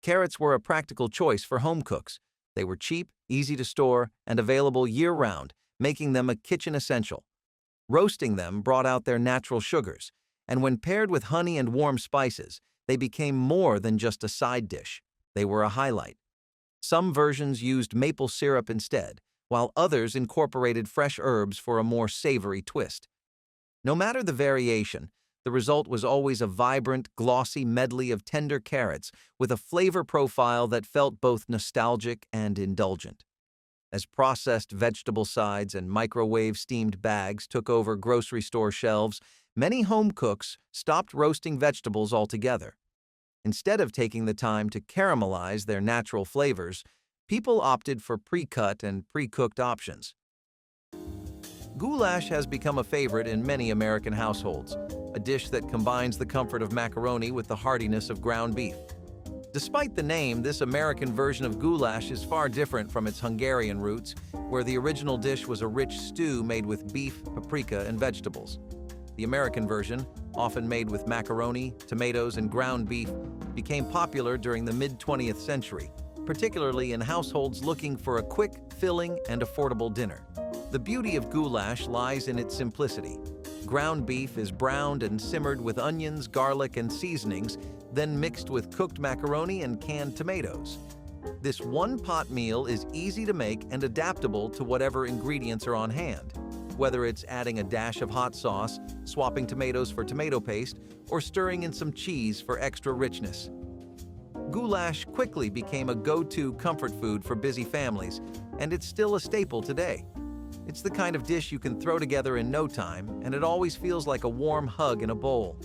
Carrots were a practical choice for home cooks. They were cheap, easy to store, and available year-round, making them a kitchen essential. Roasting them brought out their natural sugars, and when paired with honey and warm spices, they became more than just a side dish. They were a highlight. Some versions used maple syrup instead, while others incorporated fresh herbs for a more savory twist. No matter the variation, the result was always a vibrant, glossy medley of tender carrots with a flavor profile that felt both nostalgic and indulgent. As processed vegetable sides and microwave steamed bags took over grocery store shelves, many home cooks stopped roasting vegetables altogether. Instead of taking the time to caramelize their natural flavors, people opted for pre-cut and pre-cooked options. Goulash has become a favorite in many American households, a dish that combines the comfort of macaroni with the heartiness of ground beef. Despite the name, this American version of goulash is far different from its Hungarian roots, where the original dish was a rich stew made with beef, paprika, and vegetables. The American version, often made with macaroni, tomatoes, and ground beef, became popular during the mid-20th century, particularly in households looking for a quick, filling, and affordable dinner. The beauty of goulash lies in its simplicity. Ground beef is browned and simmered with onions, garlic, and seasonings, then mixed with cooked macaroni and canned tomatoes. This one-pot meal is easy to make and adaptable to whatever ingredients are on hand, whether it's adding a dash of hot sauce, swapping tomatoes for tomato paste, or stirring in some cheese for extra richness. Goulash quickly became a go-to comfort food for busy families, and it's still a staple today. It's the kind of dish you can throw together in no time, and it always feels like a warm hug in a bowl.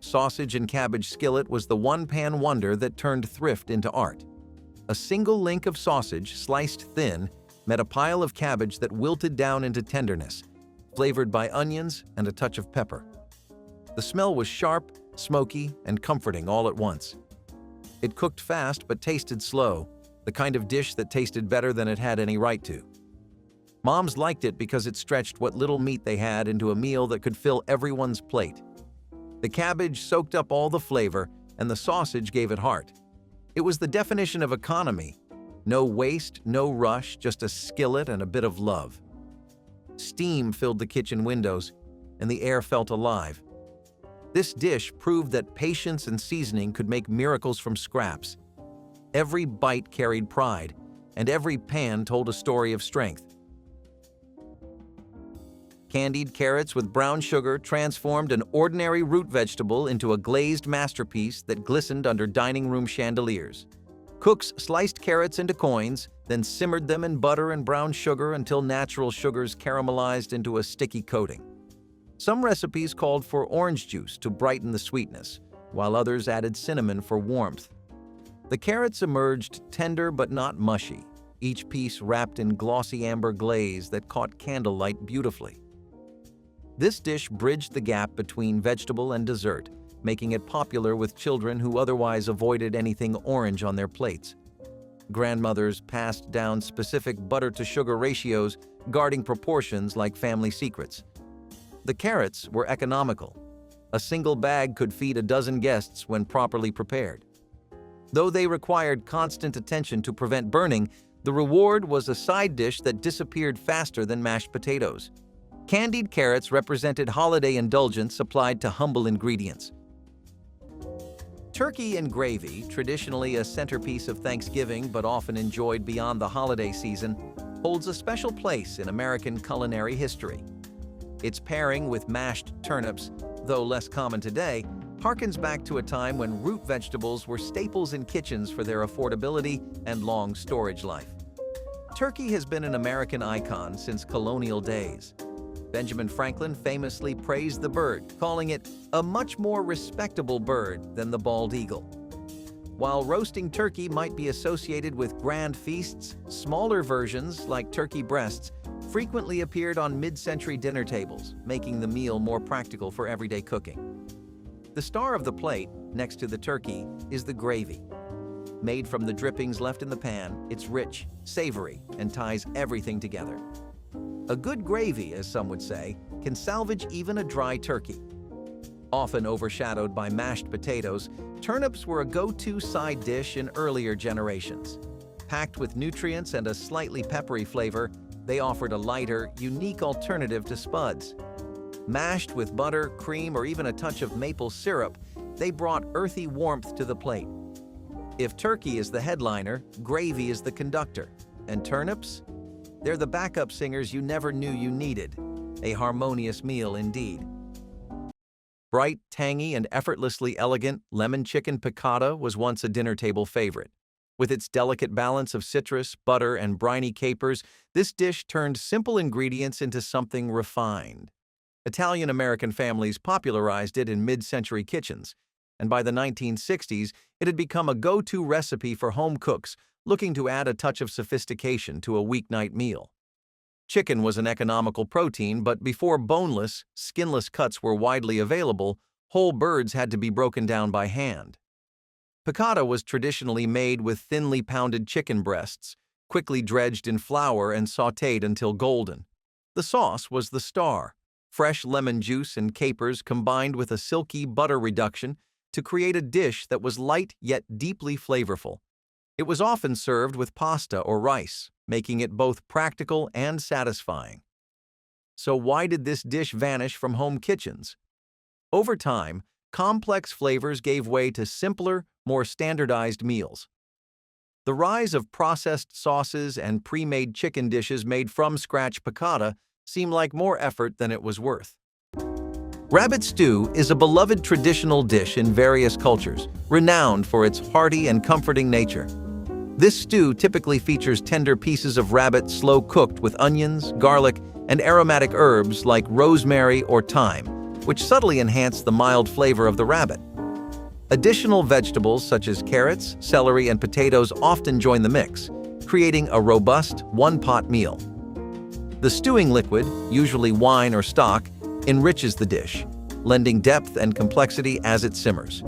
Sausage and cabbage skillet was the one-pan wonder that turned thrift into art. A single link of sausage, sliced thin, met a pile of cabbage that wilted down into tenderness, flavored by onions and a touch of pepper. The smell was sharp, smoky, and comforting all at once. It cooked fast but tasted slow, the kind of dish that tasted better than it had any right to. Moms liked it because it stretched what little meat they had into a meal that could fill everyone's plate. The cabbage soaked up all the flavor, and the sausage gave it heart. It was the definition of economy. No waste, no rush, just a skillet and a bit of love. Steam filled the kitchen windows, and the air felt alive. This dish proved that patience and seasoning could make miracles from scraps. Every bite carried pride, and every pan told a story of strength. Candied carrots with brown sugar transformed an ordinary root vegetable into a glazed masterpiece that glistened under dining room chandeliers. Cooks sliced carrots into coins, then simmered them in butter and brown sugar until natural sugars caramelized into a sticky coating. Some recipes called for orange juice to brighten the sweetness, while others added cinnamon for warmth. The carrots emerged tender but not mushy, each piece wrapped in glossy amber glaze that caught candlelight beautifully. This dish bridged the gap between vegetable and dessert, making it popular with children who otherwise avoided anything orange on their plates. Grandmothers passed down specific butter-to-sugar ratios, guarding proportions like family secrets. The carrots were economical. A single bag could feed a dozen guests when properly prepared. Though they required constant attention to prevent burning, the reward was a side dish that disappeared faster than mashed potatoes. Candied carrots represented holiday indulgence applied to humble ingredients. Turkey and gravy, traditionally a centerpiece of Thanksgiving but often enjoyed beyond the holiday season, holds a special place in American culinary history. Its pairing with mashed turnips, though less common today, harkens back to a time when root vegetables were staples in kitchens for their affordability and long storage life. Turkey has been an American icon since colonial days. Benjamin Franklin famously praised the bird, calling it a much more respectable bird than the bald eagle. While roasting turkey might be associated with grand feasts, smaller versions, like turkey breasts, frequently appeared on mid-century dinner tables, making the meal more practical for everyday cooking. The star of the plate, next to the turkey, is the gravy. Made from the drippings left in the pan, it's rich, savory, and ties everything together. A good gravy, as some would say, can salvage even a dry turkey. Often overshadowed by mashed potatoes, turnips were a go-to side dish in earlier generations. Packed with nutrients and a slightly peppery flavor, they offered a lighter, unique alternative to spuds. Mashed with butter, cream, or even a touch of maple syrup, they brought earthy warmth to the plate. If turkey is the headliner, gravy is the conductor. And turnips? They're the backup singers you never knew you needed. A harmonious meal indeed. Bright, tangy, and effortlessly elegant, lemon chicken piccata was once a dinner table favorite. With its delicate balance of citrus, butter, and briny capers, this dish turned simple ingredients into something refined. Italian-American families popularized it in mid-century kitchens, and by the 1960s, it had become a go-to recipe for home cooks looking to add a touch of sophistication to a weeknight meal. Chicken was an economical protein, but before boneless, skinless cuts were widely available, whole birds had to be broken down by hand. Piccata was traditionally made with thinly pounded chicken breasts, quickly dredged in flour and sautéed until golden. The sauce was the star, fresh lemon juice and capers combined with a silky butter reduction to create a dish that was light yet deeply flavorful. It was often served with pasta or rice, making it both practical and satisfying. So why did this dish vanish from home kitchens? Over time, complex flavors gave way to simpler, more standardized meals. The rise of processed sauces and pre-made chicken dishes made from scratch piccata seemed like more effort than it was worth. Rabbit stew is a beloved traditional dish in various cultures, renowned for its hearty and comforting nature. This stew typically features tender pieces of rabbit slow-cooked with onions, garlic, and aromatic herbs like rosemary or thyme, which subtly enhance the mild flavor of the rabbit. Additional vegetables such as carrots, celery, and potatoes often join the mix, creating a robust, one-pot meal. The stewing liquid, usually wine or stock, enriches the dish, lending depth and complexity as it simmers.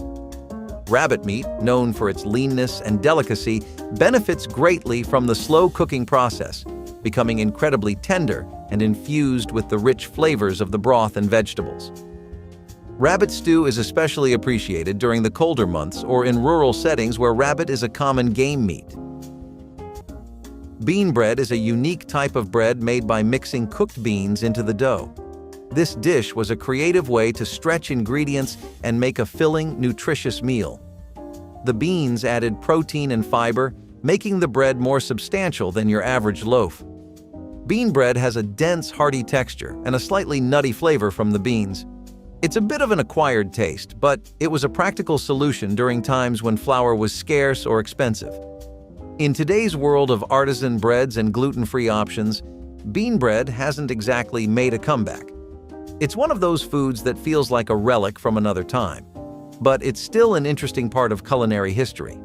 Rabbit meat, known for its leanness and delicacy, benefits greatly from the slow cooking process, becoming incredibly tender and infused with the rich flavors of the broth and vegetables. Rabbit stew is especially appreciated during the colder months or in rural settings where rabbit is a common game meat. Bean bread is a unique type of bread made by mixing cooked beans into the dough. This dish was a creative way to stretch ingredients and make a filling, nutritious meal. The beans added protein and fiber, making the bread more substantial than your average loaf. Bean bread has a dense, hearty texture and a slightly nutty flavor from the beans. It's a bit of an acquired taste, but it was a practical solution during times when flour was scarce or expensive. In today's world of artisan breads and gluten-free options, bean bread hasn't exactly made a comeback. It's one of those foods that feels like a relic from another time, but it's still an interesting part of culinary history.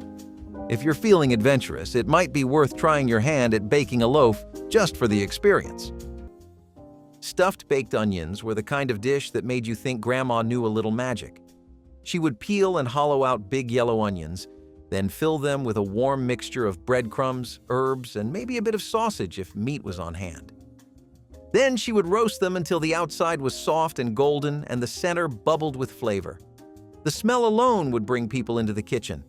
If you're feeling adventurous, it might be worth trying your hand at baking a loaf just for the experience. Stuffed baked onions were the kind of dish that made you think Grandma knew a little magic. She would peel and hollow out big yellow onions, then fill them with a warm mixture of breadcrumbs, herbs, and maybe a bit of sausage if meat was on hand. Then she would roast them until the outside was soft and golden and the center bubbled with flavor. The smell alone would bring people into the kitchen.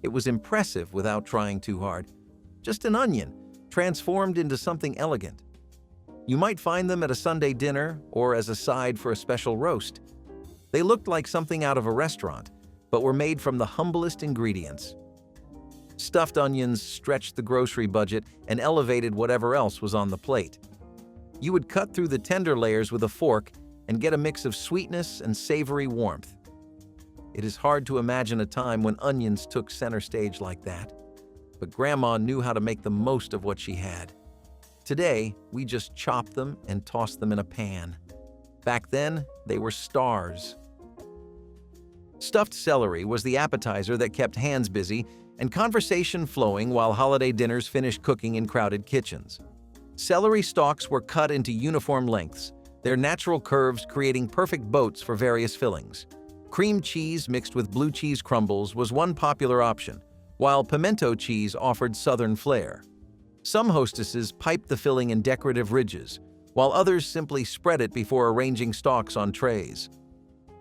It was impressive without trying too hard. Just an onion, transformed into something elegant. You might find them at a Sunday dinner or as a side for a special roast. They looked like something out of a restaurant, but were made from the humblest ingredients. Stuffed onions stretched the grocery budget and elevated whatever else was on the plate. You would cut through the tender layers with a fork and get a mix of sweetness and savory warmth. It is hard to imagine a time when onions took center stage like that, but Grandma knew how to make the most of what she had. Today, we just chop them and toss them in a pan. Back then, they were stars. Stuffed celery was the appetizer that kept hands busy and conversation flowing while holiday dinners finished cooking in crowded kitchens. Celery stalks were cut into uniform lengths, their natural curves creating perfect boats for various fillings. Cream cheese mixed with blue cheese crumbles was one popular option, while pimento cheese offered southern flair. Some hostesses piped the filling in decorative ridges, while others simply spread it before arranging stalks on trays.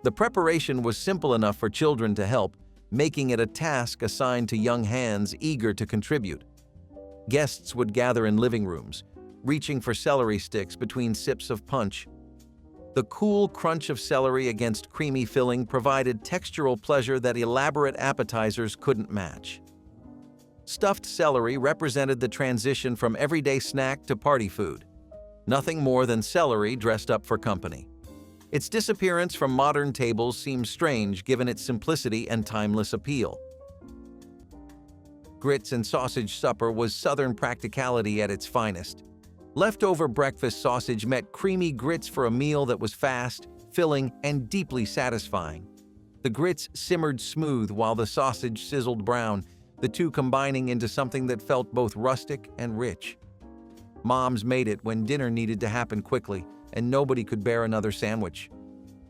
The preparation was simple enough for children to help, making it a task assigned to young hands eager to contribute. Guests would gather in living rooms, reaching for celery sticks between sips of punch. The cool crunch of celery against creamy filling provided textural pleasure that elaborate appetizers couldn't match. Stuffed celery represented the transition from everyday snack to party food. Nothing more than celery dressed up for company. Its disappearance from modern tables seems strange given its simplicity and timeless appeal. Grits and sausage supper was Southern practicality at its finest. Leftover breakfast sausage met creamy grits for a meal that was fast, filling, and deeply satisfying. The grits simmered smooth while the sausage sizzled brown, the two combining into something that felt both rustic and rich. Moms made it when dinner needed to happen quickly, and nobody could bear another sandwich.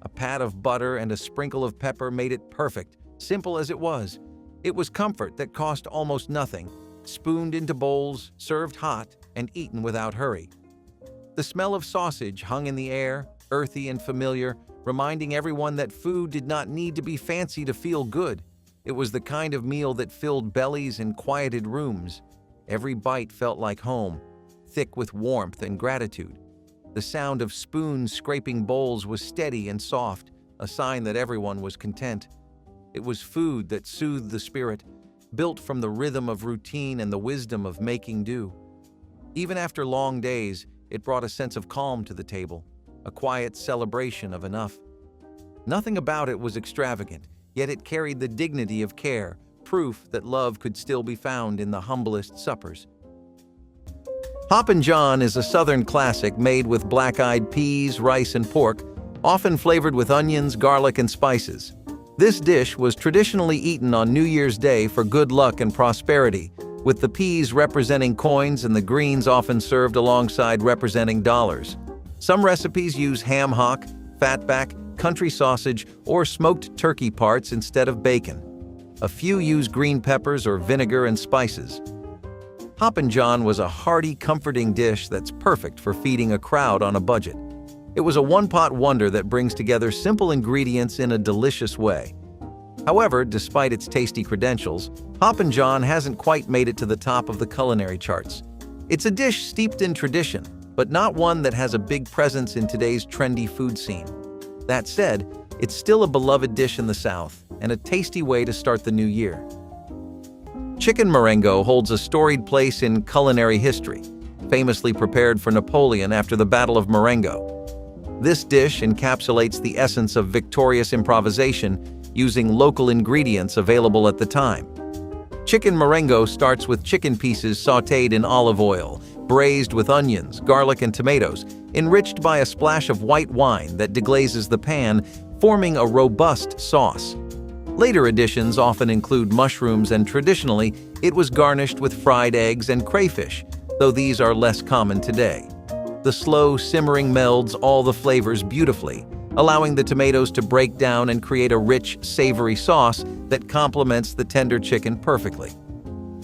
A pat of butter and a sprinkle of pepper made it perfect, simple as it was. It was comfort that cost almost nothing, spooned into bowls, served hot, and eaten without hurry. The smell of sausage hung in the air, earthy and familiar, reminding everyone that food did not need to be fancy to feel good. It was the kind of meal that filled bellies and quieted rooms. Every bite felt like home, thick with warmth and gratitude. The sound of spoons scraping bowls was steady and soft, a sign that everyone was content. It was food that soothed the spirit, built from the rhythm of routine and the wisdom of making do. Even after long days, it brought a sense of calm to the table, a quiet celebration of enough. Nothing about it was extravagant, yet it carried the dignity of care, proof that love could still be found in the humblest suppers. Hoppin' John is a Southern classic made with black-eyed peas, rice, and pork, often flavored with onions, garlic, and spices. This dish was traditionally eaten on New Year's Day for good luck and prosperity, with the peas representing coins and the greens often served alongside representing dollars. Some recipes use ham hock, fatback, country sausage, or smoked turkey parts instead of bacon. A few use green peppers or vinegar and spices. Hoppin' John was a hearty, comforting dish that's perfect for feeding a crowd on a budget. It was a one-pot wonder that brings together simple ingredients in a delicious way. However, despite its tasty credentials, Hoppin' John hasn't quite made it to the top of the culinary charts. It's a dish steeped in tradition, but not one that has a big presence in today's trendy food scene. That said, it's still a beloved dish in the South and a tasty way to start the new year. Chicken Marengo holds a storied place in culinary history, famously prepared for Napoleon after the Battle of Marengo. This dish encapsulates the essence of victorious improvisation using local ingredients available at the time. Chicken Marengo starts with chicken pieces sautéed in olive oil, braised with onions, garlic, and tomatoes, enriched by a splash of white wine that deglazes the pan, forming a robust sauce. Later additions often include mushrooms, and traditionally, it was garnished with fried eggs and crayfish, though these are less common today. The slow simmering melds all the flavors beautifully, allowing the tomatoes to break down and create a rich, savory sauce that complements the tender chicken perfectly.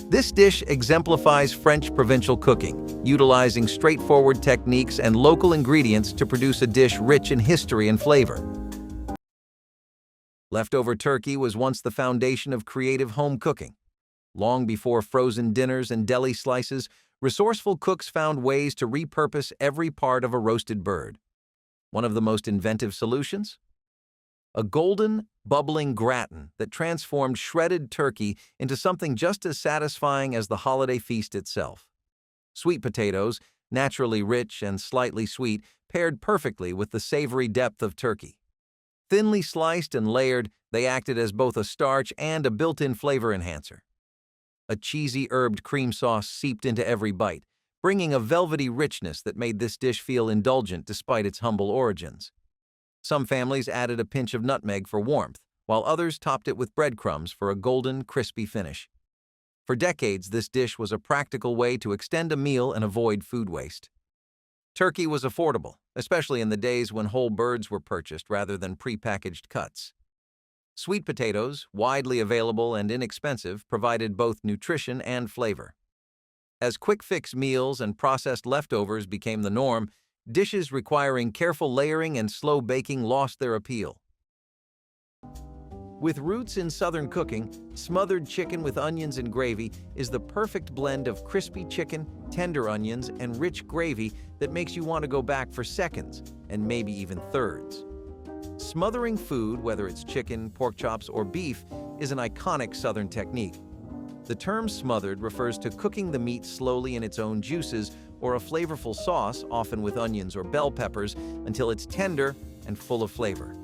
This dish exemplifies French provincial cooking, utilizing straightforward techniques and local ingredients to produce a dish rich in history and flavor. Leftover turkey was once the foundation of creative home cooking. Long before frozen dinners and deli slices, resourceful cooks found ways to repurpose every part of a roasted bird. One of the most inventive solutions? A golden, bubbling gratin that transformed shredded turkey into something just as satisfying as the holiday feast itself. Sweet potatoes, naturally rich and slightly sweet, paired perfectly with the savory depth of turkey. Thinly sliced and layered, they acted as both a starch and a built-in flavor enhancer. A cheesy herbed cream sauce seeped into every bite, bringing a velvety richness that made this dish feel indulgent despite its humble origins. Some families added a pinch of nutmeg for warmth, while others topped it with breadcrumbs for a golden, crispy finish. For decades, this dish was a practical way to extend a meal and avoid food waste. Turkey was affordable, especially in the days when whole birds were purchased rather than prepackaged cuts. Sweet potatoes, widely available and inexpensive, provided both nutrition and flavor. As quick-fix meals and processed leftovers became the norm, dishes requiring careful layering and slow baking lost their appeal. With roots in Southern cooking, smothered chicken with onions and gravy is the perfect blend of crispy chicken, tender onions, and rich gravy that makes you want to go back for seconds, and maybe even thirds. Smothering food, whether it's chicken, pork chops, or beef, is an iconic Southern technique. The term smothered refers to cooking the meat slowly in its own juices or a flavorful sauce, often with onions or bell peppers, until it's tender and full of flavor.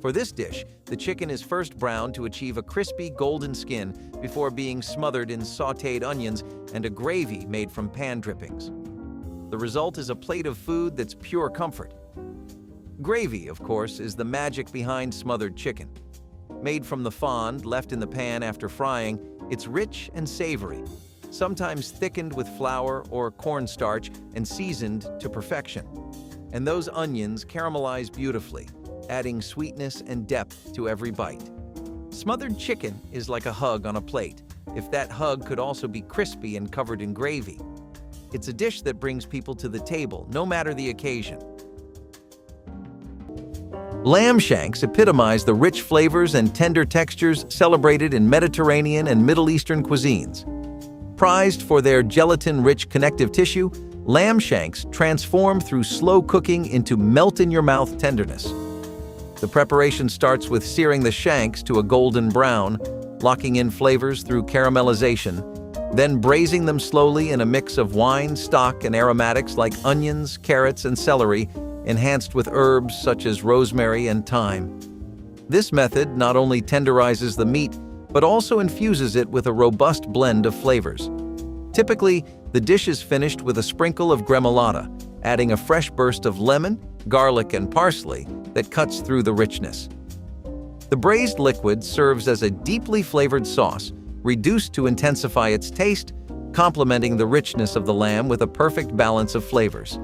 For this dish, the chicken is first browned to achieve a crispy golden skin before being smothered in sautéed onions and a gravy made from pan drippings. The result is a plate of food that's pure comfort. Gravy, of course, is the magic behind smothered chicken. Made from the fond left in the pan after frying, it's rich and savory, sometimes thickened with flour or cornstarch and seasoned to perfection. And those onions caramelize beautifully, adding sweetness and depth to every bite. Smothered chicken is like a hug on a plate, if that hug could also be crispy and covered in gravy. It's a dish that brings people to the table, no matter the occasion. Lamb shanks epitomize the rich flavors and tender textures celebrated in Mediterranean and Middle Eastern cuisines. Prized for their gelatin-rich connective tissue, lamb shanks transform through slow cooking into melt-in-your-mouth tenderness. The preparation starts with searing the shanks to a golden brown, locking in flavors through caramelization, then braising them slowly in a mix of wine, stock, and aromatics like onions, carrots, and celery, enhanced with herbs such as rosemary and thyme. This method not only tenderizes the meat, but also infuses it with a robust blend of flavors. Typically, the dish is finished with a sprinkle of gremolata, adding a fresh burst of lemon, garlic, and parsley that cuts through the richness. The braised liquid serves as a deeply flavored sauce, reduced to intensify its taste, complementing the richness of the lamb with a perfect balance of flavors.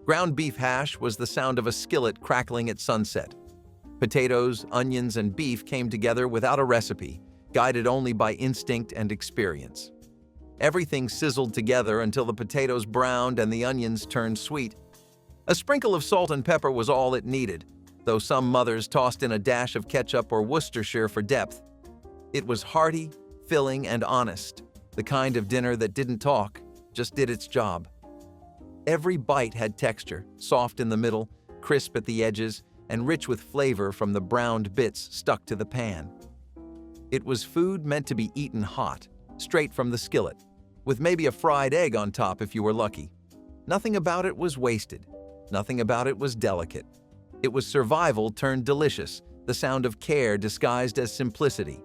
Ground beef hash was the sound of a skillet crackling at sunset. Potatoes, onions, and beef came together without a recipe, guided only by instinct and experience. Everything sizzled together until the potatoes browned and the onions turned sweet. A sprinkle of salt and pepper was all it needed, though some mothers tossed in a dash of ketchup or Worcestershire for depth. It was hearty, filling, and honest, the kind of dinner that didn't talk, just did its job. Every bite had texture, soft in the middle, crisp at the edges, and rich with flavor from the browned bits stuck to the pan. It was food meant to be eaten hot, straight from the skillet, with maybe a fried egg on top if you were lucky. Nothing about it was wasted. Nothing about it was delicate. It was survival turned delicious, the sound of care disguised as simplicity.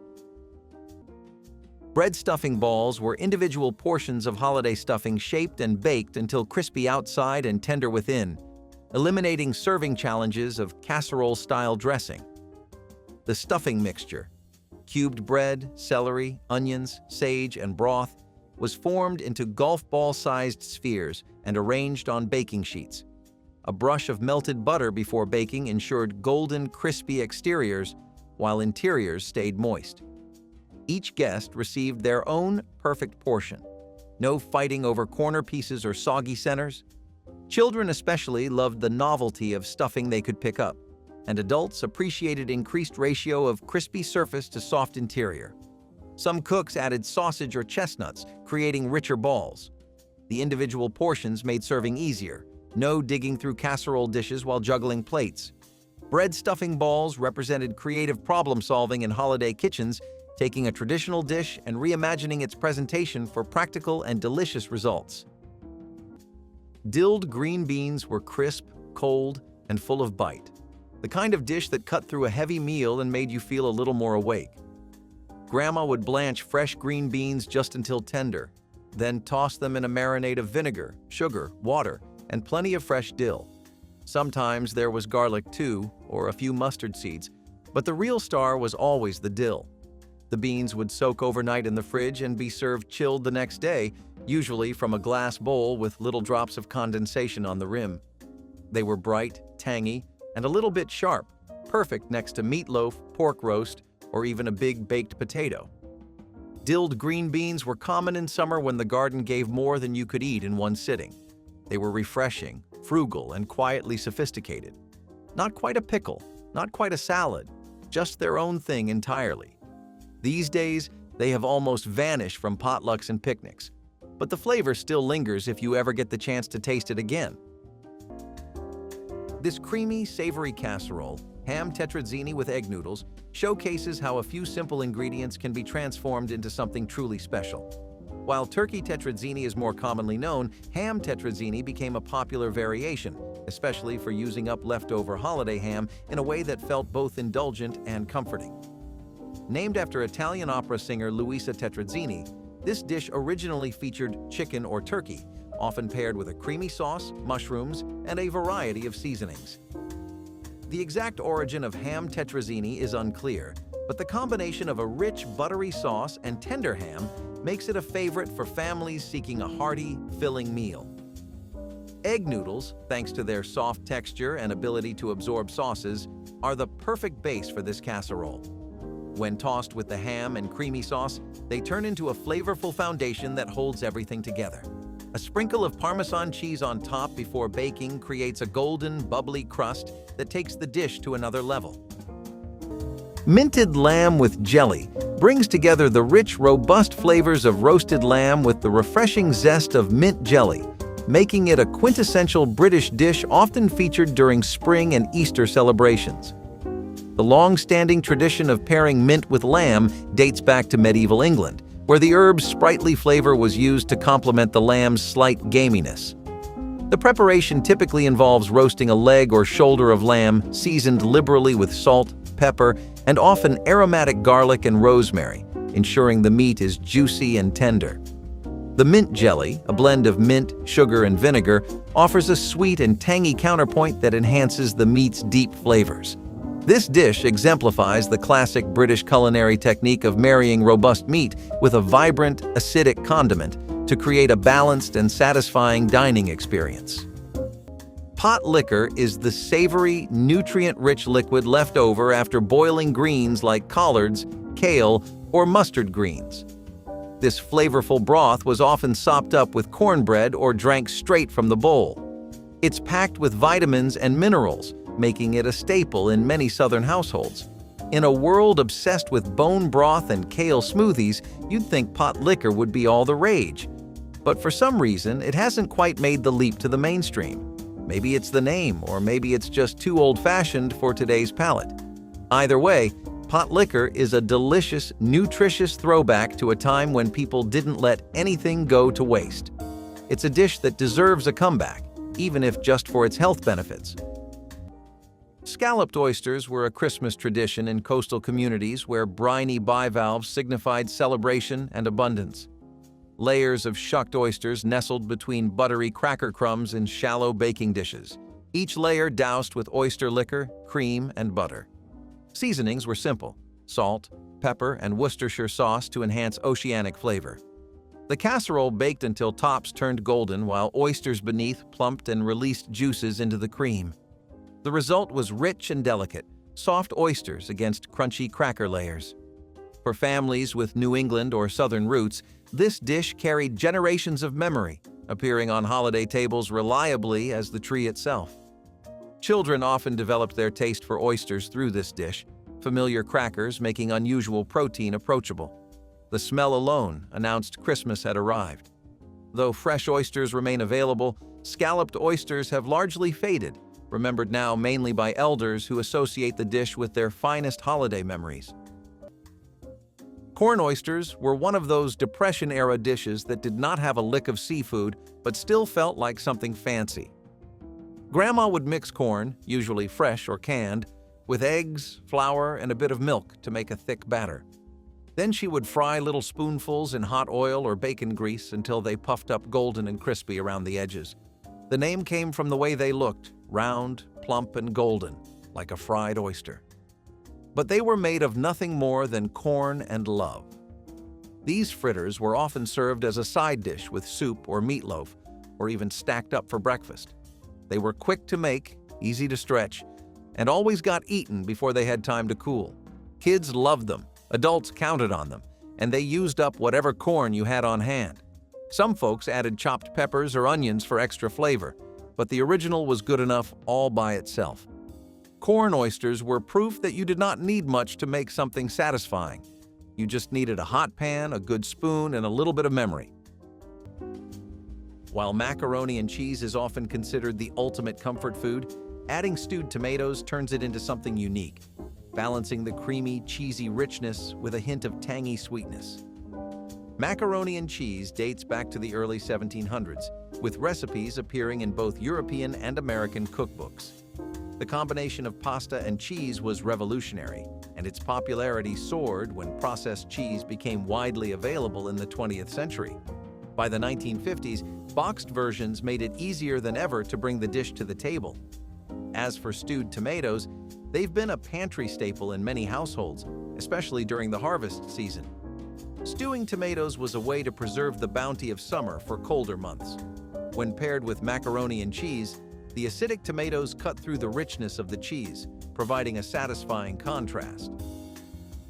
Bread stuffing balls were individual portions of holiday stuffing shaped and baked until crispy outside and tender within, eliminating serving challenges of casserole-style dressing. The stuffing mixture, cubed bread, celery, onions, sage, and broth, was formed into golf ball-sized spheres and arranged on baking sheets. A brush of melted butter before baking ensured golden, crispy exteriors, while interiors stayed moist. Each guest received their own perfect portion. No fighting over corner pieces or soggy centers. Children especially loved the novelty of stuffing they could pick up, and adults appreciated increased ratio of crispy surface to soft interior. Some cooks added sausage or chestnuts, creating richer balls. The individual portions made serving easier. No digging through casserole dishes while juggling plates. Bread stuffing balls represented creative problem-solving in holiday kitchens, taking a traditional dish and reimagining its presentation for practical and delicious results. Dilled green beans were crisp, cold, and full of bite. The kind of dish that cut through a heavy meal and made you feel a little more awake. Grandma would blanch fresh green beans just until tender, then toss them in a marinade of vinegar, sugar, water, and plenty of fresh dill. Sometimes there was garlic too, or a few mustard seeds, But the real star was always the dill. The beans would soak overnight in the fridge and be served chilled the next day, usually from a glass bowl with little drops of condensation on the rim. They were bright, tangy, and a little bit sharp, perfect next to meatloaf, pork roast, or even a big baked potato. Dilled green beans were common in summer when the garden gave more than you could eat in one sitting. They were refreshing, frugal, and quietly sophisticated. Not quite a pickle, not quite a salad, just their own thing entirely. These days, they have almost vanished from potlucks and picnics, but the flavor still lingers if you ever get the chance to taste it again. This creamy, savory casserole, ham tetrazzini with egg noodles, showcases how a few simple ingredients can be transformed into something truly special. While turkey tetrazzini is more commonly known, ham tetrazzini became a popular variation, especially for using up leftover holiday ham in a way that felt both indulgent and comforting. Named after Italian opera singer Luisa Tetrazzini, this dish originally featured chicken or turkey, often paired with a creamy sauce, mushrooms, and a variety of seasonings. The exact origin of ham tetrazzini is unclear, but the combination of a rich, buttery sauce and tender ham makes it a favorite for families seeking a hearty, filling meal. Egg noodles, thanks to their soft texture and ability to absorb sauces, are the perfect base for this casserole. When tossed with the ham and creamy sauce, they turn into a flavorful foundation that holds everything together. A sprinkle of Parmesan cheese on top before baking creates a golden, bubbly crust that takes the dish to another level. Minted lamb with jelly brings together the rich, robust flavors of roasted lamb with the refreshing zest of mint jelly, making it a quintessential British dish often featured during spring and Easter celebrations. The long-standing tradition of pairing mint with lamb dates back to medieval England, where the herb's sprightly flavor was used to complement the lamb's slight gaminess. The preparation typically involves roasting a leg or shoulder of lamb, seasoned liberally with salt, pepper, and often aromatic garlic and rosemary, ensuring the meat is juicy and tender. The mint jelly, a blend of mint, sugar, and vinegar, offers a sweet and tangy counterpoint that enhances the meat's deep flavors. This dish exemplifies the classic British culinary technique of marrying robust meat with a vibrant, acidic condiment to create a balanced and satisfying dining experience. Pot liquor is the savory, nutrient-rich liquid left over after boiling greens like collards, kale, or mustard greens. This flavorful broth was often sopped up with cornbread or drank straight from the bowl. It's packed with vitamins and minerals, making it a staple in many Southern households. In a world obsessed with bone broth and kale smoothies, you'd think pot liquor would be all the rage. But for some reason, it hasn't quite made the leap to the mainstream. Maybe it's the name, or maybe it's just too old-fashioned for today's palate. Either way, pot liquor is a delicious, nutritious throwback to a time when people didn't let anything go to waste. It's a dish that deserves a comeback, even if just for its health benefits. Scalloped oysters were a Christmas tradition in coastal communities where briny bivalves signified celebration and abundance. Layers of shucked oysters nestled between buttery cracker crumbs in shallow baking dishes, each layer doused with oyster liquor, cream, and butter. Seasonings were simple: salt, pepper, and Worcestershire sauce to enhance oceanic flavor. The casserole baked until tops turned golden while oysters beneath plumped and released juices into the cream. The result was rich and delicate, soft oysters against crunchy cracker layers. For families with New England or Southern roots, this dish carried generations of memory, appearing on holiday tables reliably as the tree itself. Children often developed their taste for oysters through this dish, familiar crackers making unusual protein approachable. The smell alone announced Christmas had arrived. Though fresh oysters remain available, scalloped oysters have largely faded, remembered now mainly by elders who associate the dish with their finest holiday memories. Corn oysters were one of those Depression-era dishes that did not have a lick of seafood but still felt like something fancy. Grandma would mix corn, usually fresh or canned, with eggs, flour, and a bit of milk to make a thick batter. Then she would fry little spoonfuls in hot oil or bacon grease until they puffed up golden and crispy around the edges. The name came from the way they looked, round, plump, and golden, like a fried oyster. but they were made of nothing more than corn and love. These fritters were often served as a side dish with soup or meatloaf, or even stacked up for breakfast. They were quick to make, easy to stretch, and always got eaten before they had time to cool. Kids loved them, adults counted on them, and they used up whatever corn you had on hand. Some folks added chopped peppers or onions for extra flavor, but the original was good enough all by itself. Corn oysters were proof that you did not need much to make something satisfying. You just needed a hot pan, a good spoon, and a little bit of memory. While macaroni and cheese is often considered the ultimate comfort food, adding stewed tomatoes turns it into something unique, balancing the creamy, cheesy richness with a hint of tangy sweetness. Macaroni and cheese dates back to the early 1700s, with recipes appearing in both European and American cookbooks. The combination of pasta and cheese was revolutionary, and its popularity soared when processed cheese became widely available in the 20th century. By the 1950s, boxed versions made it easier than ever to bring the dish to the table. As for stewed tomatoes, they've been a pantry staple in many households, especially during the harvest season. Stewing tomatoes was a way to preserve the bounty of summer for colder months. When paired with macaroni and cheese, the acidic tomatoes cut through the richness of the cheese, providing a satisfying contrast.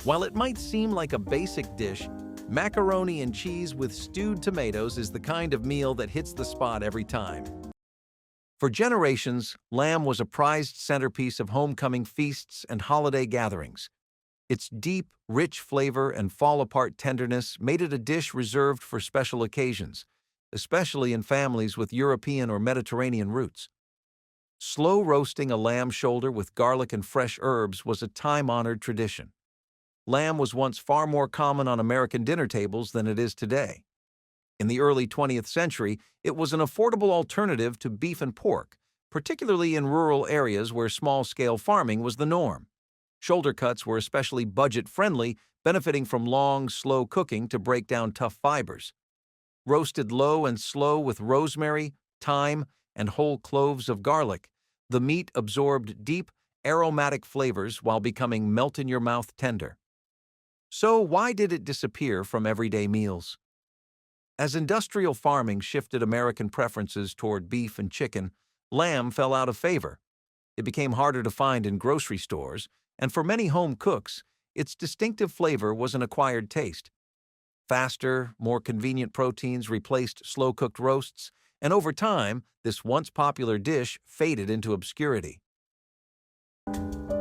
While it might seem like a basic dish, macaroni and cheese with stewed tomatoes is the kind of meal that hits the spot every time. For generations, lamb was a prized centerpiece of homecoming feasts and holiday gatherings. Its deep, rich flavor and fall-apart tenderness made it a dish reserved for special occasions, especially in families with European or Mediterranean roots. Slow roasting a lamb shoulder with garlic and fresh herbs was a time-honored tradition. Lamb was once far more common on American dinner tables than it is today. In the early 20th century, it was an affordable alternative to beef and pork, particularly in rural areas where small-scale farming was the norm. Shoulder cuts were especially budget-friendly, benefiting from long, slow cooking to break down tough fibers. Roasted low and slow with rosemary, thyme, and whole cloves of garlic, the meat absorbed deep, aromatic flavors while becoming melt-in-your-mouth tender. So why did it disappear from everyday meals? As industrial farming shifted American preferences toward beef and chicken, lamb fell out of favor. It became harder to find in grocery stores, and for many home cooks, its distinctive flavor was an acquired taste. Faster, more convenient proteins replaced slow-cooked roasts, and over time, this once popular dish faded into obscurity.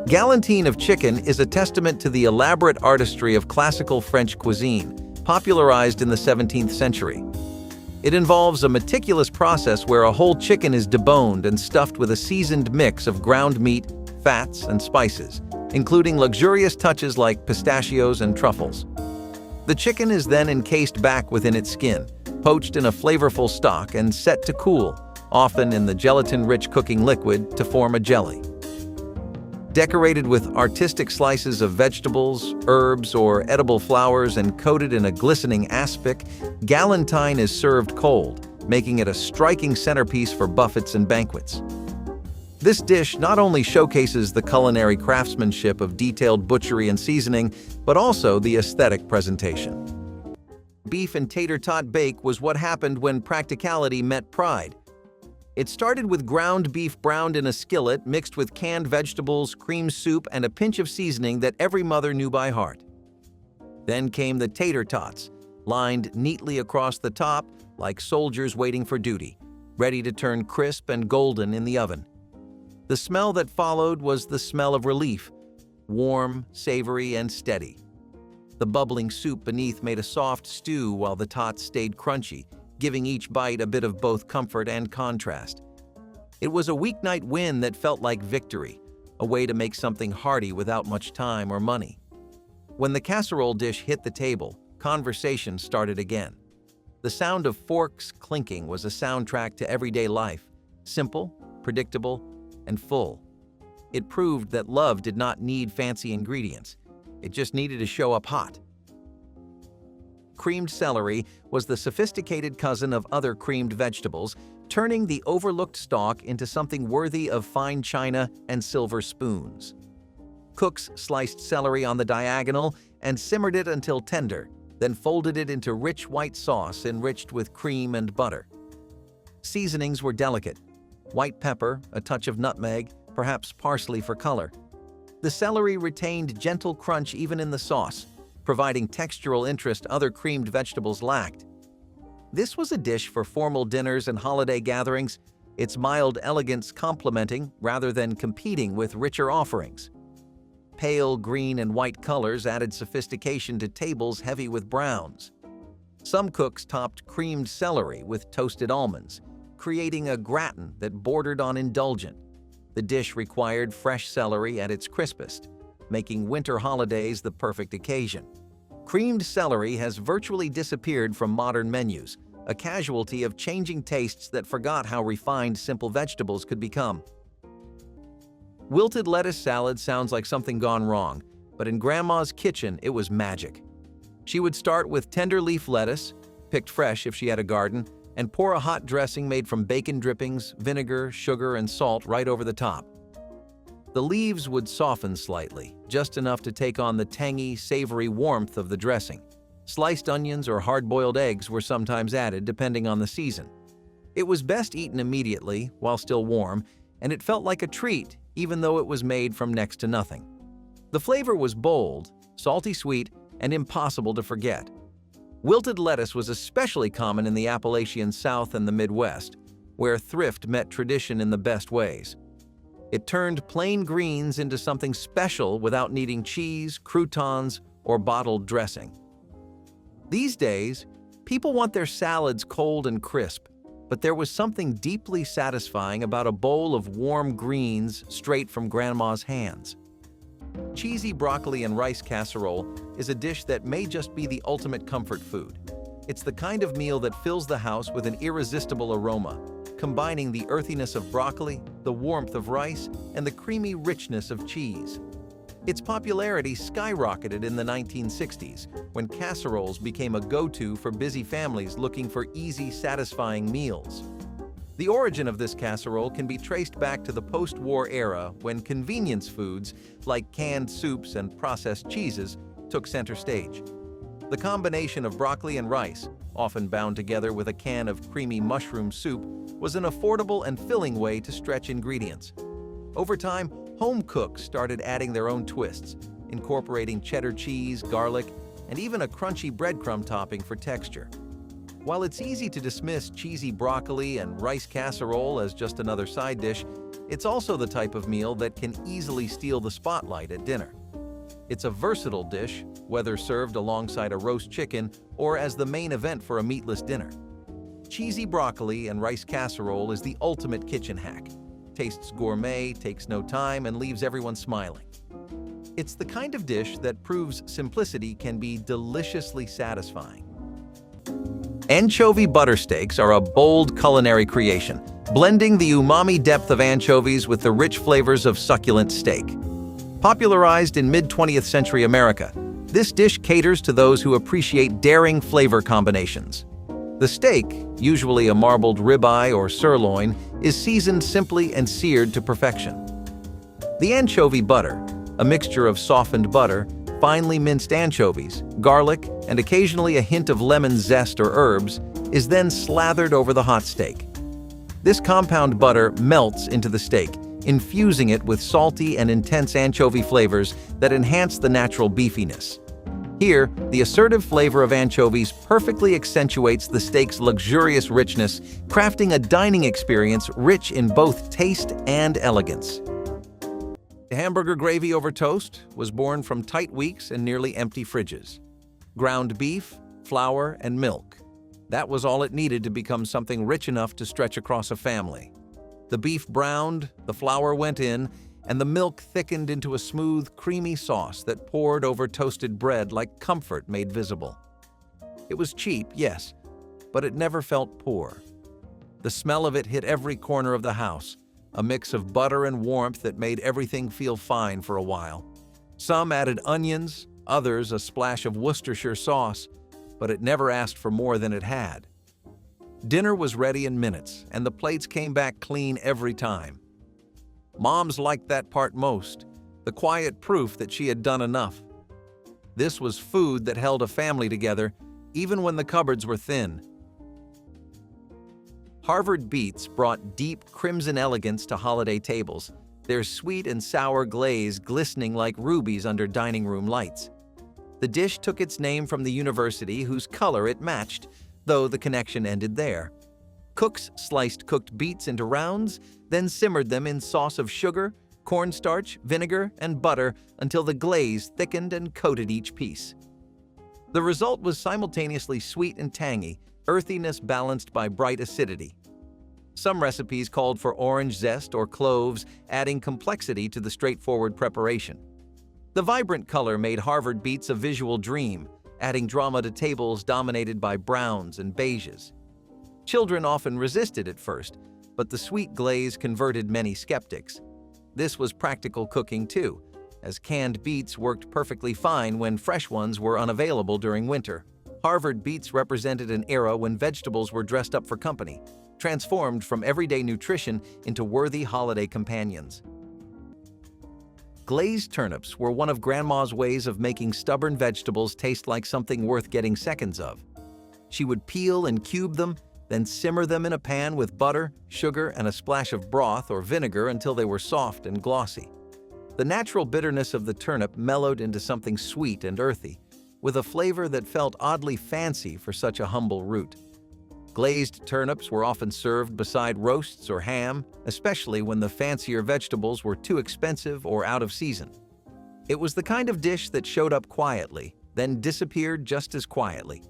Galantine of chicken is a testament to the elaborate artistry of classical French cuisine, popularized in the 17th century. It involves a meticulous process where a whole chicken is deboned and stuffed with a seasoned mix of ground meat, fats, and spices, including luxurious touches like pistachios and truffles. The chicken is then encased back within its skin, poached in a flavorful stock and set to cool, often in the gelatin-rich cooking liquid, to form a jelly. Decorated with artistic slices of vegetables, herbs, or edible flowers and coated in a glistening aspic, galantine is served cold, making it a striking centerpiece for buffets and banquets. This dish not only showcases the culinary craftsmanship of detailed butchery and seasoning, but also the aesthetic presentation. Beef and tater tot bake was what happened when practicality met pride. It started with ground beef browned in a skillet mixed with canned vegetables, cream soup, and a pinch of seasoning that every mother knew by heart. Then came the tater tots, lined neatly across the top like soldiers waiting for duty, ready to turn crisp and golden in the oven. The smell that followed was the smell of relief, warm, savory, and steady. The bubbling soup beneath made a soft stew while the tots stayed crunchy, giving each bite a bit of both comfort and contrast. It was a weeknight win that felt like victory, a way to make something hearty without much time or money. When the casserole dish hit the table, conversation started again. The sound of forks clinking was a soundtrack to everyday life, simple, predictable, and full. It proved that love did not need fancy ingredients. It just needed to show up hot. Creamed celery was the sophisticated cousin of other creamed vegetables, turning the overlooked stalk into something worthy of fine china and silver spoons. Cooks sliced celery on the diagonal and simmered it until tender, then folded it into rich white sauce enriched with cream and butter. Seasonings were delicate: white pepper, a touch of nutmeg, perhaps parsley for color. The celery retained gentle crunch even in the sauce, providing textural interest other creamed vegetables lacked. This was a dish for formal dinners and holiday gatherings, its mild elegance complementing rather than competing with richer offerings. Pale green and white colors added sophistication to tables heavy with browns. Some cooks topped creamed celery with toasted almonds, creating a gratin that bordered on indulgent. The dish required fresh celery at its crispest, making winter holidays the perfect occasion. Creamed celery has virtually disappeared from modern menus, a casualty of changing tastes that forgot how refined simple vegetables could become. Wilted lettuce salad sounds like something gone wrong, but in Grandma's kitchen it was magic. She would start with tender leaf lettuce, picked fresh if she had a garden, and pour a hot dressing made from bacon drippings, vinegar, sugar, and salt right over the top. The leaves would soften slightly, just enough to take on the tangy, savory warmth of the dressing. Sliced onions or hard-boiled eggs were sometimes added depending on the season. It was best eaten immediately, while still warm, and it felt like a treat even though it was made from next to nothing. The flavor was bold, salty sweet, and impossible to forget. Wilted lettuce was especially common in the Appalachian South and the Midwest, where thrift met tradition in the best ways. It turned plain greens into something special without needing cheese, croutons, or bottled dressing. These days, people want their salads cold and crisp, but there was something deeply satisfying about a bowl of warm greens straight from Grandma's hands. Cheesy broccoli and rice casserole is a dish that may just be the ultimate comfort food. It's the kind of meal that fills the house with an irresistible aroma, combining the earthiness of broccoli, the warmth of rice, and the creamy richness of cheese. Its popularity skyrocketed in the 1960s, when casseroles became a go-to for busy families looking for easy, satisfying meals. The origin of this casserole can be traced back to the post-war era when convenience foods like canned soups and processed cheeses took center stage. The combination of broccoli and rice, often bound together with a can of creamy mushroom soup, was an affordable and filling way to stretch ingredients. Over time, home cooks started adding their own twists, incorporating cheddar cheese, garlic, and even a crunchy breadcrumb topping for texture. While it's easy to dismiss cheesy broccoli and rice casserole as just another side dish, it's also the type of meal that can easily steal the spotlight at dinner. It's a versatile dish, whether served alongside a roast chicken or as the main event for a meatless dinner. Cheesy broccoli and rice casserole is the ultimate kitchen hack. Tastes gourmet, takes no time, and leaves everyone smiling. It's the kind of dish that proves simplicity can be deliciously satisfying. Anchovy butter steaks are a bold culinary creation, blending the umami depth of anchovies with the rich flavors of succulent steak. Popularized in mid-20th century America, this dish caters to those who appreciate daring flavor combinations. The steak, usually a marbled ribeye or sirloin, is seasoned simply and seared to perfection. The anchovy butter, a mixture of softened butter, finely minced anchovies, garlic, and occasionally a hint of lemon zest or herbs, is then slathered over the hot steak. This compound butter melts into the steak, infusing it with salty and intense anchovy flavors that enhance the natural beefiness. Here, the assertive flavor of anchovies perfectly accentuates the steak's luxurious richness, crafting a dining experience rich in both taste and elegance. Hamburger gravy over toast was born from tight weeks and nearly empty fridges. Ground beef, flour, and milk. That was all it needed to become something rich enough to stretch across a family. The beef browned, the flour went in, and the milk thickened into a smooth, creamy sauce that poured over toasted bread like comfort made visible. It was cheap, yes, but it never felt poor. The smell of it hit every corner of the house, a mix of butter and warmth that made everything feel fine for a while. Some added onions, others a splash of Worcestershire sauce, but it never asked for more than it had. Dinner was ready in minutes, and the plates came back clean every time. Moms liked that part most. the quiet proof that she had done enough. This was food that held a family together, even when the cupboards were thin. Harvard Beets brought deep crimson elegance to holiday tables, their sweet and sour glaze glistening like rubies under dining room lights. The dish took its name from the university whose color it matched, though the connection ended there. Cooks sliced cooked beets into rounds, then simmered them in sauce of sugar, cornstarch, vinegar, and butter until the glaze thickened and coated each piece. The result was simultaneously sweet and tangy, earthiness balanced by bright acidity. Some recipes called for orange zest or cloves, adding complexity to the straightforward preparation. The vibrant color made Harvard Beets a visual dream, adding drama to tables dominated by browns and beiges. Children often resisted at first, but the sweet glaze converted many skeptics. This was practical cooking too, as canned beets worked perfectly fine when fresh ones were unavailable during winter. Harvard Beets represented an era when vegetables were dressed up for company, transformed from everyday nutrition into worthy holiday companions. Glazed turnips were one of Grandma's ways of making stubborn vegetables taste like something worth getting seconds of. She would peel and cube them, then simmer them in a pan with butter, sugar, and a splash of broth or vinegar until they were soft and glossy. The natural bitterness of the turnip mellowed into something sweet and earthy, with a flavor that felt oddly fancy for such a humble root. Glazed turnips were often served beside roasts or ham, especially when the fancier vegetables were too expensive or out of season. It was the kind of dish that showed up quietly, then disappeared just as quietly.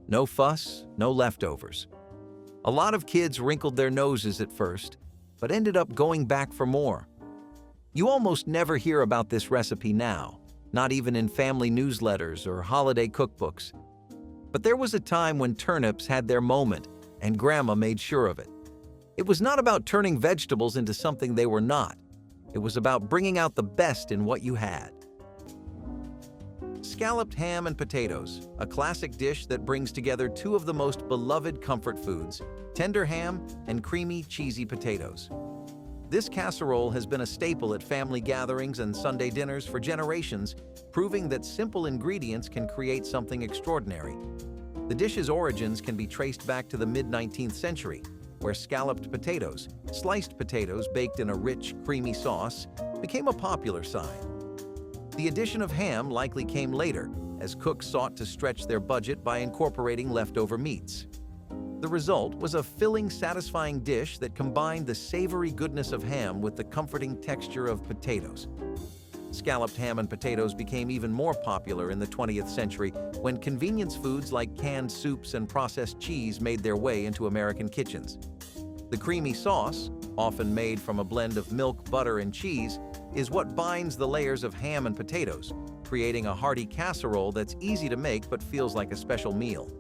No fuss, no leftovers. A lot of kids wrinkled their noses at first, but ended up going back for more. You almost never hear about this recipe now, not even in family newsletters or holiday cookbooks. But there was a time when turnips had their moment, and Grandma made sure of it. It was not about turning vegetables into something they were not. It was about bringing out the best in what you had. Scalloped ham and potatoes, a classic dish that brings together two of the most beloved comfort foods, tender ham and creamy, cheesy potatoes. This casserole has been a staple at family gatherings and Sunday dinners for generations, proving that simple ingredients can create something extraordinary. The dish's origins can be traced back to the mid-19th century, where scalloped potatoes, sliced potatoes baked in a rich, creamy sauce, became a popular sign. The addition of ham likely came later, as cooks sought to stretch their budget by incorporating leftover meats. The result was a filling, satisfying dish that combined the savory goodness of ham with the comforting texture of potatoes. Scalloped ham and potatoes became even more popular in the 20th century when convenience foods like canned soups and processed cheese made their way into American kitchens. The creamy sauce, often made from a blend of milk, butter, and cheese, is what binds the layers of ham and potatoes, creating a hearty casserole that's easy to make but feels like a special meal.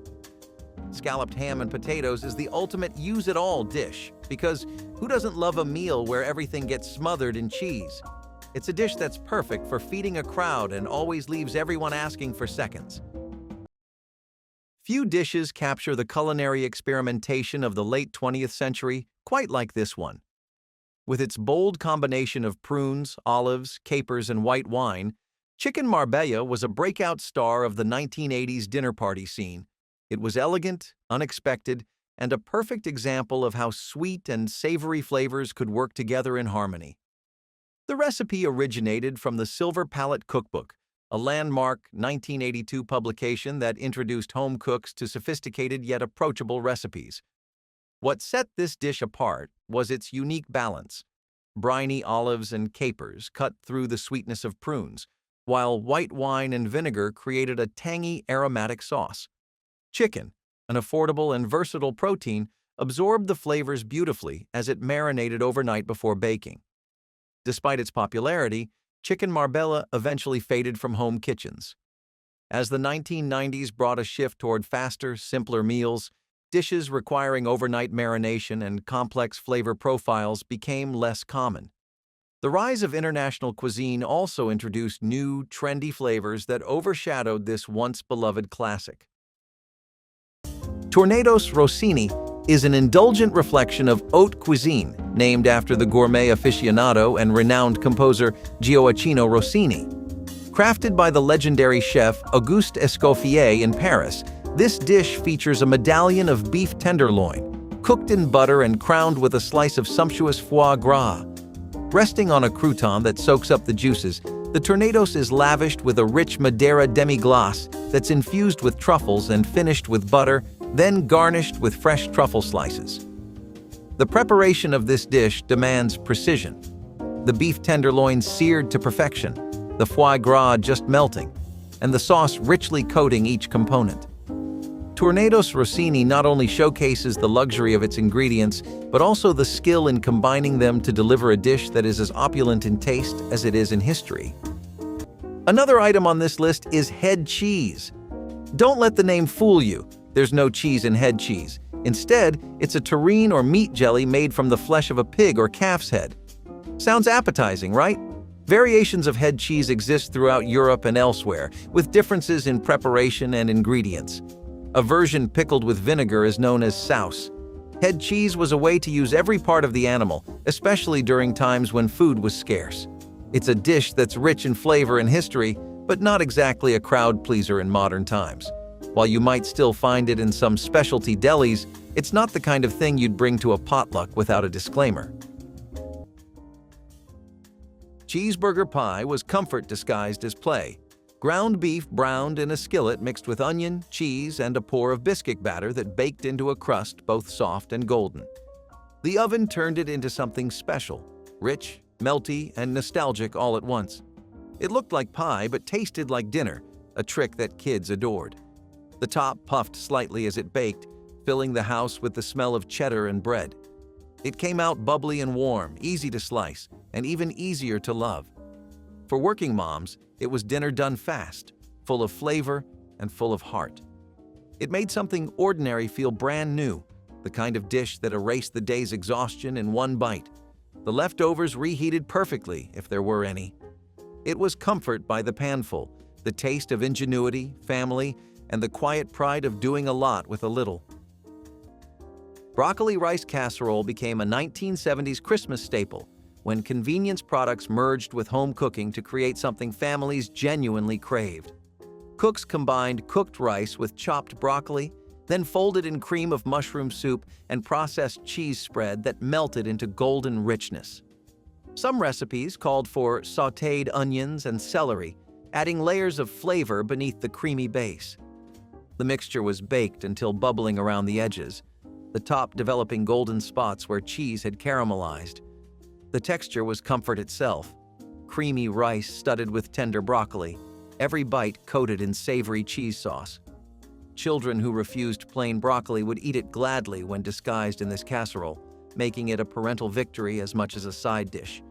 Scalloped ham and potatoes is the ultimate use-it-all dish, because who doesn't love a meal where everything gets smothered in cheese? It's a dish that's perfect for feeding a crowd and always leaves everyone asking for seconds. Few dishes capture the culinary experimentation of the late 20th century quite like this one. With its bold combination of prunes, olives, capers, and white wine, chicken marbella was a breakout star of the 1980s dinner party scene. It was elegant, unexpected, and a perfect example of how sweet and savory flavors could work together in harmony. The recipe originated from the Silver Palette Cookbook, a landmark 1982 publication that introduced home cooks to sophisticated yet approachable recipes. What set this dish apart was its unique balance. Briny olives and capers cut through the sweetness of prunes, while white wine and vinegar created a tangy, aromatic sauce. Chicken, an affordable and versatile protein, absorbed the flavors beautifully as it marinated overnight before baking. Despite its popularity, chicken marbella eventually faded from home kitchens. As the 1990s brought a shift toward faster, simpler meals, dishes requiring overnight marination and complex flavor profiles became less common. The rise of international cuisine also introduced new, trendy flavors that overshadowed this once beloved classic. Tornados Rossini is an indulgent reflection of haute cuisine, named after the gourmet aficionado and renowned composer Gioacchino Rossini. Crafted by the legendary chef Auguste Escoffier in Paris, this dish features a medallion of beef tenderloin, cooked in butter and crowned with a slice of sumptuous foie gras. Resting on a crouton that soaks up the juices, the tornados is lavished with a rich Madeira demi-glace that's infused with truffles and finished with butter, then garnished with fresh truffle slices. The preparation of this dish demands precision. The beef tenderloin seared to perfection, the foie gras just melting, and the sauce richly coating each component. Tornados Rossini not only showcases the luxury of its ingredients, but also the skill in combining them to deliver a dish that is as opulent in taste as it is in history. Another item on this list is head cheese. Don't let the name fool you. There's no cheese in head cheese. Instead, it's a terrine or meat jelly made from the flesh of a pig or calf's head. Sounds appetizing, right? Variations of head cheese exist throughout Europe and elsewhere, with differences in preparation and ingredients. A version pickled with vinegar is known as sauce. Head cheese was a way to use every part of the animal, especially during times when food was scarce. It's a dish that's rich in flavor and history, but not exactly a crowd pleaser in modern times. While you might still find it in some specialty delis, it's not the kind of thing you'd bring to a potluck without a disclaimer. Cheeseburger pie was comfort disguised as play. Ground beef browned in a skillet mixed with onion, cheese, and a pour of biscuit batter that baked into a crust both soft and golden. The oven turned it into something special, rich, melty, and nostalgic all at once. It looked like pie but tasted like dinner, a trick that kids adored. The top puffed slightly as it baked, filling the house with the smell of cheddar and bread. It came out bubbly and warm, easy to slice, and even easier to love. For working moms, it was dinner done fast, full of flavor and full of heart. It made something ordinary feel brand new, the kind of dish that erased the day's exhaustion in one bite. The leftovers reheated perfectly, if there were any. It was comfort by the panful, the taste of ingenuity, family, and the quiet pride of doing a lot with a little. Broccoli rice casserole became a 1970s Christmas staple, when convenience products merged with home cooking to create something families genuinely craved. Cooks combined cooked rice with chopped broccoli, then folded in cream of mushroom soup and processed cheese spread that melted into golden richness. Some recipes called for sautéed onions and celery, adding layers of flavor beneath the creamy base. The mixture was baked until bubbling around the edges, the top developing golden spots where cheese had caramelized. The texture was comfort itself, creamy rice studded with tender broccoli, every bite coated in savory cheese sauce. Children who refused plain broccoli would eat it gladly when disguised in this casserole, making it a parental victory as much as a side dish.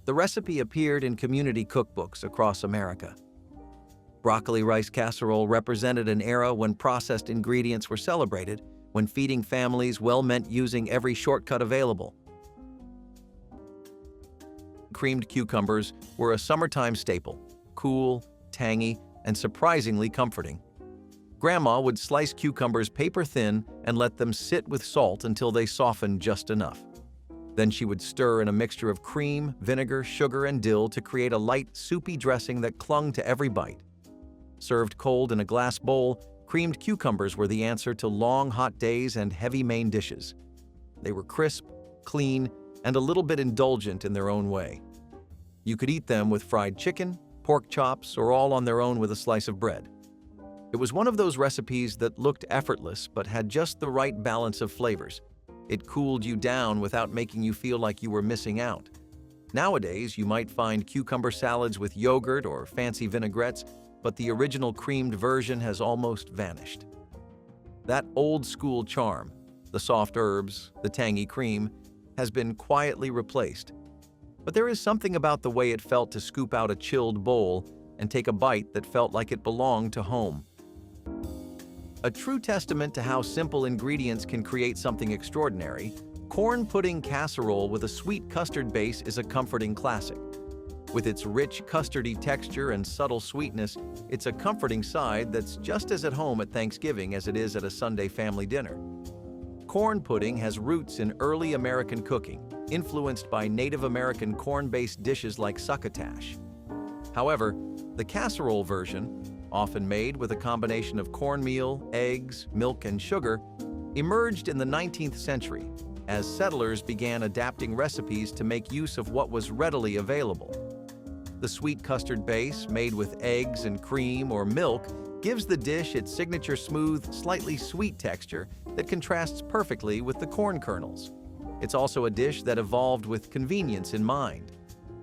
The recipe appeared in community cookbooks across America. Broccoli rice casserole represented an era when processed ingredients were celebrated, when feeding families well meant using every shortcut available. Creamed cucumbers were a summertime staple, cool, tangy, and surprisingly comforting. Grandma would slice cucumbers paper thin and let them sit with salt until they softened just enough. Then she would stir in a mixture of cream, vinegar, sugar, and dill to create a light, soupy dressing that clung to every bite. Served cold in a glass bowl, creamed cucumbers were the answer to long, hot days and heavy main dishes. They were crisp, clean, and a little bit indulgent in their own way. You could eat them with fried chicken, pork chops, or all on their own with a slice of bread. It was one of those recipes that looked effortless but had just the right balance of flavors. It cooled you down without making you feel like you were missing out. Nowadays, you might find cucumber salads with yogurt or fancy vinaigrettes, but the original creamed version has almost vanished. That old-school charm, the soft herbs, the tangy cream, has been quietly replaced. But there is something about the way it felt to scoop out a chilled bowl and take a bite that felt like it belonged to home. A true testament to how simple ingredients can create something extraordinary, corn pudding casserole with a sweet custard base is a comforting classic. With its rich custardy texture and subtle sweetness, it's a comforting side that's just as at home at Thanksgiving as it is at a Sunday family dinner. Corn pudding has roots in early American cooking, influenced by Native American corn-based dishes like succotash. However, the casserole version, often made with a combination of cornmeal, eggs, milk, and sugar, emerged in the 19th century as settlers began adapting recipes to make use of what was readily available. The sweet custard base, made with eggs and cream or milk, gives the dish its signature smooth, slightly sweet texture that contrasts perfectly with the corn kernels. It's also a dish that evolved with convenience in mind.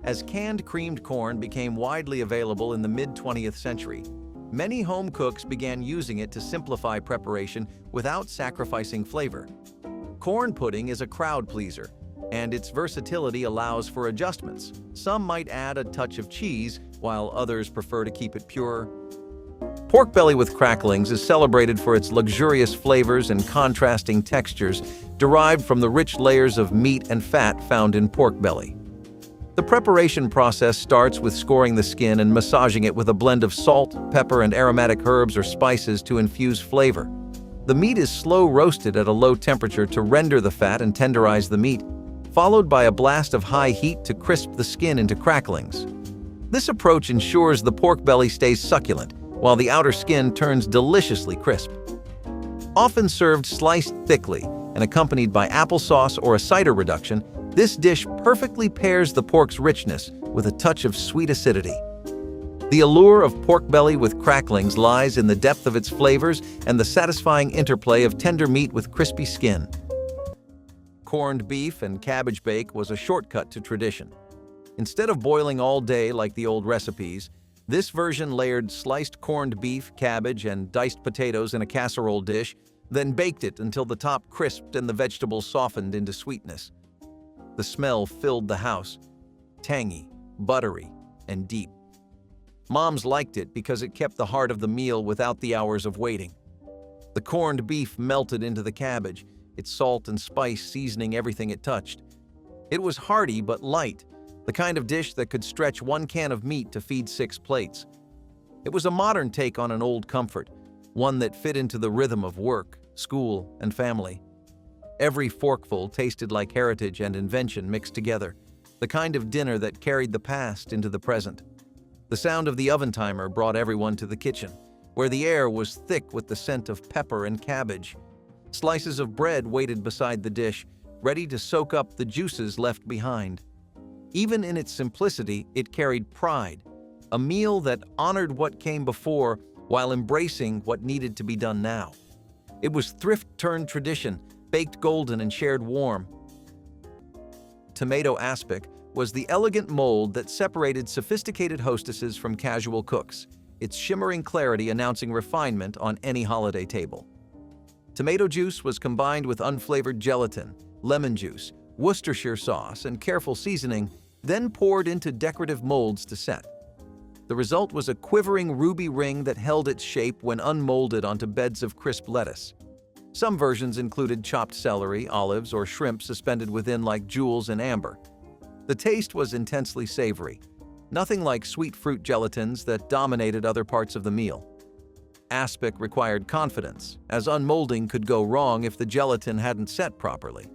As canned creamed corn became widely available in the mid-20th century, many home cooks began using it to simplify preparation without sacrificing flavor. Corn pudding is a crowd pleaser, and its versatility allows for adjustments. Some might add a touch of cheese, while others prefer to keep it pure. Pork belly with cracklings is celebrated for its luxurious flavors and contrasting textures derived from the rich layers of meat and fat found in pork belly. The preparation process starts with scoring the skin and massaging it with a blend of salt, pepper, and aromatic herbs or spices to infuse flavor. The meat is slow roasted at a low temperature to render the fat and tenderize the meat, followed by a blast of high heat to crisp the skin into cracklings. This approach ensures the pork belly stays succulent, while the outer skin turns deliciously crisp. Often served sliced thickly and accompanied by applesauce or a cider reduction, this dish perfectly pairs the pork's richness with a touch of sweet acidity. The allure of pork belly with cracklings lies in the depth of its flavors and the satisfying interplay of tender meat with crispy skin. Corned beef and cabbage bake was a shortcut to tradition. Instead of boiling all day like the old recipes, this version layered sliced corned beef, cabbage, and diced potatoes in a casserole dish, then baked it until the top crisped and the vegetables softened into sweetness. The smell filled the house, tangy, buttery, and deep. Moms liked it because it kept the heart of the meal without the hours of waiting. The corned beef melted into the cabbage, its salt and spice seasoning everything it touched. It was hearty but light, the kind of dish that could stretch one can of meat to feed 6 plates. It was a modern take on an old comfort, one that fit into the rhythm of work, school, and family. Every forkful tasted like heritage and invention mixed together, the kind of dinner that carried the past into the present. The sound of the oven timer brought everyone to the kitchen, where the air was thick with the scent of pepper and cabbage. Slices of bread waited beside the dish, ready to soak up the juices left behind. Even in its simplicity, it carried pride, a meal that honored what came before while embracing what needed to be done now. It was thrift-turned tradition, baked golden and shared warm. Tomato aspic was the elegant mold that separated sophisticated hostesses from casual cooks, its shimmering clarity announcing refinement on any holiday table. Tomato juice was combined with unflavored gelatin, lemon juice, Worcestershire sauce, and careful seasoning, then poured into decorative molds to set. The result was a quivering ruby ring that held its shape when unmolded onto beds of crisp lettuce. Some versions included chopped celery, olives, or shrimp suspended within like jewels in amber. The taste was intensely savory, nothing like sweet fruit gelatins that dominated other parts of the meal. Aspic required confidence, as unmolding could go wrong if the gelatin hadn't set properly.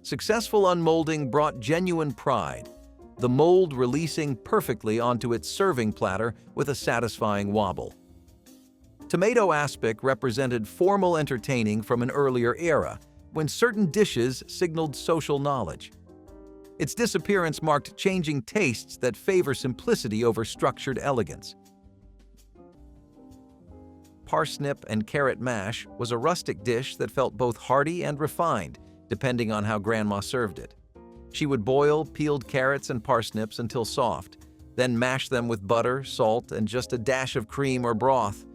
Successful unmolding brought genuine pride, the mold releasing perfectly onto its serving platter with a satisfying wobble. Tomato aspic represented formal entertaining from an earlier era, when certain dishes signaled social knowledge. Its disappearance marked changing tastes that favor simplicity over structured elegance. Parsnip and carrot mash was a rustic dish that felt both hearty and refined, depending on how Grandma served it. She would boil peeled carrots and parsnips until soft, then mash them with butter, salt, and just a dash of cream or broth.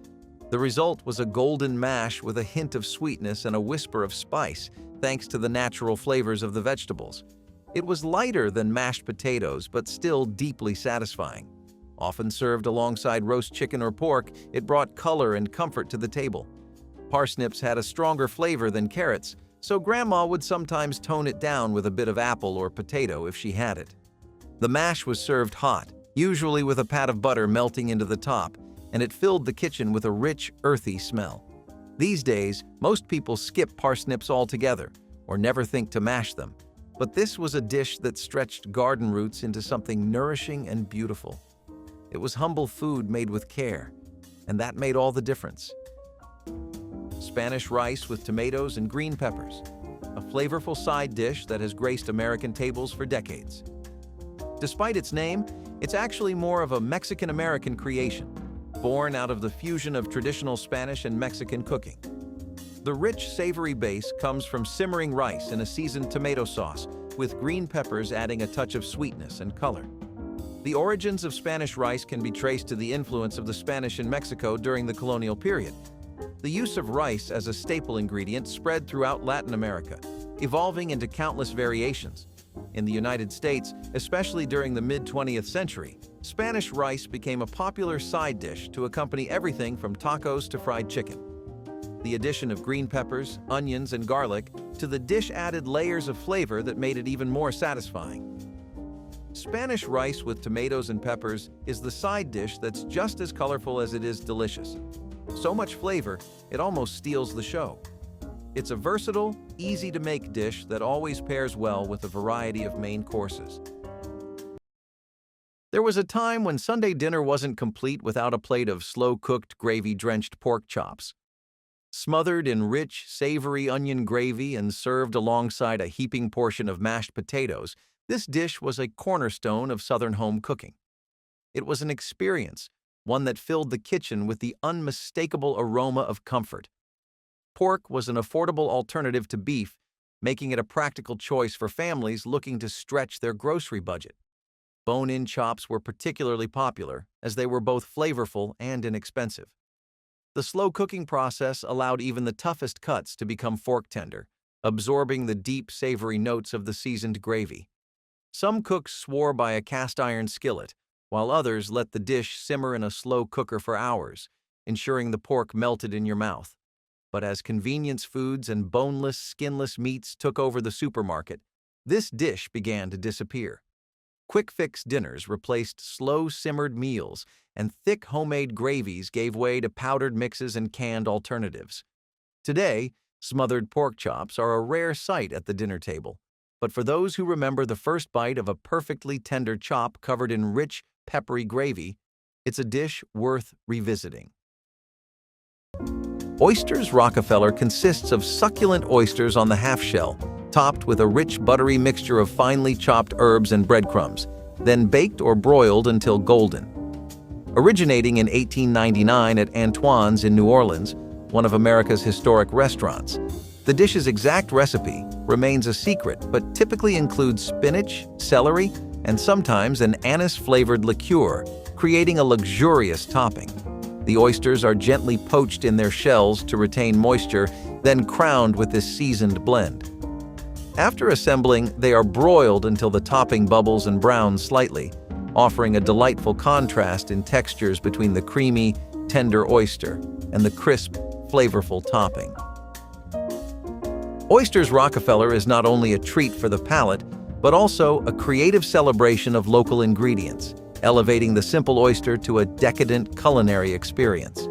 The result was a golden mash with a hint of sweetness and a whisper of spice, thanks to the natural flavors of the vegetables. It was lighter than mashed potatoes, but still deeply satisfying. Often served alongside roast chicken or pork, it brought color and comfort to the table. Parsnips had a stronger flavor than carrots, so Grandma would sometimes tone it down with a bit of apple or potato if she had it. The mash was served hot, usually with a pat of butter melting into the top, and it filled the kitchen with a rich, earthy smell. These days, most people skip parsnips altogether or never think to mash them. But this was a dish that stretched garden roots into something nourishing and beautiful. It was humble food made with care, and that made all the difference. Spanish rice with tomatoes and green peppers, a flavorful side dish that has graced American tables for decades. Despite its name, it's actually more of a Mexican-American creation, born out of the fusion of traditional Spanish and Mexican cooking. The rich, savory base comes from simmering rice in a seasoned tomato sauce, with green peppers adding a touch of sweetness and color. The origins of Spanish rice can be traced to the influence of the Spanish in Mexico during the colonial period. The use of rice as a staple ingredient spread throughout Latin America, evolving into countless variations. In the United States, especially during the mid-20th century, Spanish rice became a popular side dish to accompany everything from tacos to fried chicken. The addition of green peppers, onions, and garlic to the dish added layers of flavor that made it even more satisfying. Spanish rice with tomatoes and peppers is the side dish that's just as colorful as it is delicious. So much flavor, it almost steals the show. It's a versatile, easy-to-make dish that always pairs well with a variety of main courses. There was a time when Sunday dinner wasn't complete without a plate of slow-cooked, gravy-drenched pork chops. Smothered in rich, savory onion gravy and served alongside a heaping portion of mashed potatoes, this dish was a cornerstone of Southern home cooking. It was an experience, one that filled the kitchen with the unmistakable aroma of comfort. Pork was an affordable alternative to beef, making it a practical choice for families looking to stretch their grocery budget. Bone-in chops were particularly popular, as they were both flavorful and inexpensive. The slow cooking process allowed even the toughest cuts to become fork tender, absorbing the deep, savory notes of the seasoned gravy. Some cooks swore by a cast-iron skillet, while others let the dish simmer in a slow cooker for hours, ensuring the pork melted in your mouth. But as convenience foods and boneless, skinless meats took over the supermarket, this dish began to disappear. Quick-fix dinners replaced slow-simmered meals, and thick homemade gravies gave way to powdered mixes and canned alternatives. Today, smothered pork chops are a rare sight at the dinner table, but for those who remember the first bite of a perfectly tender chop covered in rich, peppery gravy, it's a dish worth revisiting. Oysters Rockefeller consists of succulent oysters on the half-shell, topped with a rich, buttery mixture of finely chopped herbs and breadcrumbs, then baked or broiled until golden. Originating in 1899 at Antoine's in New Orleans, one of America's historic restaurants, the dish's exact recipe remains a secret but typically includes spinach, celery, and sometimes an anise-flavored liqueur, creating a luxurious topping. The oysters are gently poached in their shells to retain moisture, then crowned with this seasoned blend. After assembling, they are broiled until the topping bubbles and browns slightly, offering a delightful contrast in textures between the creamy, tender oyster and the crisp, flavorful topping. Oysters Rockefeller is not only a treat for the palate, but also a creative celebration of local ingredients, elevating the simple oyster to a decadent culinary experience.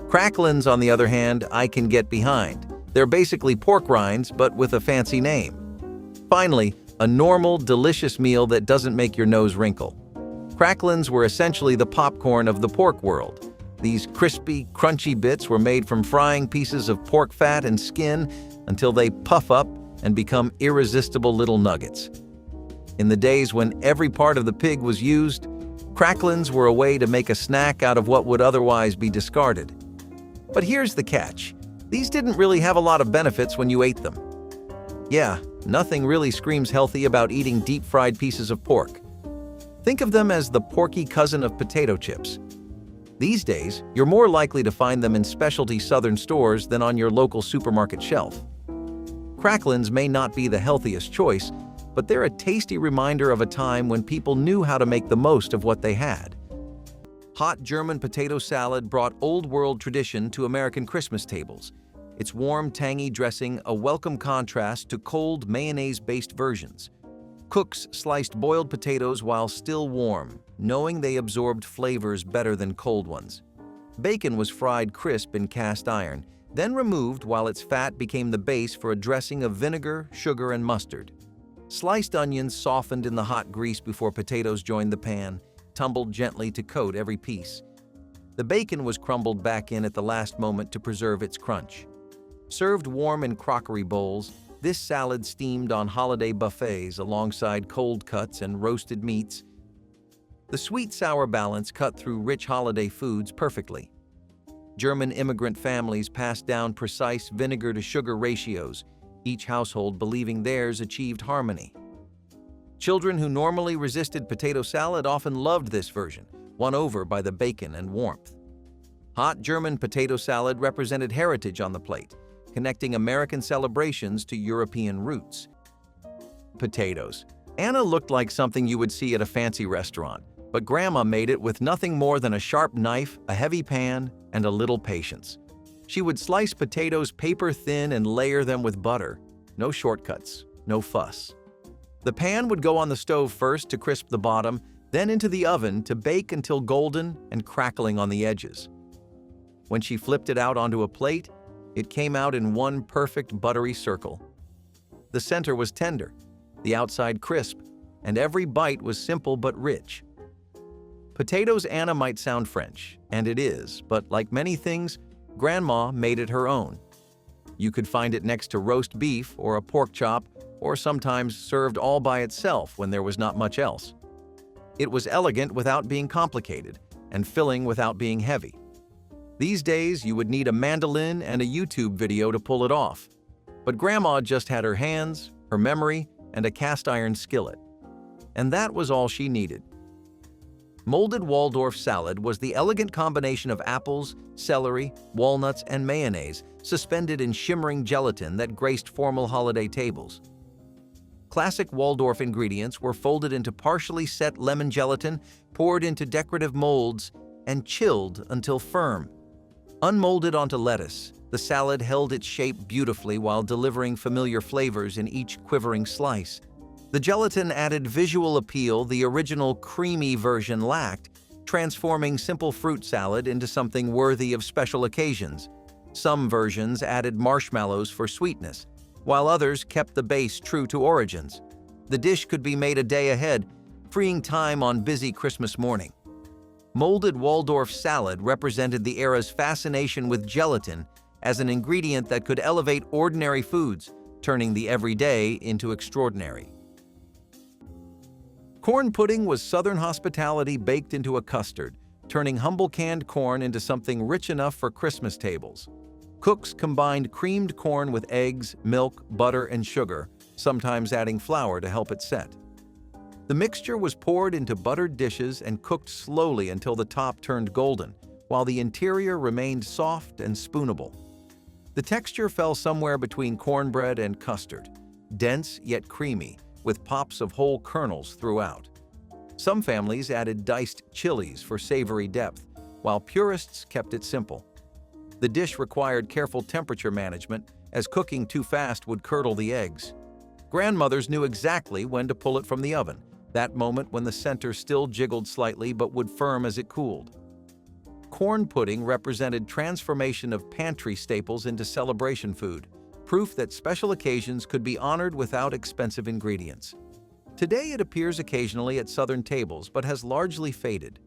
Cracklins, on the other hand, I can get behind. They're basically pork rinds, but with a fancy name. Finally, a normal, delicious meal that doesn't make your nose wrinkle. Cracklins were essentially the popcorn of the pork world. These crispy, crunchy bits were made from frying pieces of pork fat and skin until they puff up and become irresistible little nuggets. In the days when every part of the pig was used, cracklins were a way to make a snack out of what would otherwise be discarded. But here's the catch. These didn't really have a lot of benefits when you ate them. Yeah, nothing really screams healthy about eating deep-fried pieces of pork. Think of them as the porky cousin of potato chips. These days, you're more likely to find them in specialty Southern stores than on your local supermarket shelf. Cracklins may not be the healthiest choice, but they're a tasty reminder of a time when people knew how to make the most of what they had. Hot German potato salad brought old-world tradition to American Christmas tables. Its warm, tangy dressing a welcome contrast to cold, mayonnaise-based versions. Cooks sliced boiled potatoes while still warm, knowing they absorbed flavors better than cold ones. Bacon was fried crisp in cast iron, then removed while its fat became the base for a dressing of vinegar, sugar, and mustard. Sliced onions softened in the hot grease before potatoes joined the pan, tumbled gently to coat every piece. The bacon was crumbled back in at the last moment to preserve its crunch. Served warm in crockery bowls, this salad steamed on holiday buffets alongside cold cuts and roasted meats. The sweet-sour balance cut through rich holiday foods perfectly. German immigrant families passed down precise vinegar-to-sugar ratios, each household believing theirs achieved harmony. Children who normally resisted potato salad often loved this version, won over by the bacon and warmth. Hot German potato salad represented heritage on the plate, connecting American celebrations to European roots. Potatoes. Anna looked like something you would see at a fancy restaurant, but Grandma made it with nothing more than a sharp knife, a heavy pan, and a little patience. She would slice potatoes paper thin and layer them with butter. No shortcuts, no fuss. The pan would go on the stove first to crisp the bottom, then into the oven to bake until golden and crackling on the edges. When she flipped it out onto a plate, it came out in one perfect buttery circle. The center was tender, the outside crisp, and every bite was simple but rich. Potatoes Anna might sound French, and it is, but like many things, Grandma made it her own. You could find it next to roast beef or a pork chop, or sometimes served all by itself when there was not much else. It was elegant without being complicated, and filling without being heavy. These days, you would need a mandolin and a YouTube video to pull it off. But Grandma just had her hands, her memory, and a cast iron skillet. And that was all she needed. Molded Waldorf salad was the elegant combination of apples, celery, walnuts, and mayonnaise suspended in shimmering gelatin that graced formal holiday tables. Classic Waldorf ingredients were folded into partially set lemon gelatin, poured into decorative molds, and chilled until firm. Unmolded onto lettuce, the salad held its shape beautifully while delivering familiar flavors in each quivering slice. The gelatin added visual appeal the original creamy version lacked, transforming simple fruit salad into something worthy of special occasions. Some versions added marshmallows for sweetness, while others kept the base true to origins. The dish could be made a day ahead, freeing time on busy Christmas morning. Molded Waldorf salad represented the era's fascination with gelatin as an ingredient that could elevate ordinary foods, turning the everyday into extraordinary. Corn pudding was Southern hospitality baked into a custard, turning humble canned corn into something rich enough for Christmas tables. Cooks combined creamed corn with eggs, milk, butter, and sugar, sometimes adding flour to help it set. The mixture was poured into buttered dishes and cooked slowly until the top turned golden, while the interior remained soft and spoonable. The texture fell somewhere between cornbread and custard, dense yet creamy, with pops of whole kernels throughout. Some families added diced chilies for savory depth, while purists kept it simple. The dish required careful temperature management, as cooking too fast would curdle the eggs. Grandmothers knew exactly when to pull it from the oven, that moment when the center still jiggled slightly but would firm as it cooled. Corn pudding represented transformation of pantry staples into celebration food, proof that special occasions could be honored without expensive ingredients. Today it appears occasionally at Southern tables but has largely faded.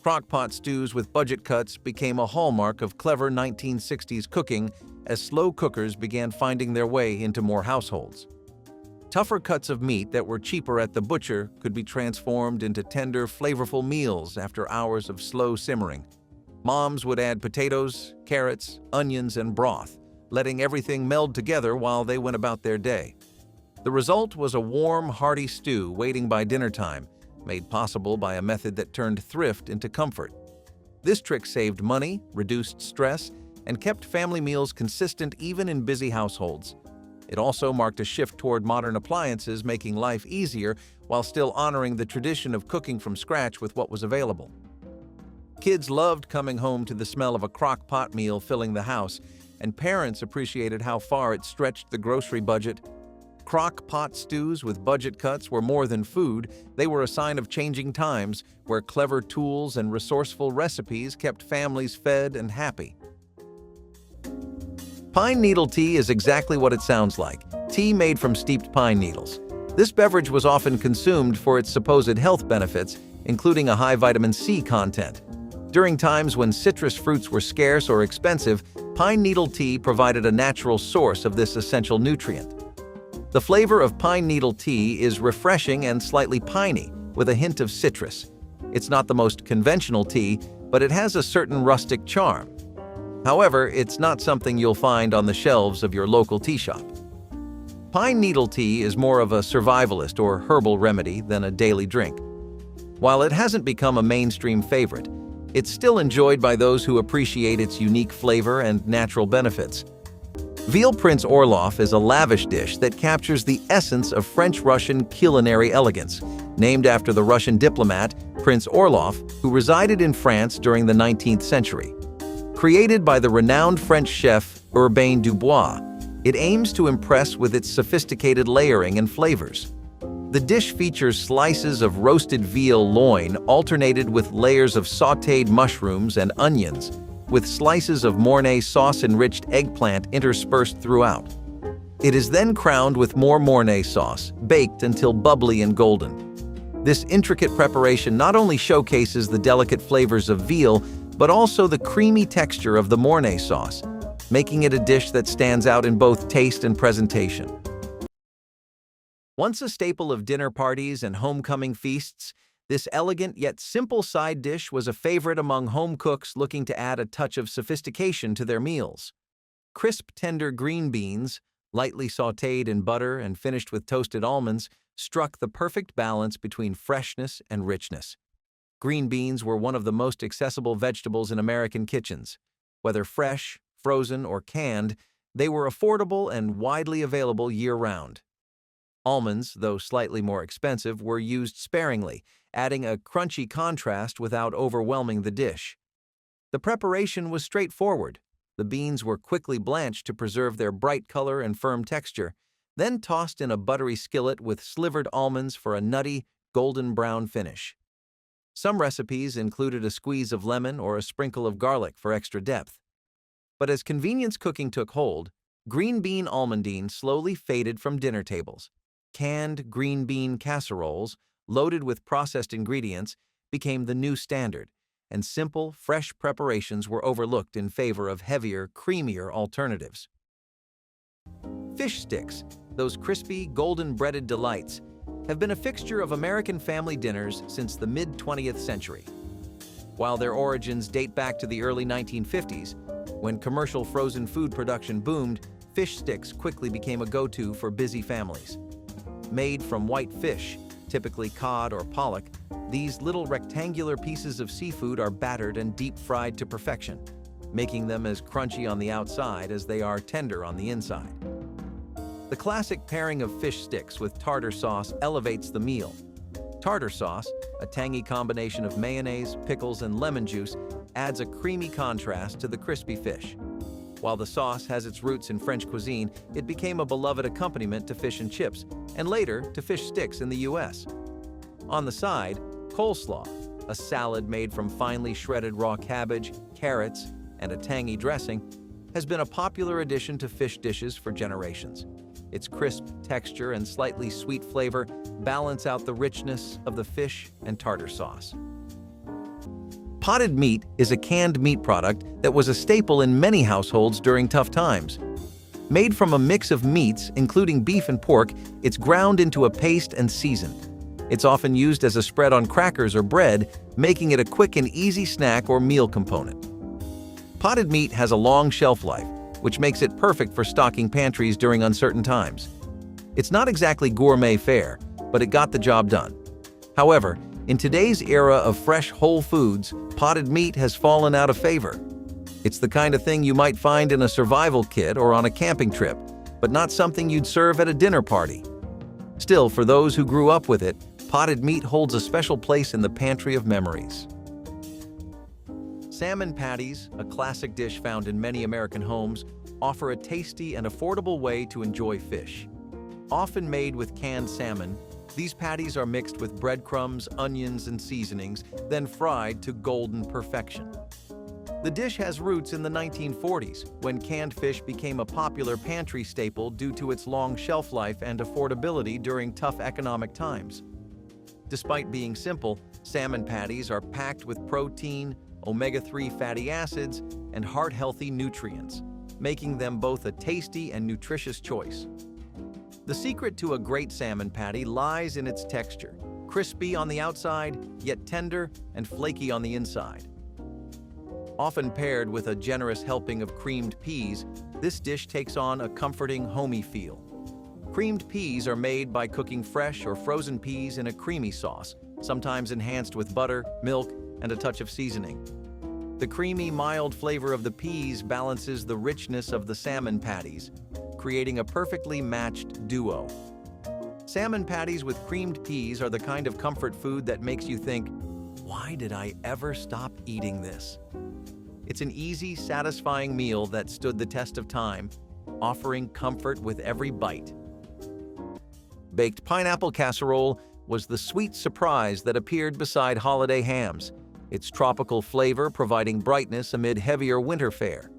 Crock-pot stews with budget cuts became a hallmark of clever 1960s cooking as slow cookers began finding their way into more households. Tougher cuts of meat that were cheaper at the butcher could be transformed into tender, flavorful meals after hours of slow simmering. Moms would add potatoes, carrots, onions, and broth, letting everything meld together while they went about their day. The result was a warm, hearty stew waiting by dinner time, made possible by a method that turned thrift into comfort. This trick saved money, reduced stress, and kept family meals consistent even in busy households. It also marked a shift toward modern appliances, making life easier while still honoring the tradition of cooking from scratch with what was available. Kids loved coming home to the smell of a crock-pot meal filling the house, and parents appreciated how far it stretched the grocery budget. Crock pot stews with budget cuts were more than food, they were a sign of changing times, where clever tools and resourceful recipes kept families fed and happy. Pine needle tea is exactly what it sounds like, tea made from steeped pine needles. This beverage was often consumed for its supposed health benefits, including a high vitamin C content. During times when citrus fruits were scarce or expensive, pine needle tea provided a natural source of this essential nutrient. The flavor of pine needle tea is refreshing and slightly piney, with a hint of citrus. It's not the most conventional tea, but it has a certain rustic charm. However, it's not something you'll find on the shelves of your local tea shop. Pine needle tea is more of a survivalist or herbal remedy than a daily drink. While it hasn't become a mainstream favorite, it's still enjoyed by those who appreciate its unique flavor and natural benefits. Veal Prince Orloff is a lavish dish that captures the essence of French-Russian culinary elegance, named after the Russian diplomat Prince Orloff, who resided in France during the 19th century. Created by the renowned French chef Urbain Dubois, it aims to impress with its sophisticated layering and flavors. The dish features slices of roasted veal loin alternated with layers of sautéed mushrooms and onions, with slices of Mornay sauce-enriched eggplant interspersed throughout. It is then crowned with more Mornay sauce, baked until bubbly and golden. This intricate preparation not only showcases the delicate flavors of veal, but also the creamy texture of the Mornay sauce, making it a dish that stands out in both taste and presentation. Once a staple of dinner parties and homecoming feasts, this elegant yet simple side dish was a favorite among home cooks looking to add a touch of sophistication to their meals. Crisp, tender green beans, lightly sautéed in butter and finished with toasted almonds, struck the perfect balance between freshness and richness. Green beans were one of the most accessible vegetables in American kitchens. Whether fresh, frozen, or canned, they were affordable and widely available year-round. Almonds, though slightly more expensive, were used sparingly, adding a crunchy contrast without overwhelming the dish. The preparation was straightforward. The beans were quickly blanched to preserve their bright color and firm texture, then tossed in a buttery skillet with slivered almonds for a nutty, golden brown finish. Some recipes included a squeeze of lemon or a sprinkle of garlic for extra depth. But as convenience cooking took hold, green bean almondine slowly faded from dinner tables. Canned green bean casseroles, loaded with processed ingredients, became the new standard, and simple, fresh preparations were overlooked in favor of heavier, creamier alternatives. Fish sticks, those crispy, golden-breaded delights, have been a fixture of American family dinners since the mid-20th century. While their origins date back to the early 1950s, when commercial frozen food production boomed, fish sticks quickly became a go-to for busy families. Made from white fish, typically cod or pollock, these little rectangular pieces of seafood are battered and deep-fried to perfection, making them as crunchy on the outside as they are tender on the inside. The classic pairing of fish sticks with tartar sauce elevates the meal. Tartar sauce, a tangy combination of mayonnaise, pickles, and lemon juice, adds a creamy contrast to the crispy fish. While the sauce has its roots in French cuisine, it became a beloved accompaniment to fish and chips, and later to fish sticks in the U.S. On the side, coleslaw, a salad made from finely shredded raw cabbage, carrots, and a tangy dressing, has been a popular addition to fish dishes for generations. Its crisp texture and slightly sweet flavor balance out the richness of the fish and tartar sauce. Potted meat is a canned meat product that was a staple in many households during tough times. Made from a mix of meats, including beef and pork, it's ground into a paste and seasoned. It's often used as a spread on crackers or bread, making it a quick and easy snack or meal component. Potted meat has a long shelf life, which makes it perfect for stocking pantries during uncertain times. It's not exactly gourmet fare, but it got the job done. However, in today's era of fresh whole foods, potted meat has fallen out of favor. It's the kind of thing you might find in a survival kit or on a camping trip, but not something you'd serve at a dinner party. Still, for those who grew up with it, potted meat holds a special place in the pantry of memories. Salmon patties, a classic dish found in many American homes, offer a tasty and affordable way to enjoy fish. Often made with canned salmon, these patties are mixed with breadcrumbs, onions, and seasonings, then fried to golden perfection. The dish has roots in the 1940s, when canned fish became a popular pantry staple due to its long shelf life and affordability during tough economic times. Despite being simple, salmon patties are packed with protein, omega-3 fatty acids, and heart-healthy nutrients, making them both a tasty and nutritious choice. The secret to a great salmon patty lies in its texture, crispy on the outside, yet tender and flaky on the inside. Often paired with a generous helping of creamed peas, this dish takes on a comforting, homey feel. Creamed peas are made by cooking fresh or frozen peas in a creamy sauce, sometimes enhanced with butter, milk, and a touch of seasoning. The creamy, mild flavor of the peas balances the richness of the salmon patties, creating a perfectly matched duo. Salmon patties with creamed peas are the kind of comfort food that makes you think, "Why did I ever stop eating this?" It's an easy, satisfying meal that stood the test of time, offering comfort with every bite. Baked pineapple casserole was the sweet surprise that appeared beside holiday hams, its tropical flavor providing brightness amid heavier winter fare.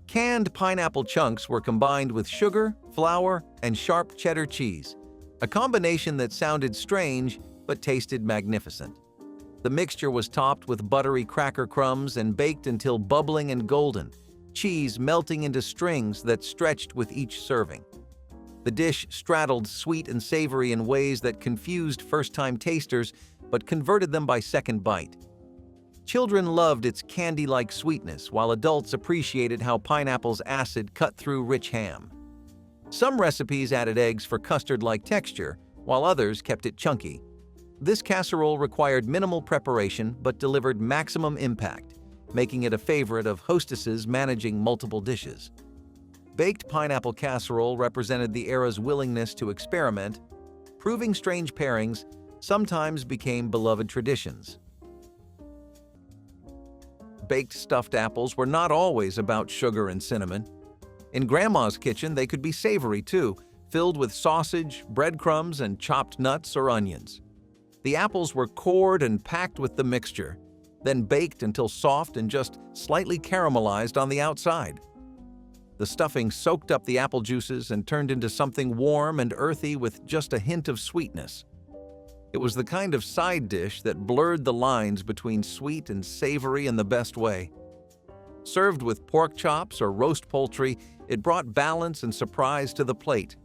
Canned pineapple chunks were combined with sugar, flour, and sharp cheddar cheese, a combination that sounded strange but tasted magnificent. The mixture was topped with buttery cracker crumbs and baked until bubbling and golden, cheese melting into strings that stretched with each serving. The dish straddled sweet and savory in ways that confused first-time tasters but converted them by second bite. Children loved its candy-like sweetness, while adults appreciated how pineapple's acid cut through rich ham. Some recipes added eggs for custard-like texture, while others kept it chunky. This casserole required minimal preparation but delivered maximum impact, making it a favorite of hostesses managing multiple dishes. Baked pineapple casserole represented the era's willingness to experiment, proving strange pairings sometimes became beloved traditions. Baked stuffed apples were not always about sugar and cinnamon. In Grandma's kitchen, they could be savory too, filled with sausage, breadcrumbs, and chopped nuts or onions. The apples were cored and packed with the mixture, then baked until soft and just slightly caramelized on the outside. The stuffing soaked up the apple juices and turned into something warm and earthy with just a hint of sweetness. It was the kind of side dish that blurred the lines between sweet and savory in the best way. Served with pork chops or roast poultry, it brought balance and surprise to the plate.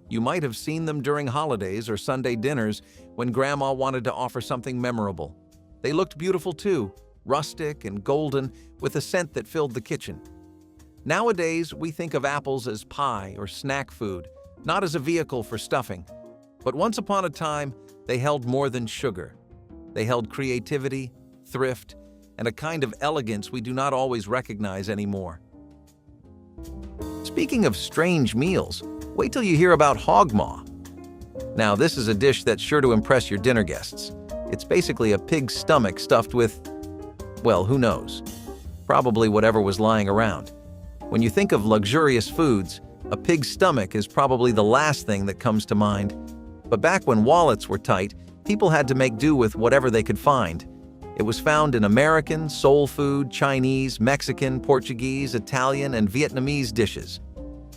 You might have seen them during holidays or Sunday dinners when Grandma wanted to offer something memorable. They looked beautiful too, rustic and golden, with a scent that filled the kitchen. Nowadays, we think of apples as pie or snack food, not as a vehicle for stuffing. But once upon a time, they held more than sugar. They held creativity, thrift, and a kind of elegance we do not always recognize anymore. Speaking of strange meals, wait till you hear about hog maw. Now, this is a dish that's sure to impress your dinner guests. It's basically a pig's stomach stuffed with, well, who knows? Probably whatever was lying around. When you think of luxurious foods, a pig's stomach is probably the last thing that comes to mind. But back when wallets were tight, people had to make do with whatever they could find. It was found in American, soul food, Chinese, Mexican, Portuguese, Italian, and Vietnamese dishes.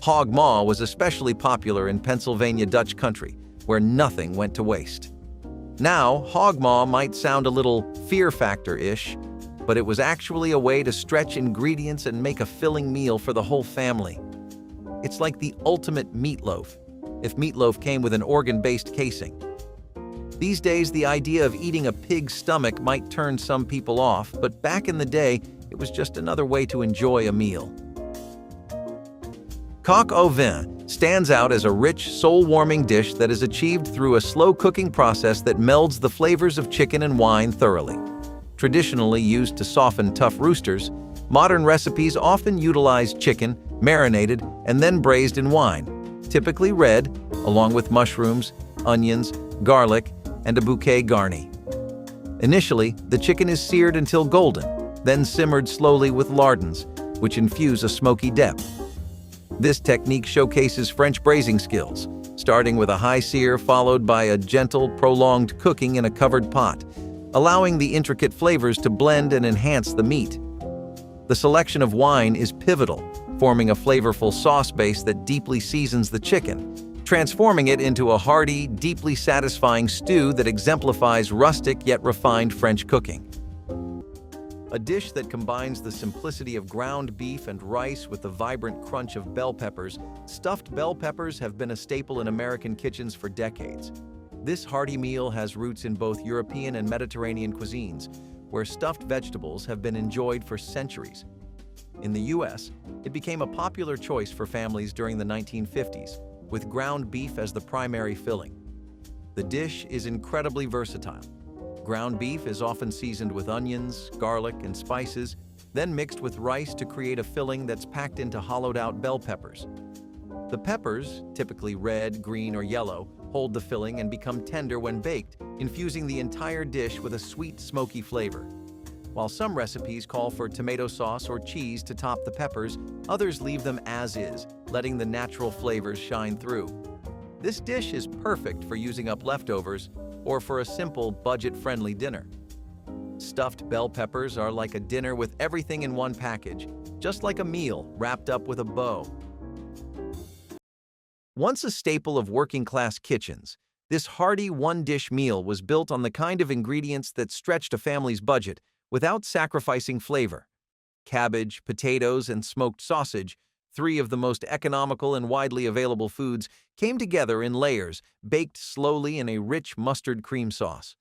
Hog maw was especially popular in Pennsylvania Dutch country, where nothing went to waste. Now, hog maw might sound a little fear factor-ish, but it was actually a way to stretch ingredients and make a filling meal for the whole family. It's like the ultimate meatloaf, if meatloaf came with an organ-based casing. These days, the idea of eating a pig's stomach might turn some people off, but back in the day, it was just another way to enjoy a meal. Coq au vin stands out as a rich, soul-warming dish that is achieved through a slow cooking process that melds the flavors of chicken and wine thoroughly. Traditionally used to soften tough roosters, modern recipes often utilize chicken, marinated, and then braised in wine, typically red, along with mushrooms, onions, garlic, and a bouquet garni. Initially, the chicken is seared until golden, then simmered slowly with lardons, which infuse a smoky depth. This technique showcases French braising skills, starting with a high sear followed by a gentle, prolonged cooking in a covered pot, allowing the intricate flavors to blend and enhance the meat. The selection of wine is pivotal, forming a flavorful sauce base that deeply seasons the chicken, transforming it into a hearty, deeply satisfying stew that exemplifies rustic yet refined French cooking. A dish that combines the simplicity of ground beef and rice with the vibrant crunch of bell peppers. Stuffed bell peppers have been a staple in American kitchens for decades. This hearty meal has roots in both European and Mediterranean cuisines, where stuffed vegetables have been enjoyed for centuries. In the US, it became a popular choice for families during the 1950s, with ground beef as the primary filling. The dish is incredibly versatile. Ground beef is often seasoned with onions, garlic, and spices, then mixed with rice to create a filling that's packed into hollowed-out bell peppers. The peppers, typically red, green, or yellow, hold the filling and become tender when baked, infusing the entire dish with a sweet, smoky flavor. While some recipes call for tomato sauce or cheese to top the peppers, others leave them as is, letting the natural flavors shine through. This dish is perfect for using up leftovers or for a simple, budget-friendly dinner. Stuffed bell peppers are like a dinner with everything in one package, just like a meal wrapped up with a bow. Once a staple of working-class kitchens, this hearty one-dish meal was built on the kind of ingredients that stretched a family's budget without sacrificing flavor. Cabbage, potatoes, and smoked sausage, three of the most economical and widely available foods, came together in layers, baked slowly in a rich mustard cream sauce.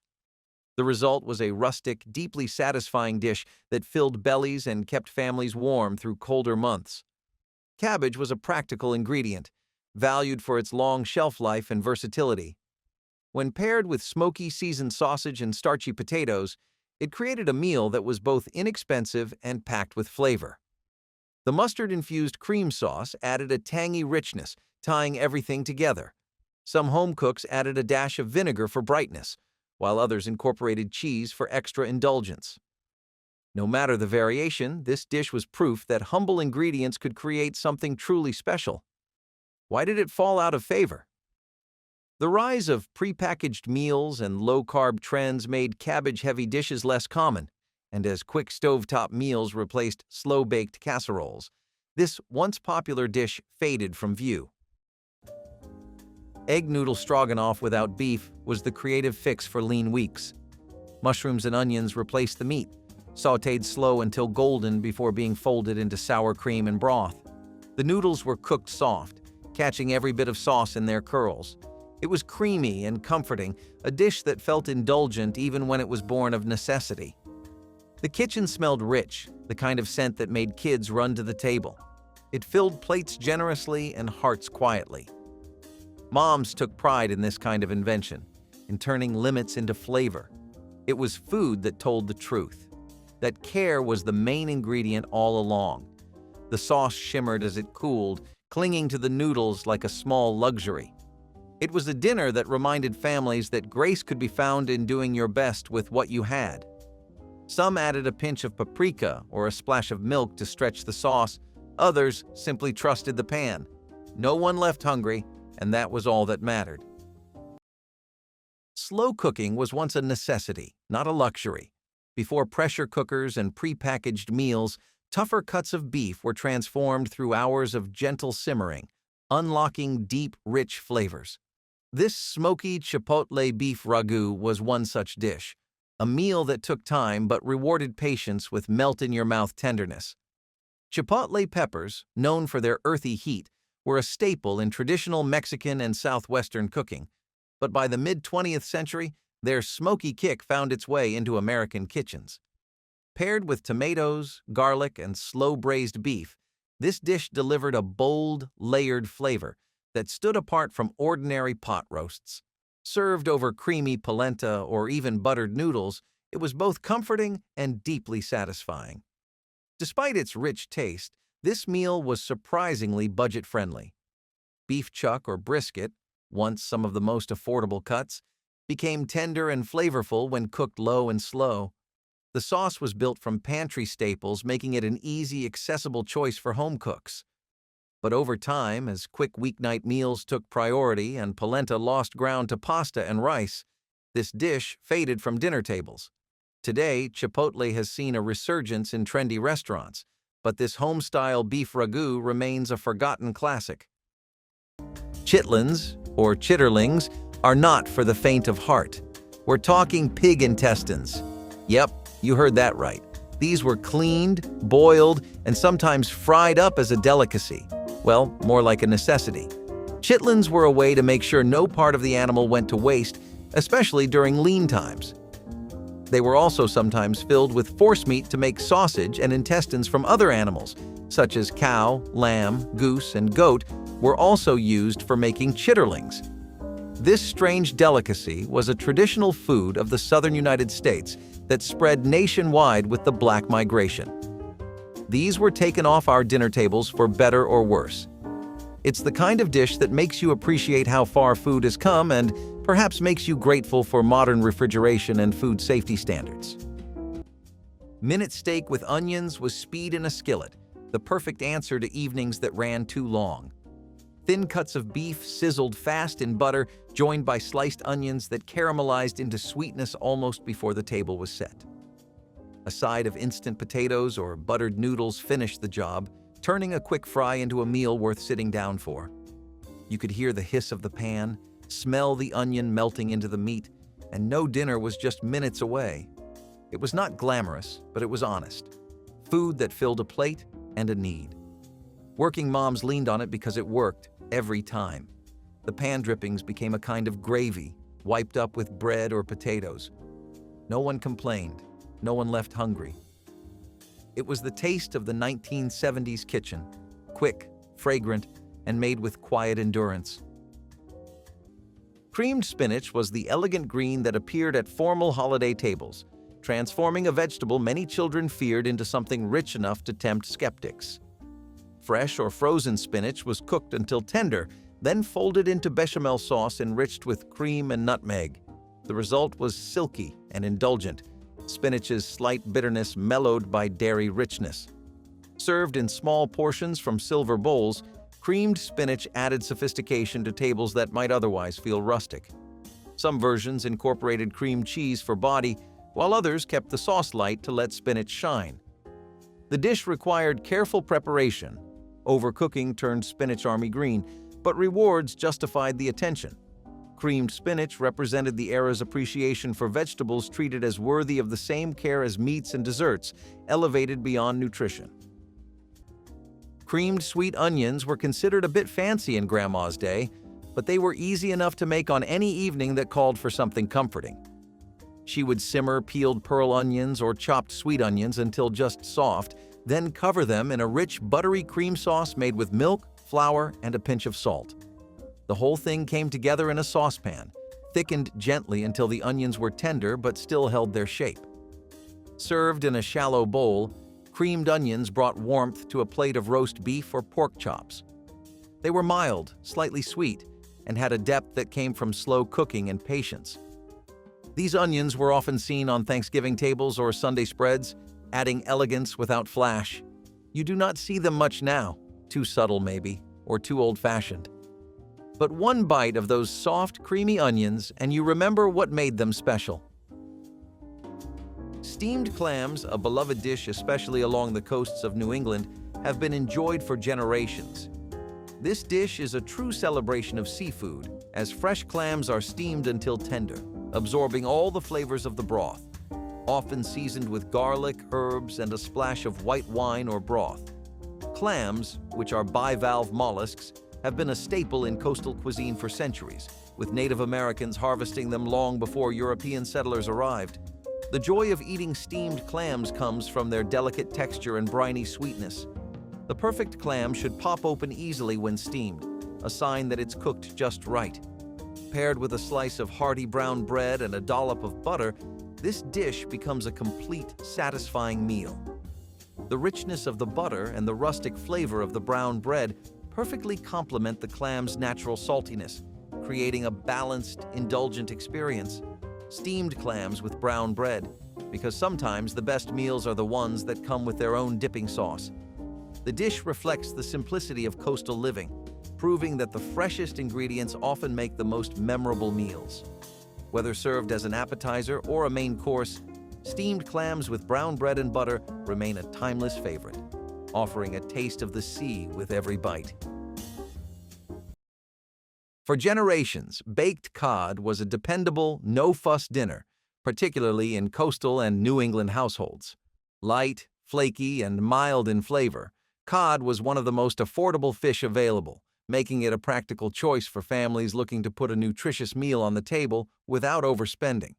The result was a rustic, deeply satisfying dish that filled bellies and kept families warm through colder months. Cabbage was a practical ingredient, valued for its long shelf life and versatility. When paired with smoky seasoned sausage and starchy potatoes, it created a meal that was both inexpensive and packed with flavor. The mustard-infused cream sauce added a tangy richness, tying everything together. Some home cooks added a dash of vinegar for brightness, while others incorporated cheese for extra indulgence. No matter the variation, this dish was proof that humble ingredients could create something truly special. Why did it fall out of favor? The rise of prepackaged meals and low-carb trends made cabbage-heavy dishes less common, and as quick stovetop meals replaced slow-baked casseroles, this once popular dish faded from view. Egg noodle stroganoff without beef was the creative fix for lean weeks. Mushrooms and onions replaced the meat, sautéed slow until golden before being folded into sour cream and broth. The noodles were cooked soft, catching every bit of sauce in their curls. It was creamy and comforting, a dish that felt indulgent even when it was born of necessity. The kitchen smelled rich, the kind of scent that made kids run to the table. It filled plates generously and hearts quietly. Moms took pride in this kind of invention, in turning limits into flavor. It was food that told the truth, that care was the main ingredient all along. The sauce shimmered as it cooled, clinging to the noodles like a small luxury. It was a dinner that reminded families that grace could be found in doing your best with what you had. Some added a pinch of paprika or a splash of milk to stretch the sauce. Others simply trusted the pan. No one left hungry, and that was all that mattered. Slow cooking was once a necessity, not a luxury. Before pressure cookers and prepackaged meals, tougher cuts of beef were transformed through hours of gentle simmering, unlocking deep, rich flavors. This smoky chipotle beef ragu was one such dish, a meal that took time but rewarded patience with melt-in-your-mouth tenderness. Chipotle peppers, known for their earthy heat, were a staple in traditional Mexican and Southwestern cooking, but by the mid-20th century, their smoky kick found its way into American kitchens. Paired with tomatoes, garlic, and slow-braised beef, this dish delivered a bold, layered flavor that stood apart from ordinary pot roasts. Served over creamy polenta or even buttered noodles, it was both comforting and deeply satisfying. Despite its rich taste, this meal was surprisingly budget-friendly. Beef chuck or brisket, once some of the most affordable cuts, became tender and flavorful when cooked low and slow. The sauce was built from pantry staples, making it an easy, accessible choice for home cooks. But over time, as quick weeknight meals took priority and polenta lost ground to pasta and rice, this dish faded from dinner tables. Today, Chipotle has seen a resurgence in trendy restaurants, but this home-style beef ragu remains a forgotten classic. Chitlins, or chitterlings, are not for the faint of heart. We're talking pig intestines. Yep, you heard that right. These were cleaned, boiled, and sometimes fried up as a delicacy. Well, more like a necessity. Chitlins were a way to make sure no part of the animal went to waste, especially during lean times. They were also sometimes filled with forcemeat to make sausage, and intestines from other animals, such as cow, lamb, goose, and goat, were also used for making chitterlings. This strange delicacy was a traditional food of the southern United States that spread nationwide with the Black migration. These were taken off our dinner tables for better or worse. It's the kind of dish that makes you appreciate how far food has come and perhaps makes you grateful for modern refrigeration and food safety standards. Minute steak with onions was speed in a skillet, the perfect answer to evenings that ran too long. Thin cuts of beef sizzled fast in butter, joined by sliced onions that caramelized into sweetness almost before the table was set. A side of instant potatoes or buttered noodles finished the job, turning a quick fry into a meal worth sitting down for. You could hear the hiss of the pan, smell the onion melting into the meat, and no dinner was just minutes away. It was not glamorous, but it was honest. Food that filled a plate and a need. Working moms leaned on it because it worked every time. The pan drippings became a kind of gravy, wiped up with bread or potatoes. No one complained. No one left hungry. It was the taste of the 1970s kitchen, quick, fragrant, and made with quiet endurance. Creamed spinach was the elegant green that appeared at formal holiday tables, transforming a vegetable many children feared into something rich enough to tempt skeptics. Fresh or frozen spinach was cooked until tender, then folded into bechamel sauce enriched with cream and nutmeg. The result was silky and indulgent, spinach's slight bitterness mellowed by dairy richness. Served in small portions from silver bowls, creamed spinach added sophistication to tables that might otherwise feel rustic. Some versions incorporated cream cheese for body, while others kept the sauce light to let spinach shine. The dish required careful preparation. Overcooking turned spinach army green, but rewards justified the attention. Creamed spinach represented the era's appreciation for vegetables treated as worthy of the same care as meats and desserts, elevated beyond nutrition. Creamed sweet onions were considered a bit fancy in Grandma's day, but they were easy enough to make on any evening that called for something comforting. She would simmer peeled pearl onions or chopped sweet onions until just soft, then cover them in a rich, buttery cream sauce made with milk, flour, and a pinch of salt. The whole thing came together in a saucepan, thickened gently until the onions were tender but still held their shape. Served in a shallow bowl, creamed onions brought warmth to a plate of roast beef or pork chops. They were mild, slightly sweet, and had a depth that came from slow cooking and patience. These onions were often seen on Thanksgiving tables or Sunday spreads, adding elegance without flash. You do not see them much now, too subtle maybe, or too old-fashioned. But one bite of those soft, creamy onions and you remember what made them special. Steamed clams, a beloved dish especially along the coasts of New England, have been enjoyed for generations. This dish is a true celebration of seafood, as fresh clams are steamed until tender, absorbing all the flavors of the broth, often seasoned with garlic, herbs, and a splash of white wine or broth. Clams, which are bivalve mollusks, have been a staple in coastal cuisine for centuries, with Native Americans harvesting them long before European settlers arrived. The joy of eating steamed clams comes from their delicate texture and briny sweetness. The perfect clam should pop open easily when steamed, a sign that it's cooked just right. Paired with a slice of hearty brown bread and a dollop of butter, this dish becomes a complete, satisfying meal. The richness of the butter and the rustic flavor of the brown bread perfectly complement the clam's natural saltiness, creating a balanced, indulgent experience. Steamed clams with brown bread, because sometimes the best meals are the ones that come with their own dipping sauce. The dish reflects the simplicity of coastal living, proving that the freshest ingredients often make the most memorable meals. Whether served as an appetizer or a main course, steamed clams with brown bread and butter remain a timeless favorite, offering a taste of the sea with every bite. For generations, baked cod was a dependable, no-fuss dinner, particularly in coastal and New England households. Light, flaky, and mild in flavor, cod was one of the most affordable fish available, making it a practical choice for families looking to put a nutritious meal on the table without overspending.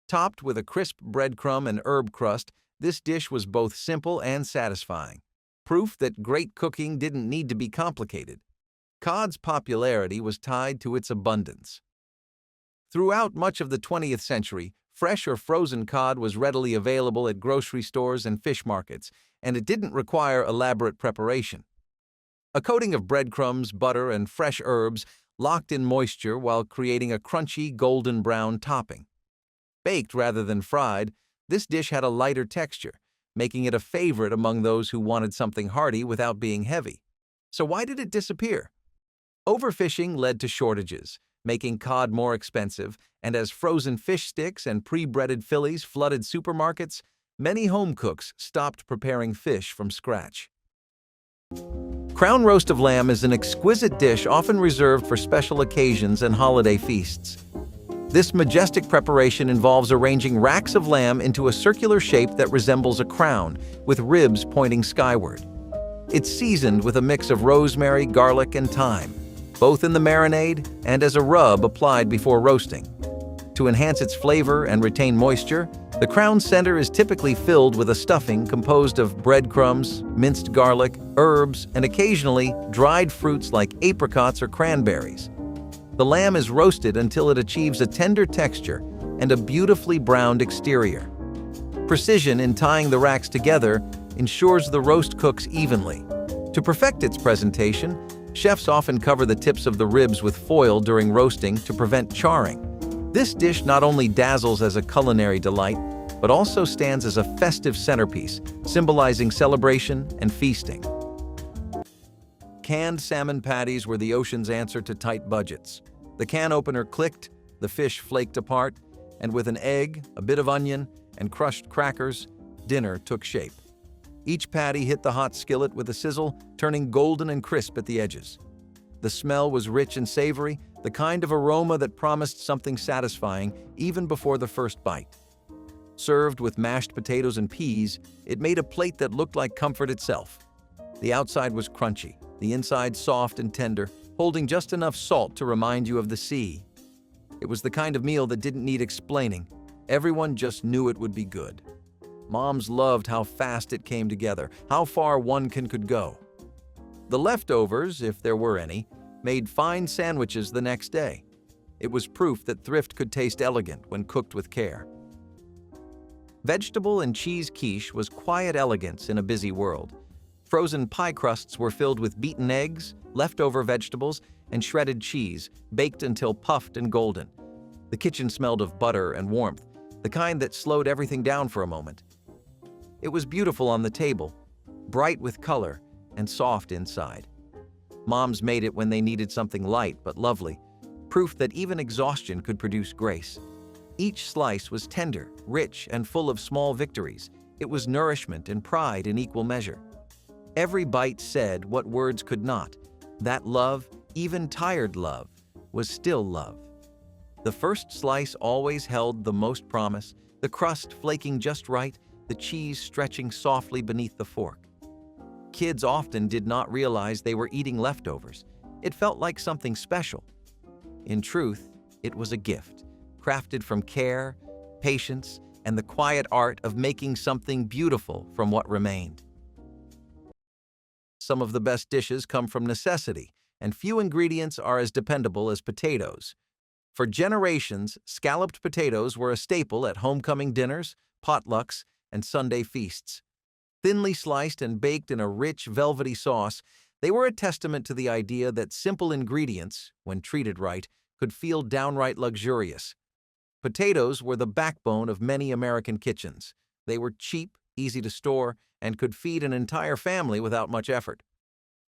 Topped with a crisp breadcrumb and herb crust, this dish was both simple and satisfying, proof that great cooking didn't need to be complicated. Cod's popularity was tied to its abundance. Throughout much of the 20th century, fresh or frozen cod was readily available at grocery stores and fish markets, and it didn't require elaborate preparation. A coating of breadcrumbs, butter, and fresh herbs locked in moisture while creating a crunchy golden brown topping. Baked rather than fried, this dish had a lighter texture, making it a favorite among those who wanted something hearty without being heavy. So why did it disappear? Overfishing led to shortages, making cod more expensive, and as frozen fish sticks and pre-breaded fillies flooded supermarkets, many home cooks stopped preparing fish from scratch. Crown roast of lamb is an exquisite dish often reserved for special occasions and holiday feasts. This majestic preparation involves arranging racks of lamb into a circular shape that resembles a crown, with ribs pointing skyward. It's seasoned with a mix of rosemary, garlic, and thyme, both in the marinade and as a rub applied before roasting. To enhance its flavor and retain moisture, the crown center is typically filled with a stuffing composed of breadcrumbs, minced garlic, herbs, and occasionally dried fruits like apricots or cranberries. The lamb is roasted until it achieves a tender texture and a beautifully browned exterior. Precision in tying the racks together ensures the roast cooks evenly. To perfect its presentation, chefs often cover the tips of the ribs with foil during roasting to prevent charring. This dish not only dazzles as a culinary delight, but also stands as a festive centerpiece, symbolizing celebration and feasting. Canned salmon patties were the ocean's answer to tight budgets. The can opener clicked, the fish flaked apart, and with an egg, a bit of onion, and crushed crackers, dinner took shape. Each patty hit the hot skillet with a sizzle, turning golden and crisp at the edges. The smell was rich and savory, the kind of aroma that promised something satisfying even before the first bite. Served with mashed potatoes and peas, it made a plate that looked like comfort itself. The outside was crunchy, the inside soft and tender, holding just enough salt to remind you of the sea. It was the kind of meal that didn't need explaining. Everyone just knew it would be good. Moms loved how fast it came together, how far one can could go. The leftovers, if there were any, made fine sandwiches the next day. It was proof that thrift could taste elegant when cooked with care. Vegetable and cheese quiche was quiet elegance in a busy world. Frozen pie crusts were filled with beaten eggs, leftover vegetables, and shredded cheese, baked until puffed and golden. The kitchen smelled of butter and warmth, the kind that slowed everything down for a moment. It was beautiful on the table, bright with color and soft inside. Moms made it when they needed something light but lovely, proof that even exhaustion could produce grace. Each slice was tender, rich, and full of small victories. It was nourishment and pride in equal measure. Every bite said what words could not, that love, even tired love, was still love. The first slice always held the most promise, the crust flaking just right, the cheese stretching softly beneath the fork. Kids often did not realize they were eating leftovers. It felt like something special. In truth, it was a gift, crafted from care, patience, and the quiet art of making something beautiful from what remained. Some of the best dishes come from necessity, and few ingredients are as dependable as potatoes. For generations, scalloped potatoes were a staple at homecoming dinners, potlucks, and Sunday feasts. Thinly sliced and baked in a rich, velvety sauce, they were a testament to the idea that simple ingredients, when treated right, could feel downright luxurious. Potatoes were the backbone of many American kitchens. They were cheap, easy to store, and could feed an entire family without much effort.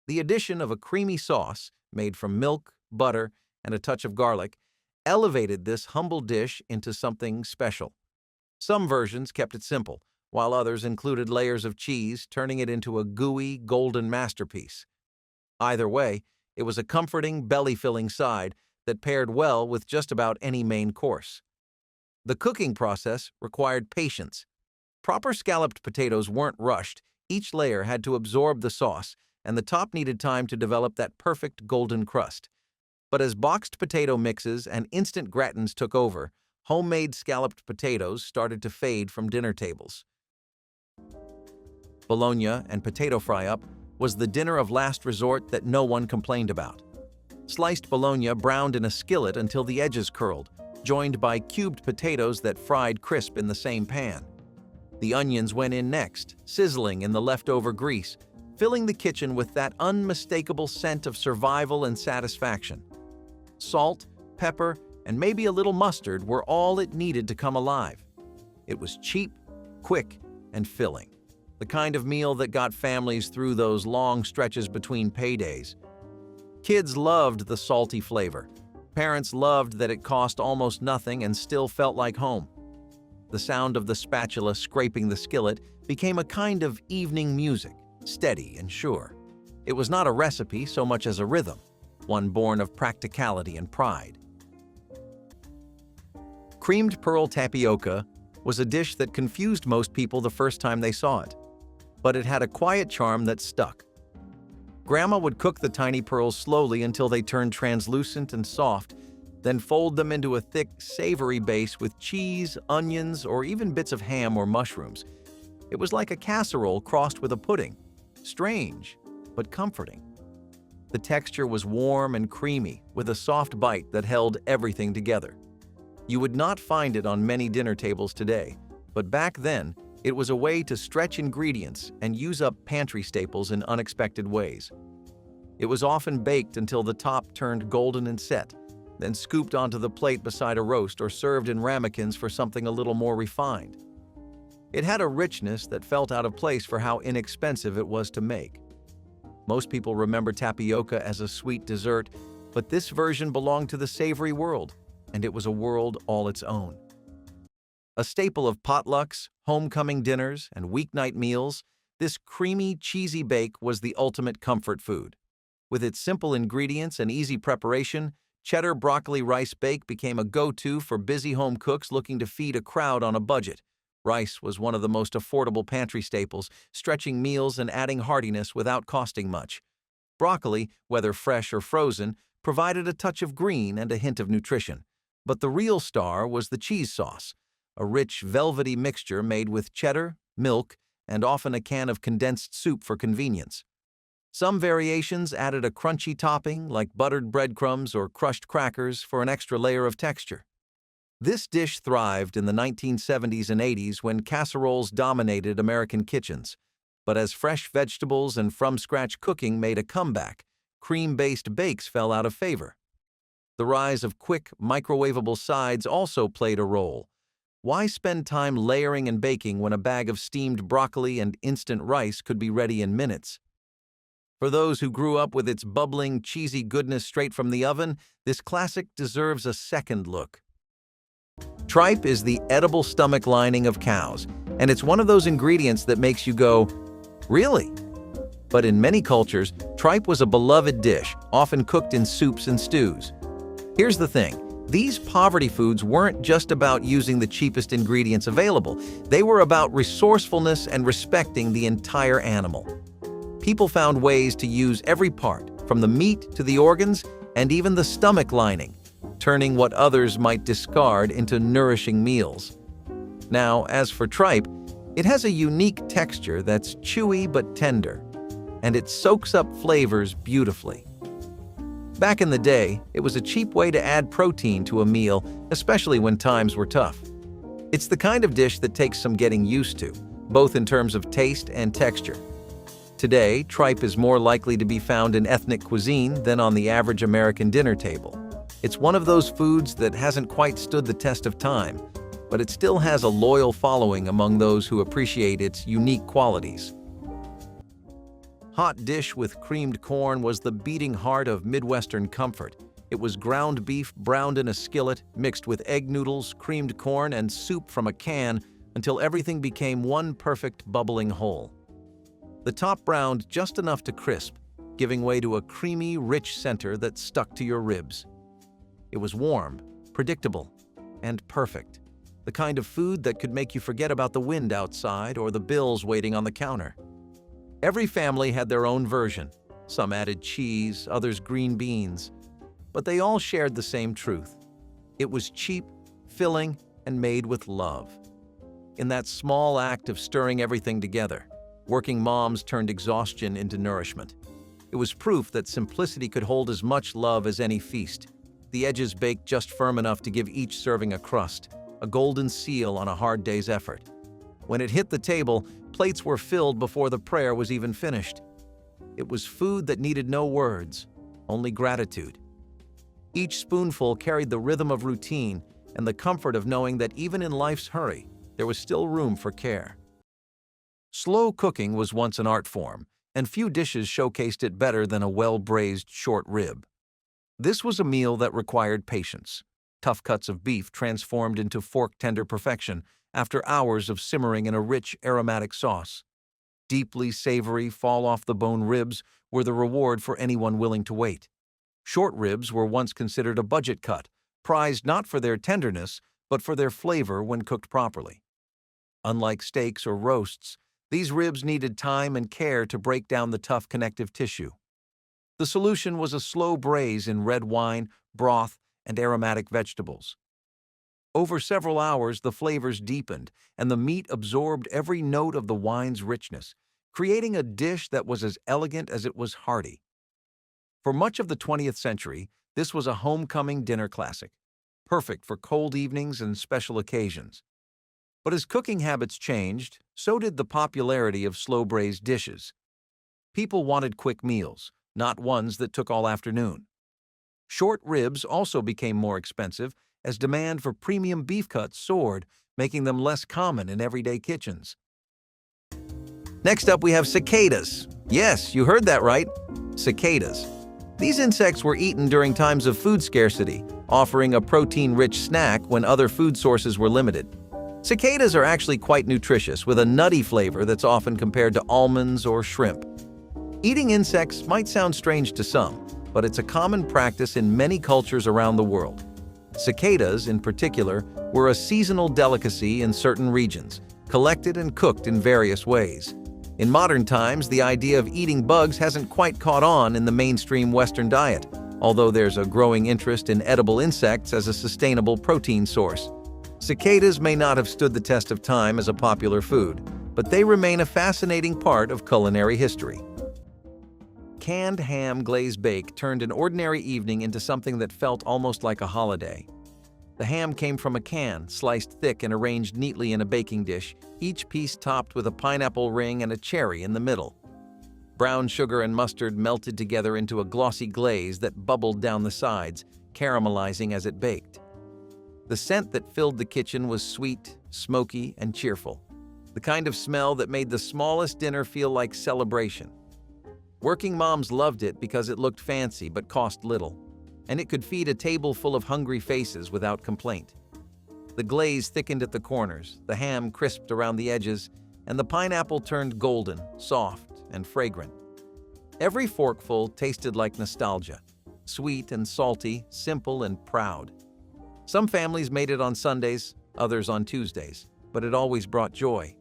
The addition of a creamy sauce, made from milk, butter, and a touch of garlic, elevated this humble dish into something special. Some versions kept it simple, while others included layers of cheese, turning it into a gooey, golden masterpiece. Either way, it was a comforting, belly-filling side that paired well with just about any main course. The cooking process required patience. Proper scalloped potatoes weren't rushed. Each layer had to absorb the sauce, and the top needed time to develop that perfect golden crust. But as boxed potato mixes and instant gratins took over, homemade scalloped potatoes started to fade from dinner tables. Bologna and potato fry-up was the dinner of last resort that no one complained about. Sliced bologna browned in a skillet until the edges curled, joined by cubed potatoes that fried crisp in the same pan. The onions went in next, sizzling in the leftover grease, filling the kitchen with that unmistakable scent of survival and satisfaction. Salt, pepper, and maybe a little mustard were all it needed to come alive. It was cheap, quick, and filling. The kind of meal that got families through those long stretches between paydays. Kids loved the salty flavor. Parents loved that it cost almost nothing and still felt like home. The sound of the spatula scraping the skillet became a kind of evening music, steady and sure. It was not a recipe so much as a rhythm, one born of practicality and pride. Creamed pearl tapioca was a dish that confused most people the first time they saw it, but it had a quiet charm that stuck. Grandma would cook the tiny pearls slowly until they turned translucent and soft, then fold them into a thick, savory base with cheese, onions, or even bits of ham or mushrooms. It was like a casserole crossed with a pudding. Strange, but comforting. The texture was warm and creamy, with a soft bite that held everything together. You would not find it on many dinner tables today, but back then, it was a way to stretch ingredients and use up pantry staples in unexpected ways. It was often baked until the top turned golden and set, then scooped onto the plate beside a roast or served in ramekins for something a little more refined. It had a richness that felt out of place for how inexpensive it was to make. Most people remember tapioca as a sweet dessert, but this version belonged to the savory world, and it was a world all its own. A staple of potlucks, homecoming dinners, and weeknight meals, this creamy, cheesy bake was the ultimate comfort food. With its simple ingredients and easy preparation, cheddar broccoli rice bake became a go-to for busy home cooks looking to feed a crowd on a budget. Rice was one of the most affordable pantry staples, stretching meals and adding heartiness without costing much. Broccoli, whether fresh or frozen, provided a touch of green and a hint of nutrition. But the real star was the cheese sauce, a rich, velvety mixture made with cheddar, milk, and often a can of condensed soup for convenience. Some variations added a crunchy topping like buttered breadcrumbs or crushed crackers for an extra layer of texture. This dish thrived in the 1970s and 80s when casseroles dominated American kitchens. But as fresh vegetables and from-scratch cooking made a comeback, cream-based bakes fell out of favor. The rise of quick, microwavable sides also played a role. Why spend time layering and baking when a bag of steamed broccoli and instant rice could be ready in minutes? For those who grew up with its bubbling, cheesy goodness straight from the oven, this classic deserves a second look. Tripe is the edible stomach lining of cows, and it's one of those ingredients that makes you go, "Really?" But in many cultures, tripe was a beloved dish, often cooked in soups and stews. Here's the thing. These poverty foods weren't just about using the cheapest ingredients available. They were about resourcefulness and respecting the entire animal. People found ways to use every part, from the meat to the organs and even the stomach lining, turning what others might discard into nourishing meals. Now, as for tripe, it has a unique texture that's chewy but tender, and it soaks up flavors beautifully. Back in the day, it was a cheap way to add protein to a meal, especially when times were tough. It's the kind of dish that takes some getting used to, both in terms of taste and texture. Today, tripe is more likely to be found in ethnic cuisine than on the average American dinner table. It's one of those foods that hasn't quite stood the test of time, but it still has a loyal following among those who appreciate its unique qualities. hot dish with creamed corn was the beating heart of Midwestern comfort. It was ground beef browned in a skillet, mixed with egg noodles, creamed corn, and soup from a can until everything became one perfect bubbling whole. The top browned just enough to crisp, giving way to a creamy, rich center that stuck to your ribs. It was warm, predictable, and perfect. The kind of food that could make you forget about the wind outside or the bills waiting on the counter. Every family had their own version. Some added cheese, others green beans. But they all shared the same truth. It was cheap, filling, and made with love. In that small act of stirring everything together, working moms turned exhaustion into nourishment. It was proof that simplicity could hold as much love as any feast. The edges baked just firm enough to give each serving a crust, a golden seal on a hard day's effort. When it hit the table, plates were filled before the prayer was even finished. It was food that needed no words, only gratitude. Each spoonful carried the rhythm of routine and the comfort of knowing that even in life's hurry, there was still room for care. Slow cooking was once an art form, and few dishes showcased it better than a well-braised short rib. This was a meal that required patience. Tough cuts of beef transformed into fork-tender perfection after hours of simmering in a rich, aromatic sauce. Deeply savory, fall-off-the-bone ribs were the reward for anyone willing to wait. Short ribs were once considered a budget cut, prized not for their tenderness, but for their flavor when cooked properly. Unlike steaks or roasts, these ribs needed time and care to break down the tough connective tissue. The solution was a slow braise in red wine, broth, and aromatic vegetables. Over several hours, the flavors deepened, and the meat absorbed every note of the wine's richness, creating a dish that was as elegant as it was hearty. For much of the 20th century, this was a homecoming dinner classic, perfect for cold evenings and special occasions. But as cooking habits changed, so did the popularity of slow-braised dishes. People wanted quick meals, not ones that took all afternoon. Short ribs also became more expensive as demand for premium beef cuts soared, making them less common in everyday kitchens. Next up, we have cicadas. Yes, you heard that right. Cicadas. These insects were eaten during times of food scarcity, offering a protein-rich snack when other food sources were limited. Cicadas are actually quite nutritious, with a nutty flavor that's often compared to almonds or shrimp. Eating insects might sound strange to some, but it's a common practice in many cultures around the world. Cicadas, in particular, were a seasonal delicacy in certain regions, collected and cooked in various ways. In modern times, the idea of eating bugs hasn't quite caught on in the mainstream Western diet, although there's a growing interest in edible insects as a sustainable protein source. Cicadas may not have stood the test of time as a popular food, but they remain a fascinating part of culinary history. Canned ham glazed bake turned an ordinary evening into something that felt almost like a holiday. The ham came from a can, sliced thick and arranged neatly in a baking dish, each piece topped with a pineapple ring and a cherry in the middle. Brown sugar and mustard melted together into a glossy glaze that bubbled down the sides, caramelizing as it baked. The scent that filled the kitchen was sweet, smoky, and cheerful, the kind of smell that made the smallest dinner feel like celebration. Working moms loved it because it looked fancy but cost little, and it could feed a table full of hungry faces without complaint. The glaze thickened at the corners, the ham crisped around the edges, and the pineapple turned golden, soft, and fragrant. Every forkful tasted like nostalgia, sweet and salty, simple and proud. Some families made it on Sundays, others on Tuesdays, but it always brought joy.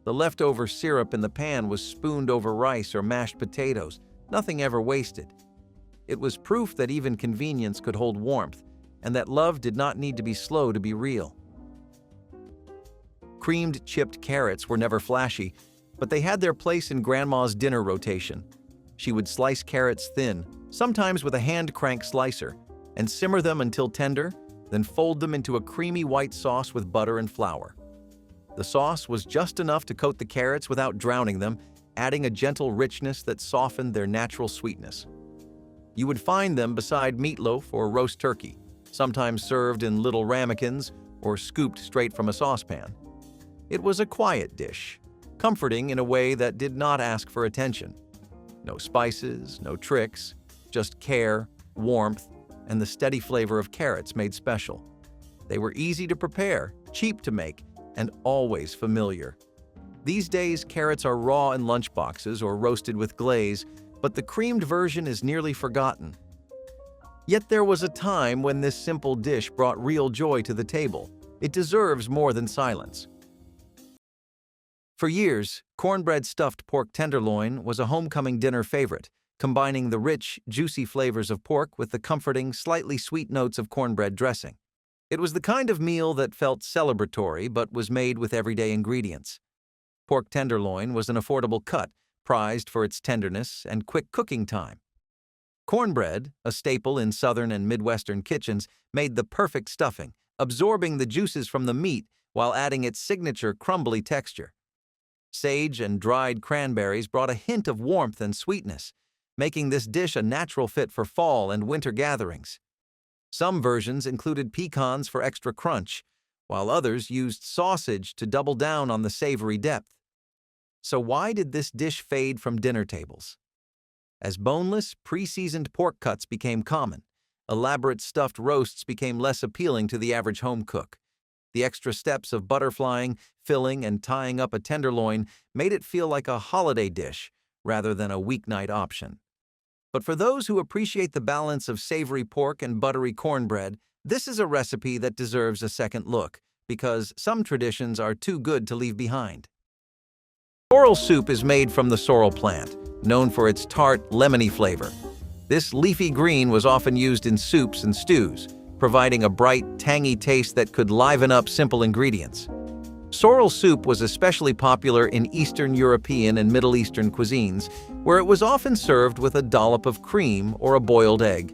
The leftover syrup in the pan was spooned over rice or mashed potatoes, nothing ever wasted. It was proof that even convenience could hold warmth, and that love did not need to be slow to be real. Creamed chipped carrots were never flashy, but they had their place in Grandma's dinner rotation. She would slice carrots thin, sometimes with a hand-crank slicer, and simmer them until tender, then fold them into a creamy white sauce with butter and flour. The sauce was just enough to coat the carrots without drowning them, adding a gentle richness that softened their natural sweetness. You would find them beside meatloaf or roast turkey, sometimes served in little ramekins or scooped straight from a saucepan. It was a quiet dish, comforting in a way that did not ask for attention. No spices, no tricks, just care, warmth, and the steady flavor of carrots made special. They were easy to prepare, cheap to make, and always familiar. These days, carrots are raw in lunchboxes or roasted with glaze, but the creamed version is nearly forgotten. Yet there was a time when this simple dish brought real joy to the table. It deserves more than silence. For years, cornbread stuffed pork tenderloin was a homecoming dinner favorite, combining the rich, juicy flavors of pork with the comforting, slightly sweet notes of cornbread dressing. It was the kind of meal that felt celebratory but was made with everyday ingredients. Pork tenderloin was an affordable cut, prized for its tenderness and quick cooking time. Cornbread, a staple in Southern and Midwestern kitchens, made the perfect stuffing, absorbing the juices from the meat while adding its signature crumbly texture. Sage and dried cranberries brought a hint of warmth and sweetness, making this dish a natural fit for fall and winter gatherings. Some versions included pecans for extra crunch, while others used sausage to double down on the savory depth. So why did this dish fade from dinner tables? As boneless, pre-seasoned pork cuts became common, elaborate stuffed roasts became less appealing to the average home cook. The extra steps of butterflying, filling, and tying up a tenderloin made it feel like a holiday dish rather than a weeknight option. But for those who appreciate the balance of savory pork and buttery cornbread, this is a recipe that deserves a second look, because some traditions are too good to leave behind. Sorrel soup is made from the sorrel plant, known for its tart, lemony flavor. This leafy green was often used in soups and stews, providing a bright, tangy taste that could liven up simple ingredients. Sorrel soup was especially popular in Eastern European and Middle Eastern cuisines, where it was often served with a dollop of cream or a boiled egg.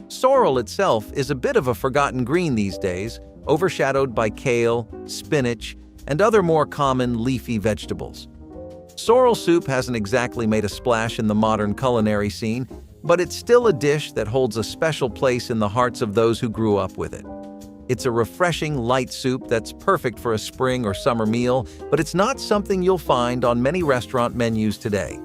Sorrel itself is a bit of a forgotten green these days, overshadowed by kale, spinach, and other more common leafy vegetables. Sorrel soup hasn't exactly made a splash in the modern culinary scene, but it's still a dish that holds a special place in the hearts of those who grew up with it. It's a refreshing, light soup that's perfect for a spring or summer meal, but it's not something you'll find on many restaurant menus today.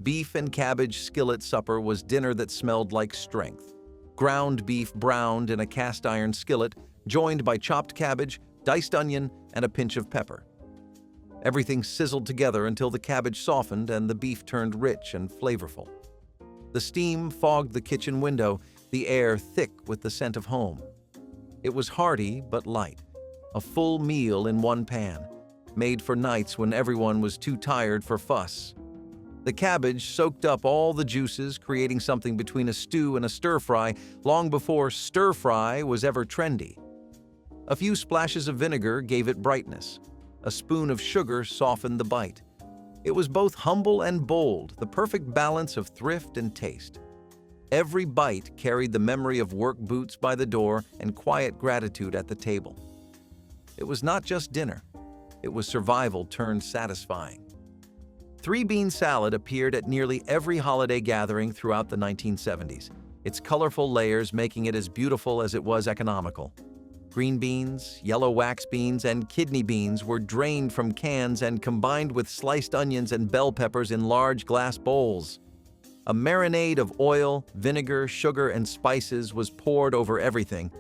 Beef and cabbage skillet supper was dinner that smelled like strength. Ground beef browned in a cast-iron skillet, joined by chopped cabbage, diced onion, and a pinch of pepper. Everything sizzled together until the cabbage softened and the beef turned rich and flavorful. The steam fogged the kitchen window, the air thick with the scent of home. It was hearty but light, a full meal in one pan, made for nights when everyone was too tired for fuss. The cabbage soaked up all the juices, creating something between a stew and a stir-fry long before stir-fry was ever trendy. A few splashes of vinegar gave it brightness. A spoon of sugar softened the bite. It was both humble and bold, the perfect balance of thrift and taste. Every bite carried the memory of work boots by the door and quiet gratitude at the table. It was not just dinner. It was survival turned satisfying. Three-bean salad appeared at nearly every holiday gathering throughout the 1970s, its colorful layers making it as beautiful as it was economical. Green beans, yellow wax beans, and kidney beans were drained from cans and combined with sliced onions and bell peppers in large glass bowls. A marinade of oil, vinegar, sugar, and spices was poured over everything.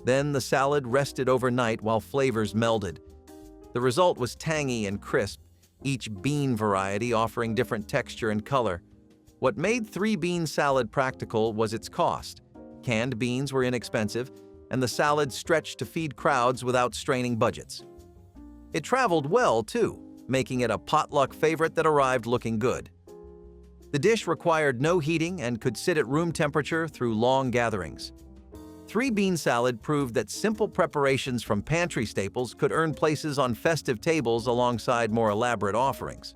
Then the salad rested overnight while flavors melded. The result was tangy and crisp, each bean variety offering different texture and color. What made three-bean salad practical was its cost. Canned beans were inexpensive, and the salad stretched to feed crowds without straining budgets. It traveled well, too, making it a potluck favorite that arrived looking good. The dish required no heating and could sit at room temperature through long gatherings. Three-bean salad proved that simple preparations from pantry staples could earn places on festive tables alongside more elaborate offerings.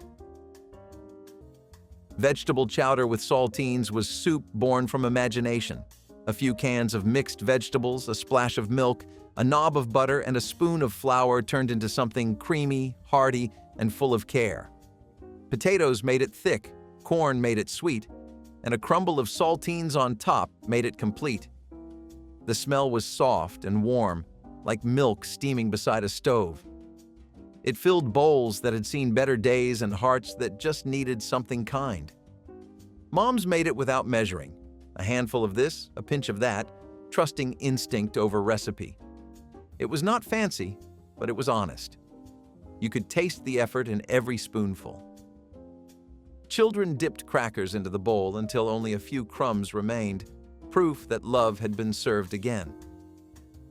Vegetable chowder with saltines was soup born from imagination. A few cans of mixed vegetables, a splash of milk, a knob of butter, and a spoon of flour turned into something creamy, hearty, and full of care. Potatoes made it thick, corn made it sweet, and a crumble of saltines on top made it complete. The smell was soft and warm, like milk steaming beside a stove. It filled bowls that had seen better days and hearts that just needed something kind. Moms made it without measuring. A handful of this, a pinch of that, trusting instinct over recipe. It was not fancy, but it was honest. You could taste the effort in every spoonful. Children dipped crackers into the bowl until only a few crumbs remained, proof that love had been served again.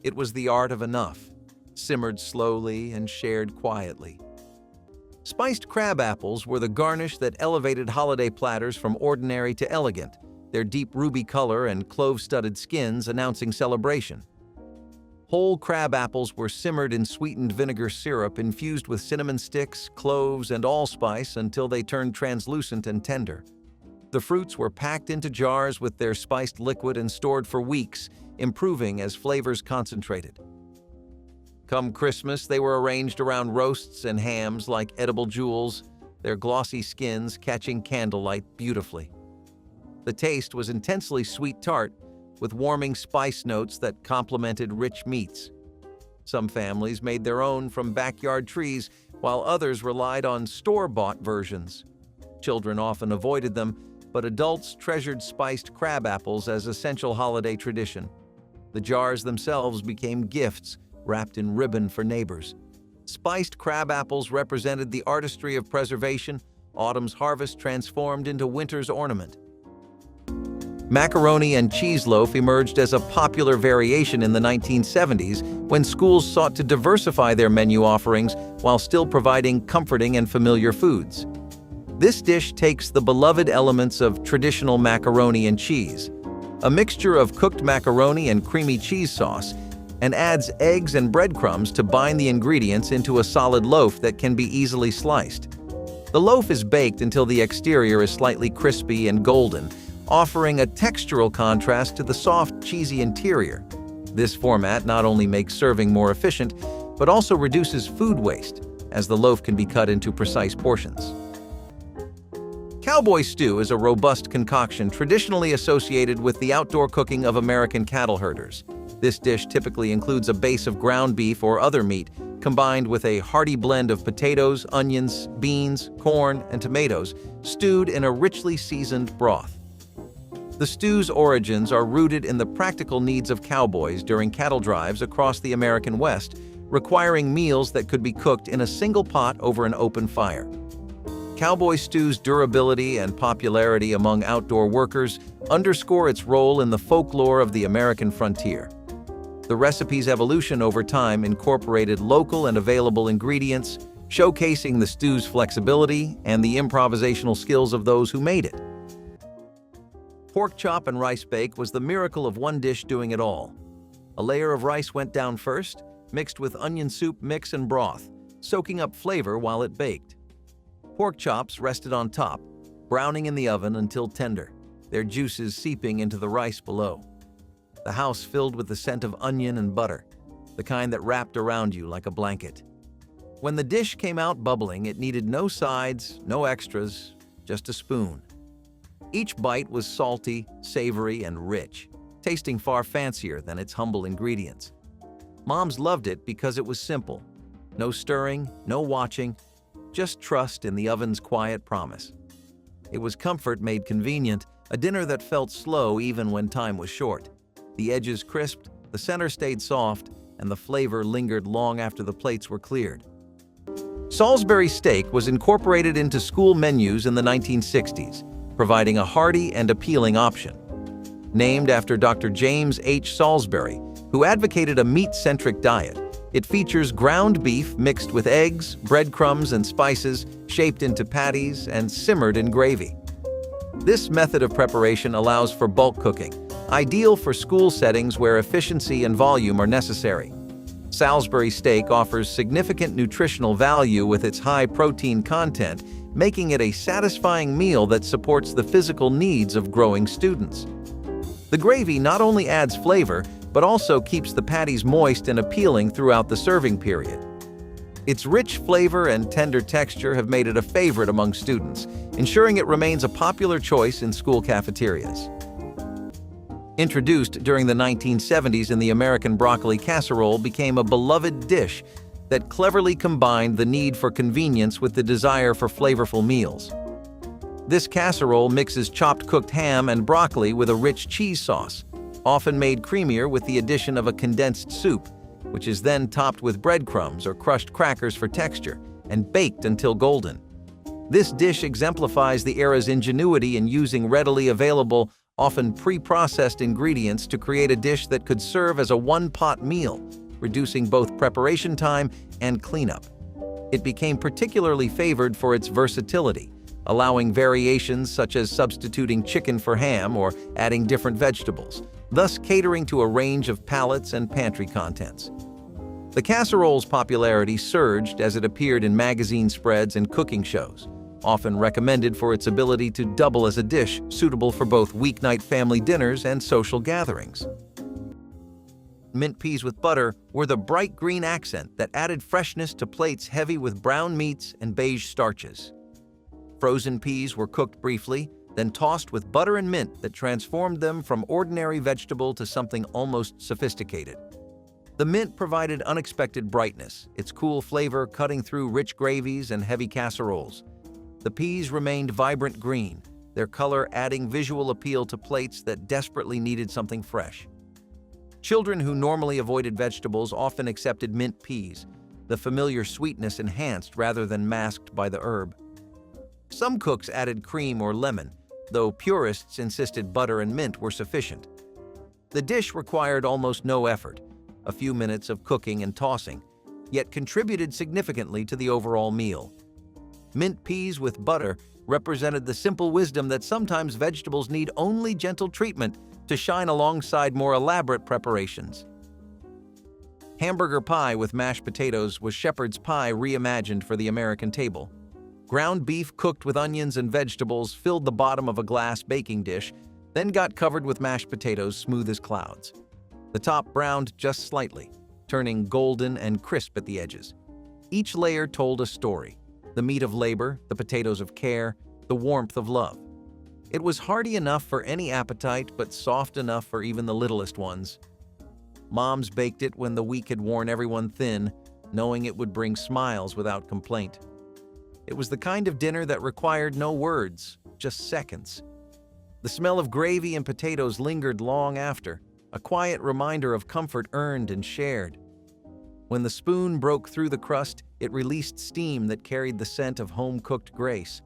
It was the art of enough, simmered slowly and shared quietly. Spiced crab apples were the garnish that elevated holiday platters from ordinary to elegant, their deep ruby color and clove-studded skins announcing celebration. Whole crab apples were simmered in sweetened vinegar syrup infused with cinnamon sticks, cloves, and allspice until they turned translucent and tender. The fruits were packed into jars with their spiced liquid and stored for weeks, improving as flavors concentrated. Come Christmas, they were arranged around roasts and hams like edible jewels, their glossy skins catching candlelight beautifully. The taste was intensely sweet-tart, with warming spice notes that complemented rich meats. Some families made their own from backyard trees, while others relied on store-bought versions. Children often avoided them, but adults treasured spiced crab apples as essential holiday tradition. The jars themselves became gifts, wrapped in ribbon for neighbors. Spiced crab apples represented the artistry of preservation, autumn's harvest transformed into winter's ornament. Macaroni and cheese loaf emerged as a popular variation in the 1970s when schools sought to diversify their menu offerings while still providing comforting and familiar foods. This dish takes the beloved elements of traditional macaroni and cheese, a mixture of cooked macaroni and creamy cheese sauce, and adds eggs and breadcrumbs to bind the ingredients into a solid loaf that can be easily sliced. The loaf is baked until the exterior is slightly crispy and golden, offering a textural contrast to the soft, cheesy interior. This format not only makes serving more efficient, but also reduces food waste, as the loaf can be cut into precise portions. Cowboy stew is a robust concoction traditionally associated with the outdoor cooking of American cattle herders. This dish typically includes a base of ground beef or other meat, combined with a hearty blend of potatoes, onions, beans, corn, and tomatoes, stewed in a richly seasoned broth. The stew's origins are rooted in the practical needs of cowboys during cattle drives across the American West, requiring meals that could be cooked in a single pot over an open fire. Cowboy stew's durability and popularity among outdoor workers underscore its role in the folklore of the American frontier. The recipe's evolution over time incorporated local and available ingredients, showcasing the stew's flexibility and the improvisational skills of those who made it. Pork chop and rice bake was the miracle of one dish doing it all. A layer of rice went down first, mixed with onion soup mix and broth, soaking up flavor while it baked. Pork chops rested on top, browning in the oven until tender, their juices seeping into the rice below. The house filled with the scent of onion and butter, the kind that wrapped around you like a blanket. When the dish came out bubbling, it needed no sides, no extras, just a spoon. Each bite was salty, savory, and rich, tasting far fancier than its humble ingredients. Moms loved it because it was simple. No stirring, no watching, just trust in the oven's quiet promise. It was comfort made convenient, a dinner that felt slow even when time was short. The edges crisped, the center stayed soft, and the flavor lingered long after the plates were cleared. Salisbury steak was incorporated into school menus in the 1960s, providing a hearty and appealing option. Named after Dr. James H. Salisbury, who advocated a meat-centric diet, it features ground beef mixed with eggs, breadcrumbs, and spices, shaped into patties and simmered in gravy. This method of preparation allows for bulk cooking, ideal for school settings where efficiency and volume are necessary. Salisbury steak offers significant nutritional value with its high protein content, making it a satisfying meal that supports the physical needs of growing students. The gravy not only adds flavor, but also keeps the patties moist and appealing throughout the serving period. Its rich flavor and tender texture have made it a favorite among students, ensuring it remains a popular choice in school cafeterias. Introduced during the 1970s in the American broccoli casserole became a beloved dish that cleverly combined the need for convenience with the desire for flavorful meals. This casserole mixes chopped cooked ham and broccoli with a rich cheese sauce, often made creamier with the addition of a condensed soup, which is then topped with breadcrumbs or crushed crackers for texture and baked until golden. This dish exemplifies the era's ingenuity in using readily available, often pre-processed ingredients to create a dish that could serve as a one-pot meal, reducing both preparation time and cleanup. It became particularly favored for its versatility, allowing variations such as substituting chicken for ham or adding different vegetables, thus catering to a range of palates and pantry contents. The casserole's popularity surged as it appeared in magazine spreads and cooking shows, often recommended for its ability to double as a dish suitable for both weeknight family dinners and social gatherings. Mint peas with butter were the bright green accent that added freshness to plates heavy with brown meats and beige starches. Frozen peas were cooked briefly, then tossed with butter and mint that transformed them from ordinary vegetable to something almost sophisticated. The mint provided unexpected brightness, its cool flavor cutting through rich gravies and heavy casseroles. The peas remained vibrant green, their color adding visual appeal to plates that desperately needed something fresh. Children who normally avoided vegetables often accepted mint peas, the familiar sweetness enhanced rather than masked by the herb. Some cooks added cream or lemon, though purists insisted butter and mint were sufficient. The dish required almost no effort, a few minutes of cooking and tossing, yet contributed significantly to the overall meal. Mint peas with butter represented the simple wisdom that sometimes vegetables need only gentle treatment to shine alongside more elaborate preparations. Hamburger pie with mashed potatoes was shepherd's pie reimagined for the American table. Ground beef cooked with onions and vegetables filled the bottom of a glass baking dish, then got covered with mashed potatoes smooth as clouds. The top browned just slightly, turning golden and crisp at the edges. Each layer told a story: the meat of labor, the potatoes of care, the warmth of love. It was hearty enough for any appetite, but soft enough for even the littlest ones. Moms baked it when the week had worn everyone thin, knowing it would bring smiles without complaint. It was the kind of dinner that required no words, just seconds. The smell of gravy and potatoes lingered long after, a quiet reminder of comfort earned and shared. When the spoon broke through the crust, it released steam that carried the scent of home-cooked grace.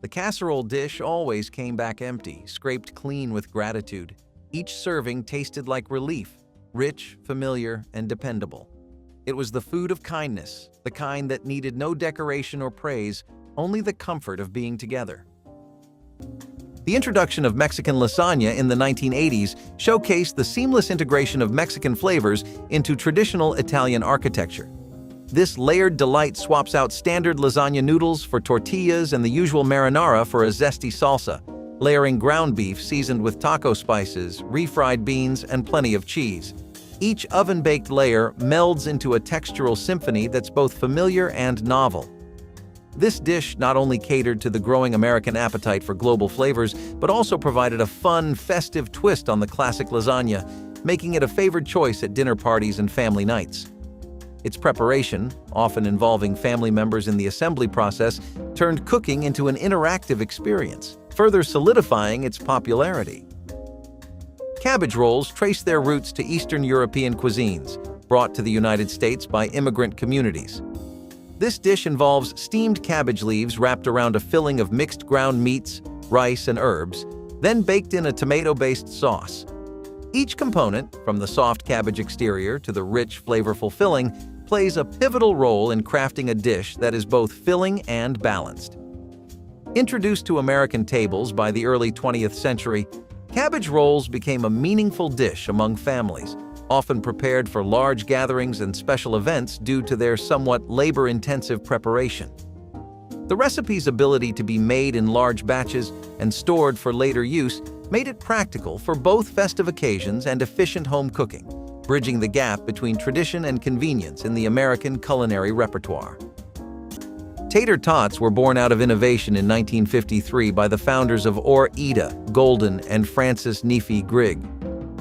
The casserole dish always came back empty, scraped clean with gratitude. Each serving tasted like relief, rich, familiar, and dependable. It was the food of kindness, the kind that needed no decoration or praise, only the comfort of being together. The introduction of Mexican lasagna in the 1980s showcased the seamless integration of Mexican flavors into traditional Italian architecture. This layered delight swaps out standard lasagna noodles for tortillas and the usual marinara for a zesty salsa, layering ground beef seasoned with taco spices, refried beans, and plenty of cheese. Each oven-baked layer melds into a textural symphony that's both familiar and novel. This dish not only catered to the growing American appetite for global flavors, but also provided a fun, festive twist on the classic lasagna, making it a favored choice at dinner parties and family nights. Its preparation, often involving family members in the assembly process, turned cooking into an interactive experience, further solidifying its popularity. Cabbage rolls trace their roots to Eastern European cuisines, brought to the United States by immigrant communities. This dish involves steamed cabbage leaves wrapped around a filling of mixed ground meats, rice, and herbs, then baked in a tomato-based sauce. Each component, from the soft cabbage exterior to the rich, flavorful filling, plays a pivotal role in crafting a dish that is both filling and balanced. Introduced to American tables by the early 20th century, cabbage rolls became a meaningful dish among families, often prepared for large gatherings and special events due to their somewhat labor-intensive preparation. The recipe's ability to be made in large batches and stored for later use made it practical for both festive occasions and efficient home cooking, bridging the gap between tradition and convenience in the American culinary repertoire. Tater tots were born out of innovation in 1953 by the founders of Ore-Ida, Golden, and Francis Neefy Grigg.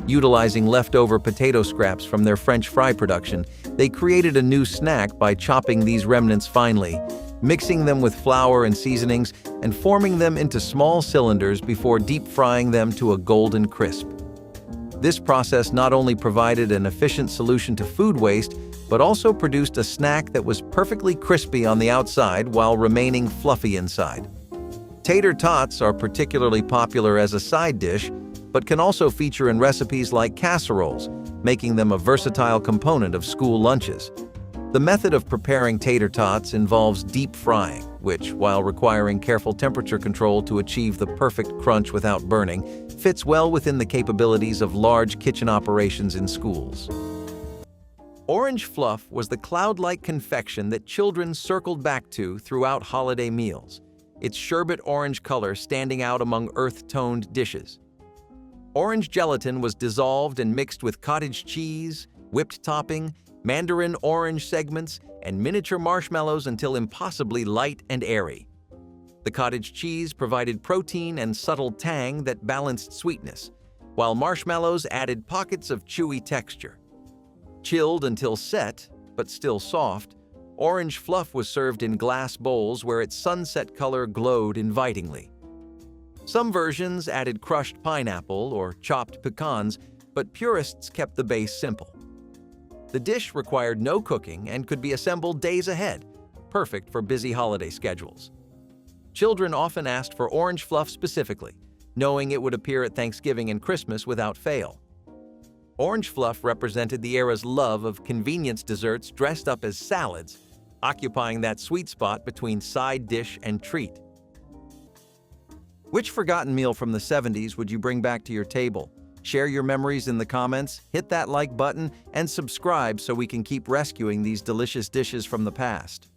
Utilizing leftover potato scraps from their French fry production, they created a new snack by chopping these remnants finely, mixing them with flour and seasonings and forming them into small cylinders before deep frying them to a golden crisp. This process not only provided an efficient solution to food waste, but also produced a snack that was perfectly crispy on the outside while remaining fluffy inside. Tater tots are particularly popular as a side dish, but can also feature in recipes like casseroles, making them a versatile component of school lunches. The method of preparing tater tots involves deep frying, which, while requiring careful temperature control to achieve the perfect crunch without burning, fits well within the capabilities of large kitchen operations in schools. Orange Fluff was the cloud-like confection that children circled back to throughout holiday meals, its sherbet orange color standing out among earth-toned dishes. Orange gelatin was dissolved and mixed with cottage cheese, whipped topping, mandarin orange segments, and miniature marshmallows until impossibly light and airy. The cottage cheese provided protein and subtle tang that balanced sweetness, while marshmallows added pockets of chewy texture. Chilled until set, but still soft, Orange Fluff was served in glass bowls where its sunset color glowed invitingly. Some versions added crushed pineapple or chopped pecans, but purists kept the base simple. The dish required no cooking and could be assembled days ahead, perfect for busy holiday schedules. Children often asked for Orange Fluff specifically, knowing it would appear at Thanksgiving and Christmas without fail. Orange Fluff represented the era's love of convenience desserts dressed up as salads, occupying that sweet spot between side dish and treat. Which forgotten meal from the 70s would you bring back to your table? Share your memories in the comments, hit that like button, and subscribe so we can keep rescuing these delicious dishes from the past.